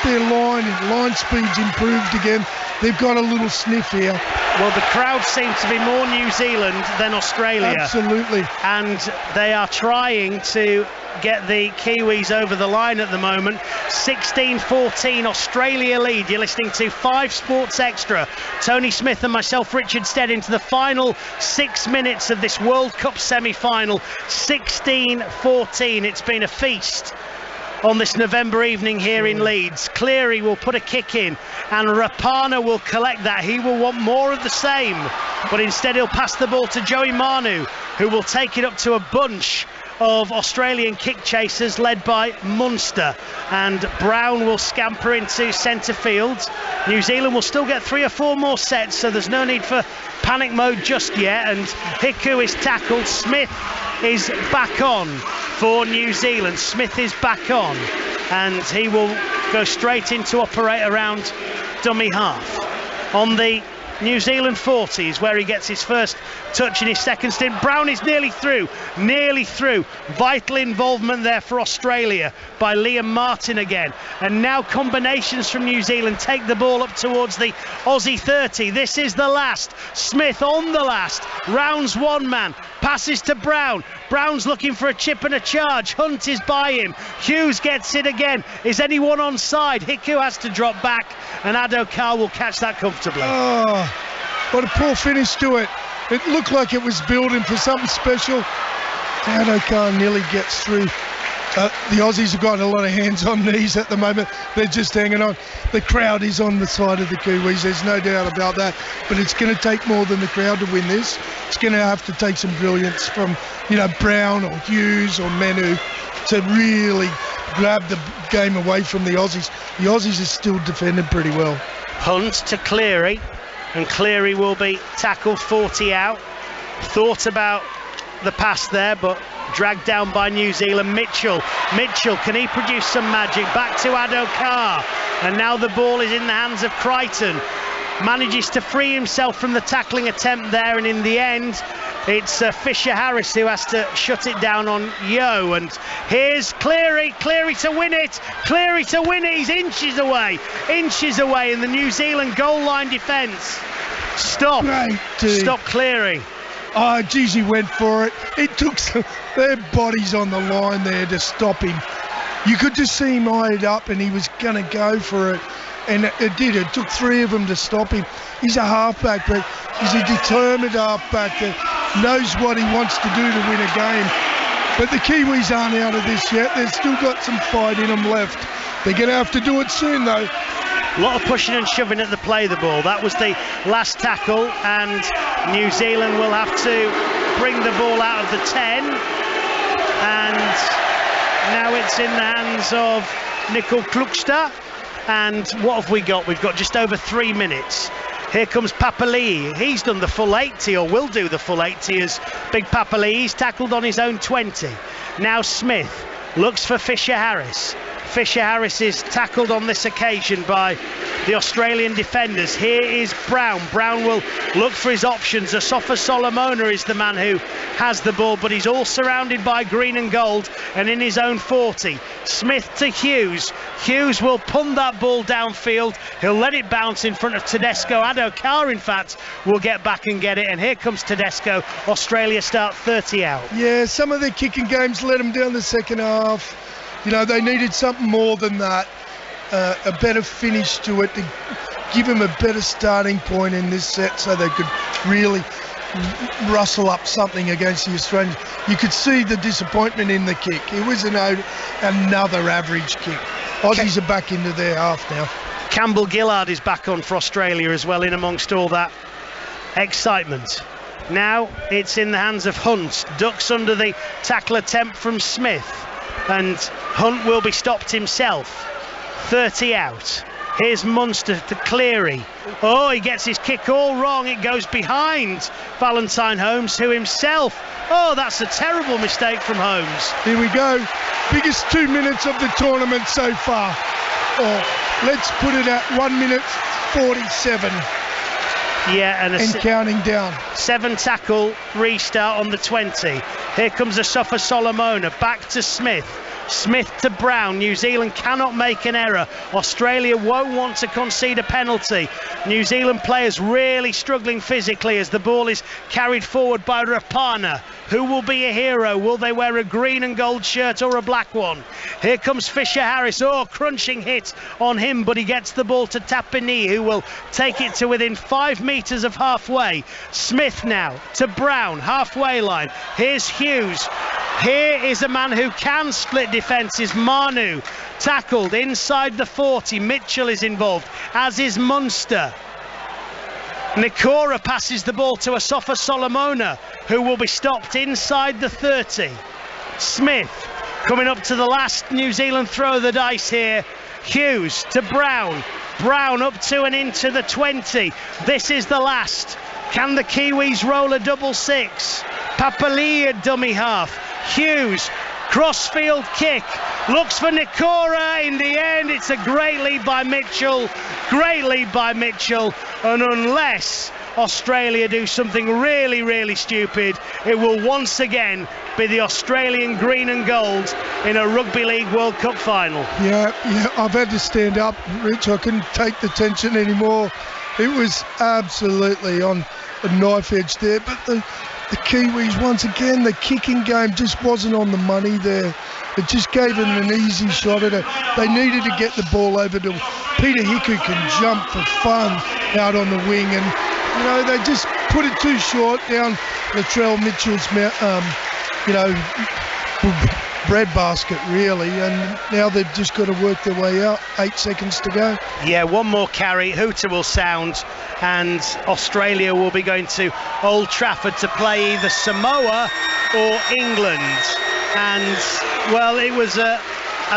their line, and line speed's improved again. They've got a little sniff here. Well, the crowd seem to be more New Zealand than Australia. Absolutely. And they are trying to get the Kiwis over the line at the moment. 16-14 Australia lead. You're listening to 5 Sports Extra. Tony Smith and myself, Richard Stead, into the final 6 minutes of this World Cup semi-final. 16-14. It's been a feast on this November evening here in Leeds. Cleary will put a kick in and Rapana will collect that. He will want more of the same, but instead he'll pass the ball to Joey Manu, who will take it up to a bunch of Australian kick chasers led by Munster, and Brown will scamper into centre field. New Zealand will still get 3 or 4 more sets, so there's no need for panic mode just yet, and Hiku is tackled. Smith is back on for New Zealand. Smith is back on, and he will go straight into operate around dummy half. On the New Zealand 40s, where he gets his first touch in his second stint. Brown is nearly through. Vital involvement there for Australia by Liam Martin again. And now combinations from New Zealand take the ball up towards the Aussie 30. This is the last. Smith on the last. Rounds one man. Passes to Brown. Brown's looking for a chip and a charge. Hunt is by him. Hughes gets it again. Is anyone onside? Hiku has to drop back, and Adokar will catch that comfortably. Oh, what a poor finish to it. It looked like it was building for something special. Adokar nearly gets through. The Aussies have got a lot of hands on knees at the moment. They're just hanging on. The crowd is on the side of the Kiwis, there's no doubt about that. But it's going to take more than the crowd to win this. It's going to have to take some brilliance from, Brown or Hughes or Menu to really grab the game away from the Aussies. The Aussies are still defending pretty well. Hunt to Cleary, and Cleary will be tackled 40 out. Thought about the pass there, but dragged down by New Zealand. Mitchell, can he produce some magic? Back to Adokar, and now the ball is in the hands of Crichton. Manages to free himself from the tackling attempt there, and in the end it's Fisher Harris who has to shut it down on Yo. And here's Cleary to win it. He's inches away in the New Zealand goal line defence. Stop Cleary. Oh, geez, he went for it. It took their bodies on the line there to stop him. You could just see him eyed up, and he was going to go for it. And it did. It took 3 of them to stop him. He's a halfback, but he's a determined halfback that knows what he wants to do to win a game. But the Kiwis aren't out of this yet. They've still got some fight in them left. They're going to have to do it soon, though. A lot of pushing and shoving at the play the ball. That was the last tackle, and New Zealand will have to bring the ball out of the 10. And now it's in the hands of Nicol Kluksta. And what have we got? We've got just over 3 minutes. Here comes Papali'i. He's done the full 80, or will do the full 80 as Big Papali'i. He's tackled on his own 20. Now Smith looks for Fisher Harris. Fisher Harris is tackled on this occasion by the Australian defenders. Here is Brown. Brown will look for his options. Asafa Solomona is the man who has the ball, but he's all surrounded by green and gold and in his own 40. Smith to Hughes. Hughes will punt that ball downfield. He'll let it bounce in front of Tedesco. Adokar, in fact, will get back and get it. And here comes Tedesco. Australia start 30 out. Yeah, some of their kicking games let them down the second half. They needed something more than that, a better finish to it, to give them a better starting point in this set so they could really rustle up something against the Australians. You could see the disappointment in the kick. It was another average kick. Aussies are back into their half now. Campbell Gillard is back on for Australia as well, in amongst all that excitement. Now it's in the hands of Hunt. Ducks under the tackle attempt from Smith. And Hunt will be stopped himself. 30 out. Here's Munster to Cleary. Oh, he gets his kick all wrong. It goes behind Valentine Holmes, who himself... Oh, that's a terrible mistake from Holmes. Here we go. Biggest 2 minutes of the tournament so far. Let's put it at 1 minute 47. Yeah, and counting down. 7 tackle restart on the 20. Here comes Asafa Solomona. Back to Smith. Smith to Brown. New Zealand cannot make an error. Australia won't want to concede a penalty. New Zealand players really struggling physically as the ball is carried forward by Rapana. Who will be a hero? Will they wear a green and gold shirt or a black one? Here comes Fisher Harris. Oh, crunching hit on him, but he gets the ball to Tapini, who will take it to within 5 metres of halfway. Smith now to Brown, halfway line. Here's Hughes. Here is a man who can split defences. Manu tackled inside the 40. Mitchell is involved, as is Munster. Nikora passes the ball to Asafa Solomona, who will be stopped inside the 30. Smith coming up to the last New Zealand throw of the dice here. Hughes to Brown. Brown up to and into the 20. This is the last. Can the Kiwis roll a double six? Papali'i dummy half. Hughes, crossfield kick. Looks for Nikora. In the end, it's a great lead by Mitchell. Great lead by Mitchell. And unless Australia do something really, really stupid, it will once again be the Australian green and gold in a Rugby League World Cup final. Yeah, I've had to stand up, Rich. I couldn't take the tension anymore. It was absolutely on a knife edge there. But the Kiwis, once again, the kicking game just wasn't on the money there. It just gave them an easy shot at it. They needed to get the ball over to Peter Hiku can jump for fun out on the wing, and they just put it too short down Latrell Mitchell's breadbasket, really, and now they've just got to work their way out. 8 seconds to go. Yeah, one more carry, hooter will sound, and Australia will be going to Old Trafford to play either Samoa or England. And, well, it was a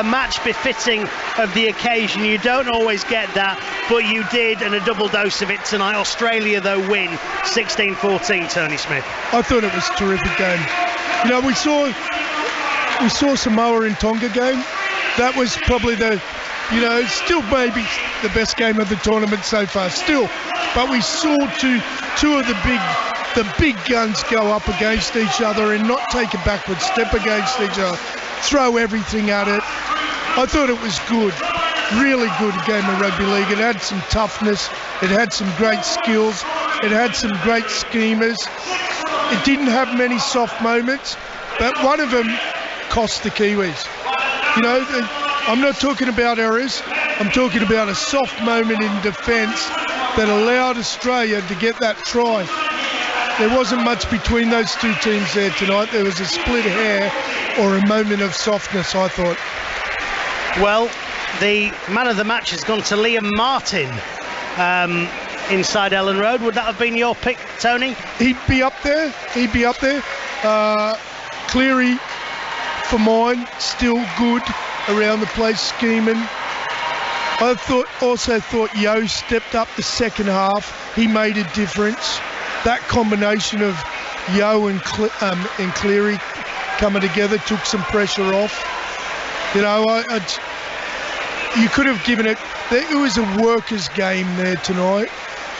match befitting of the occasion. You don't always get that, but you did, and a double dose of it tonight. Australia, though, win 16-14, Tony Smith. I thought it was a terrific game. We saw Samoa in Tonga game. That was probably still maybe the best game of the tournament so far, still. But we saw two of the big guns go up against each other and not take a backward step against each other, throw everything at it. I thought it was good, really good game of rugby league. It had some toughness, it had some great skills, it had some great schemers. It didn't have many soft moments, but one of them cost the Kiwis. I'm not talking about errors, I'm talking about a soft moment in defence that allowed Australia to get that try. There wasn't much between those two teams there tonight. There was a split hair or a moment of softness, I thought. Well, the man of the match has gone to Liam Martin inside Ellen Road. Would that have been your pick, Tony? He'd be up there. Cleary, for mine, still good around the place, scheming. I also thought Yo stepped up the second half. He made a difference. That combination of Yo and Cleary coming together took some pressure off. You could have given it. It was a workers' game there tonight.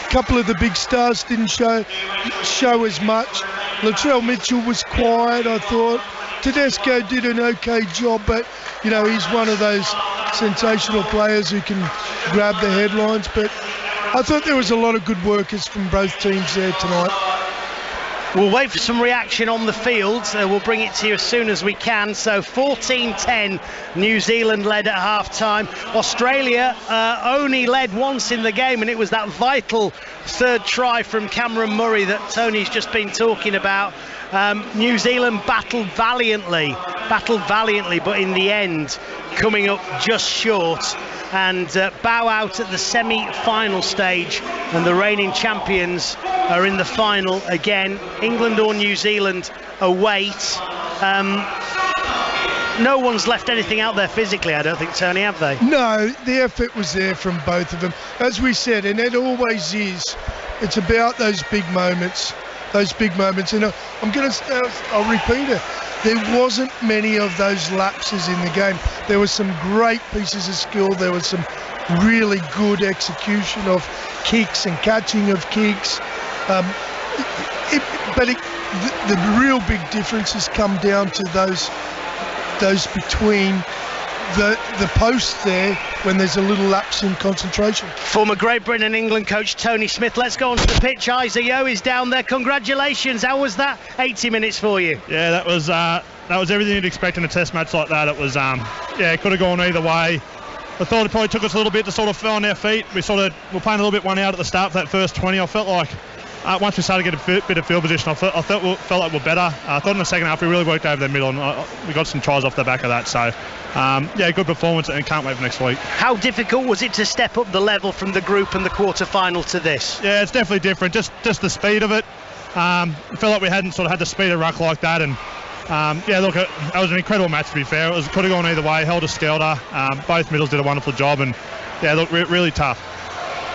A couple of the big stars didn't show as much. Latrell Mitchell was quiet, I thought. Tedesco did an okay job, but he's one of those sensational players who can grab the headlines. But I thought there was a lot of good workers from both teams there tonight. We'll wait for some reaction on the field. We'll bring it to you as soon as we can. So 14-10, New Zealand led at half-time. Australia only led once in the game, and it was that vital third try from Cameron Murray that Tony's just been talking about. New Zealand battled valiantly, but in the end, coming up just short, and bow out at the semi-final stage, and the reigning champions are in the final again. England or New Zealand await. No one's left anything out there physically, I don't think, Tony, have they? No, the effort was there from both of them. As we said, and it always is, it's about those big moments. And I'll repeat it. There wasn't many of those lapses in the game. There were some great pieces of skill. There was some really good execution of kicks and catching of kicks. The real big differences come down to those between the posts there when there's a little lapse in concentration. Former Great Britain and England coach Tony Smith. Let's go onto the pitch. Isaac Yeo is down there. Congratulations. How was that 80 minutes for you? Yeah, that was everything you'd expect in a test match like that. It was it could have gone either way. I thought it probably took us a little bit to sort of feel on our feet. We're playing a little bit one out at the start for that first 20. I felt like once we started to get a bit of field position, I felt like we're better. I thought in the second half we really worked over the middle, and we got some tries off the back of that. So, good performance, and can't wait for next week. How difficult was it to step up the level from the group and the quarter-final to this? Yeah, it's definitely different. Just the speed of it. I felt like we hadn't sort of had the speed of ruck like that, and look, that was an incredible match, to be fair. It could have gone either way, held a skelter. Both middles did a wonderful job, and yeah, look, really tough.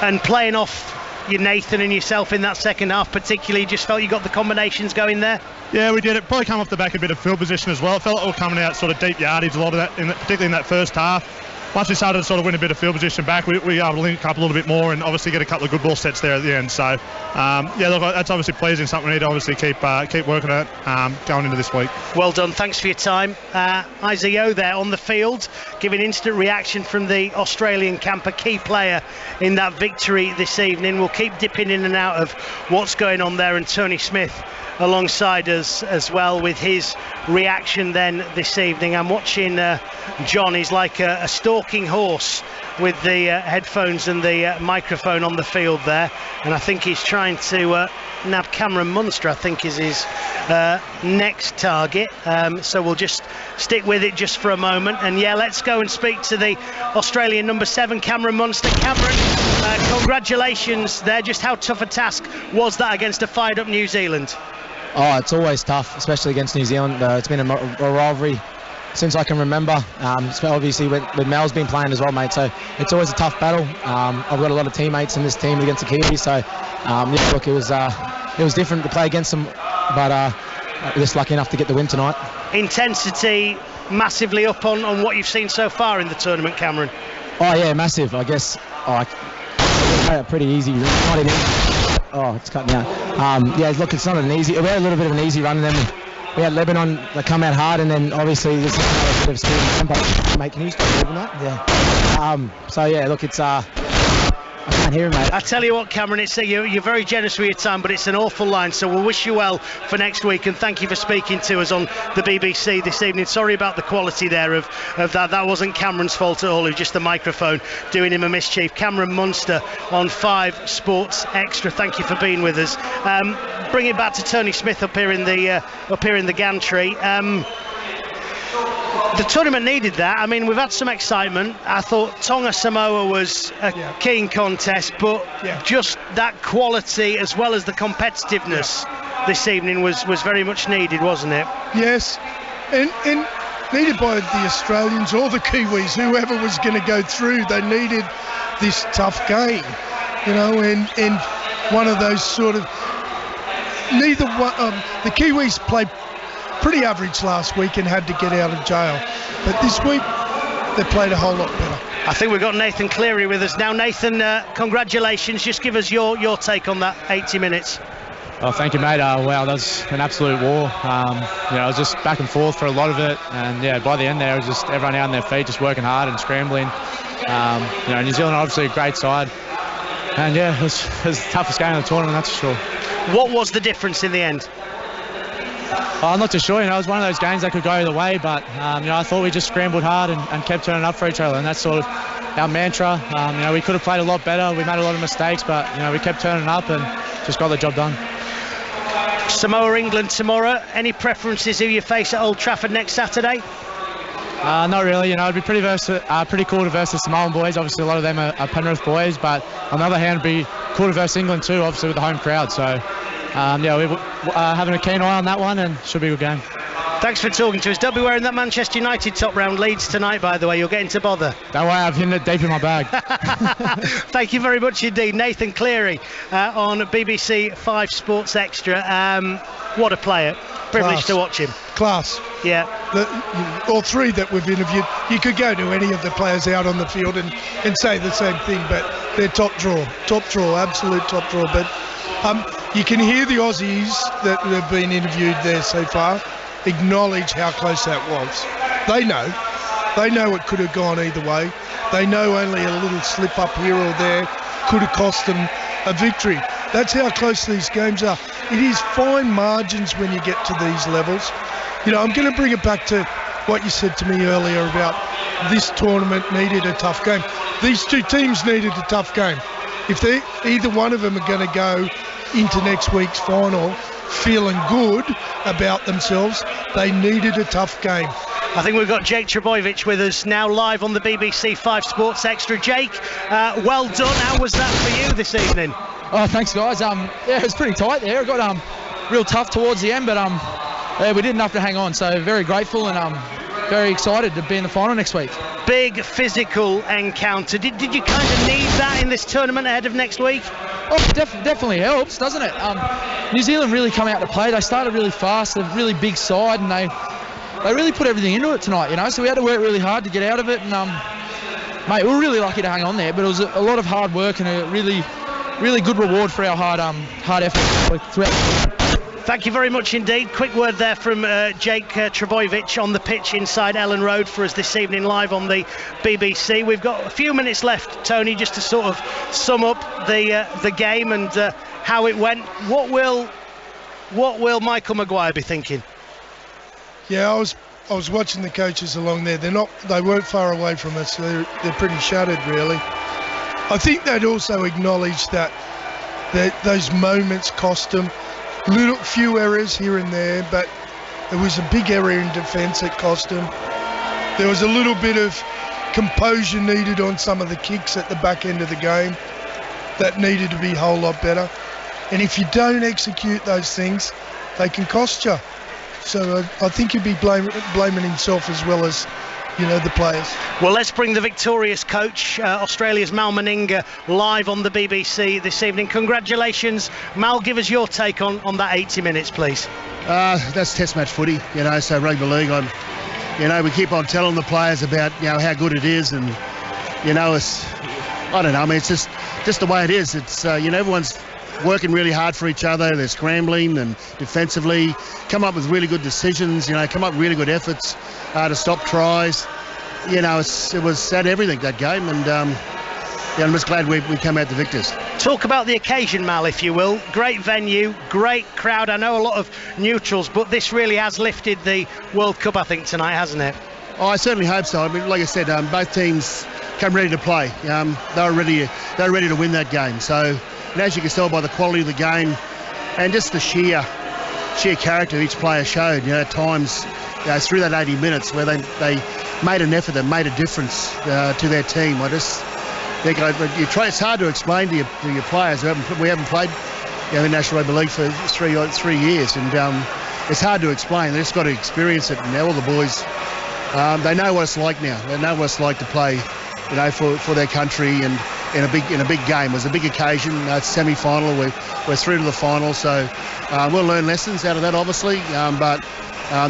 And playing off your Nathan and yourself in that second half particularly, just felt you got the combinations going there? Yeah, we did. It probably come off the back of a bit of field position as well. It felt like we were coming out sort of deep yardage, a lot of that, particularly in that first half. Once we started to sort of win a bit of field position back, we were able to link up a little bit more and obviously get a couple of good ball sets there at the end. So, look, that's obviously pleasing, something we need to obviously keep working at going into this week. Well done. Thanks for your time. Isaac Yeo there on the field, giving instant reaction from the Australian camp, a key player in that victory this evening. We'll keep dipping in and out of what's going on there, and Tony Smith alongside us as well with his reaction then this evening. I'm watching John. He's like a stalking horse with the headphones and the microphone on the field there, and I think he's trying to nab Cameron Munster, I think is his next target. So we'll just stick with it just for a moment, and yeah, let's go and speak to the Australian number 7, Cameron Munster. Cameron, congratulations there. Just how tough a task was that against a fired up New Zealand? Oh, it's always tough, especially against New Zealand. It's been a rivalry since I can remember. Obviously with Mel's been playing as well, mate, so it's always a tough battle. I've got a lot of teammates in this team against the Kiwis, so look, it was different to play against them, but just lucky enough to get the win tonight. Intensity massively up on what you've seen so far in the tournament, Cameron. Oh yeah, massive. I guess pretty easy. Not an easy. Oh, it's cutting out. Look, it's not an easy. We had a little bit of an easy run, and then we had Lebanon that come out hard, and then obviously there's a bit of speed and tempo. Mate, can you stop moving that? Yeah. Look, it's I can't hear him, mate. I tell you what, Cameron, you're very generous with your time, but it's an awful line, so we'll wish you well for next week, and thank you for speaking to us on the BBC this evening. Sorry about the quality there of that. That wasn't Cameron's fault at all. It was just the microphone doing him a mischief. Cameron Munster on 5 Sports Extra. Thank you for being with us. Bring it back to Tony Smith up here in the gantry. The tournament needed that. I mean, we've had some excitement. I thought Tonga-Samoa was a keen contest, but just that quality as well as the competitiveness this evening was very much needed, wasn't it? Yes, and needed by the Australians or the Kiwis, whoever was going to go through. They needed this tough game, and one of those sort of neither one. The Kiwis played pretty average last week and had to get out of jail, but this week they played a whole lot better. I think we've got Nathan Cleary with us now. Nathan, congratulations. Just give us your take on that 80 minutes. Oh, thank you, mate. Wow, that was an absolute war. It was just back and forth for a lot of it, and by the end there, it was just everyone out on their feet, just working hard and scrambling. New Zealand obviously a great side, and it was the toughest game of the tournament, that's for sure. What was the difference in the end? I'm not too sure. It was one of those games that could go either way, but I thought we just scrambled hard and kept turning up for each other, and that's sort of our mantra. We could have played a lot better. We made a lot of mistakes, but we kept turning up and just got the job done. Samoa, England tomorrow. Any preferences who you face at Old Trafford next Saturday? Not really. It'd be pretty cool to verse the Samoan boys. Obviously, a lot of them are Penrith boys, but on the other hand, it'd be cool to verse England too, obviously with the home crowd. So, we're having a keen eye on that one, and should be a good game. Thanks for talking to us. Don't be wearing that Manchester United top round Leeds tonight, by the way. You're getting to bother. Don't worry, I've hidden it deep in my bag. Thank you very much indeed. Nathan Cleary on BBC 5 Sports Extra. What a player. Privileged to watch him. Class. Yeah. All 3 that we've interviewed, you could go to any of the players out on the field and say the same thing, but they're top draw, absolute top draw. But you can hear the Aussies that have been interviewed there so far acknowledge how close that was. They know it could have gone either way. They know only a little slip up here or there could have cost them a victory. That's how close these games are. It is fine margins when you get to these levels. I'm going to bring it back to what you said to me earlier about this tournament needed a tough game. These 2 teams needed a tough game. If either one of them are going to go into next week's final feeling good about themselves, they needed a tough game. I think we've got Jake Trebojevic with us now live on the BBC 5 Sports Extra. Jake, well done. How was that for you this evening? Oh, thanks, guys. It was pretty tight there. It got real tough towards the end, but we did enough to hang on. So very grateful and very excited to be in the final next week. Big physical encounter. Did you kind of need that in this tournament ahead of next week? Oh, definitely helps, doesn't it? New Zealand really come out to play. They started really fast. They're a really big side, and they really put everything into it tonight, you know. So we had to work really hard to get out of it, and mate, we were really lucky to hang on there. But it was a lot of hard work and a really good reward for our hard effort throughout. Thank you very much indeed. Quick word there from Jake Trebojevic on the pitch inside Ellen Road for us this evening live on the BBC. We've got a few minutes left, Tony, just to sort of sum up the game and how it went. What will Michael Maguire be thinking? Yeah, I was watching the coaches along there. They weren't far away from us. They're pretty shattered, really. I think they'd also acknowledge that those moments cost them. Few errors here and there, but it was a big error in defence that cost them. There was a little bit of composure needed on some of the kicks at the back end of the game that needed to be a whole lot better. And if you don't execute those things, they can cost you. So I think he'd be blaming himself as well as, you know, the players. Well, let's bring the victorious coach, Australia's Mal Meninga, live on the BBC this evening. Congratulations, Mal. Give us your take on that 80 minutes, please. That's Test match footy, you know. So rugby league, we keep on telling the players about, you know, how good it is, and you know, I don't know. I mean, it's just the way it is. It's everyone's working really hard for each other. They're scrambling and defensively, come up with really good decisions, you know, come up with really good efforts to stop tries. You know, it was at everything, that game, and I'm just glad we came out the victors. Talk about the occasion, Mal, if you will. Great venue, great crowd. I know a lot of neutrals, but this really has lifted the World Cup, I think, tonight, hasn't it? Oh, I certainly hope so. I mean, like I said, both teams come ready to play. They were ready to win that game. So, and as you can tell by the quality of the game and just the sheer character each player showed, you know, at times, you know, through that 80 minutes where they made an effort that made a difference to their team. I just think it's hard to explain to your players. We haven't played, you know, in National Rugby League for three years, and it's hard to explain. They just got to experience it. And now all the boys, they know what it's like now. They know what it's like to play, you know, for their country and in a big game. It was a big occasion. It's semi-final. We're through to the final, so we'll learn lessons out of that, obviously. But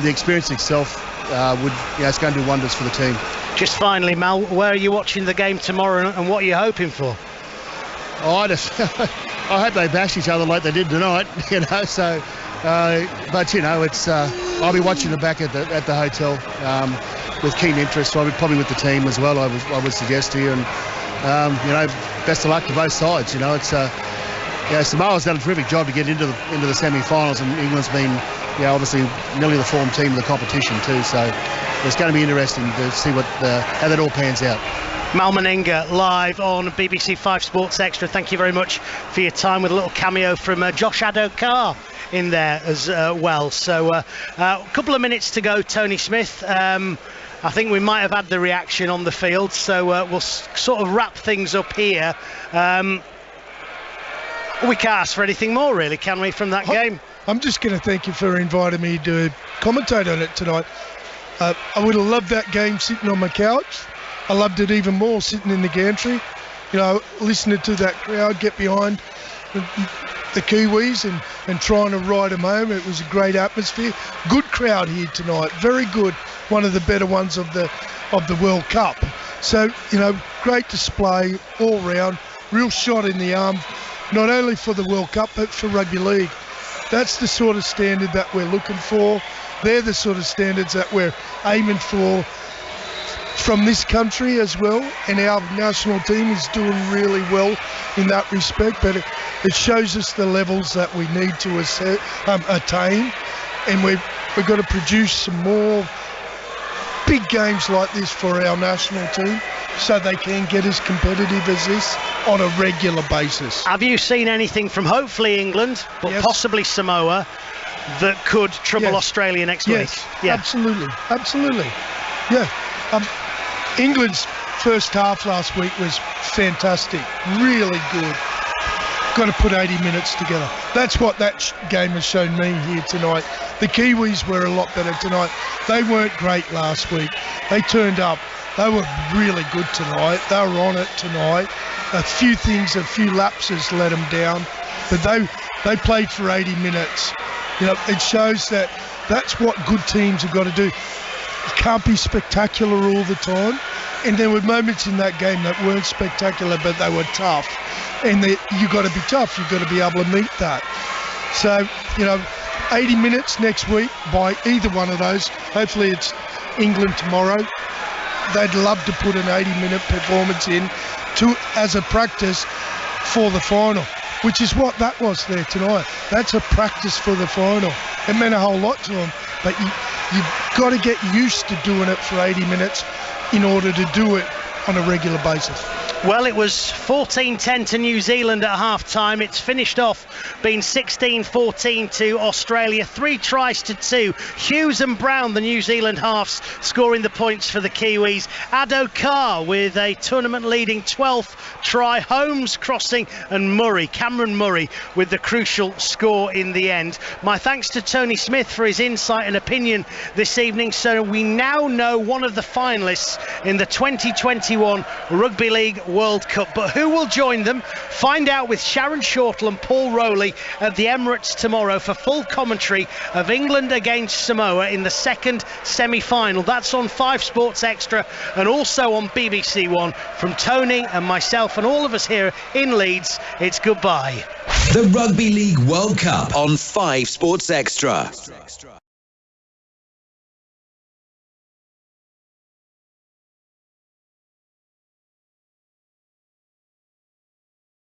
the experience itself it's going to do wonders for the team. Just finally, Mal, where are you watching the game tomorrow, and what are you hoping for? I hope they bash each other like they did tonight. You know, so. But you know, it's. I'll be watching it back at the hotel with keen interest. Probably with the team as well. I would suggest to you, and you know, best of luck to both sides. You know, it's. Samoa's done a terrific job to get into the semi-finals, and England's been, you know, obviously nearly the form team of the competition too. So it's going to be interesting to see how that all pans out. Mal Meninga live on BBC 5 Sports Extra. Thank you very much for your time, with a little cameo from Josh Addo-Carr in there as well. So a couple of minutes to go, Tony Smith. I think we might have had the reaction on the field, so we'll sort of wrap things up here. We can't ask for anything more, really, can we, from that game? I'm just going to thank you for inviting me to commentate on it tonight. I would have loved that game sitting on my couch. I loved it even more sitting in the gantry. You know, listening to that crowd get behind the Kiwis and trying to ride them home. It was a great atmosphere. Good crowd here tonight. Very good. One of the better ones of the World Cup. So, you know, great display all round. Real shot in the arm, not only for the World Cup, but for rugby league. That's the sort of standard that we're looking for. They're the sort of standards that we're aiming for from this country as well. And our national team is doing really well in that respect. But it shows us the levels that we need to attain. And we've got to produce some more big games like this for our national team, so they can get as competitive as this on a regular basis. Have you seen anything from hopefully England, but possibly Samoa, that could trouble Australia next week? Yeah, absolutely. Yeah. England's first half last week was fantastic, really good. got to put 80 minutes together. That's what that game has shown me here tonight. The Kiwis were a lot better tonight. They weren't great last week. They turned up. They were really good tonight. They were on it tonight. A few lapses let them down, but they played for 80 minutes. You know, it shows that that's what good teams have got to do. You can't be spectacular all the time. And there were moments in that game that weren't spectacular, but they were tough. And you've got to be tough. You've got to be able to meet that. So, 80 minutes next week by either one of those. Hopefully it's England tomorrow. They'd love to put an 80-minute performance in as a practice for the final, which is what that was there tonight. That's a practice for the final. It meant a whole lot to them, but you've got to get used to doing it for 80 minutes in order to do it on a regular basis. Well, it was 14-10 to New Zealand at half-time. It's finished off being 16-14 to Australia. 3 tries to 2. Hughes and Brown, the New Zealand halves, scoring the points for the Kiwis. Ado Carr with a tournament-leading 12th try. Holmes crossing, and Cameron Murray, with the crucial score in the end. My thanks to Tony Smith for his insight and opinion this evening. So we now know one of the finalists in the 2021 Rugby League World Cup, but who will join them? Find out with Sharon Shortle and Paul Rowley at the Emirates tomorrow for full commentary of England against Samoa in the second semi-final. That's on 5 Sports Extra and also on BBC One. From Tony and myself and all of us here in Leeds, it's goodbye. The Rugby League World Cup on 5 Sports Extra.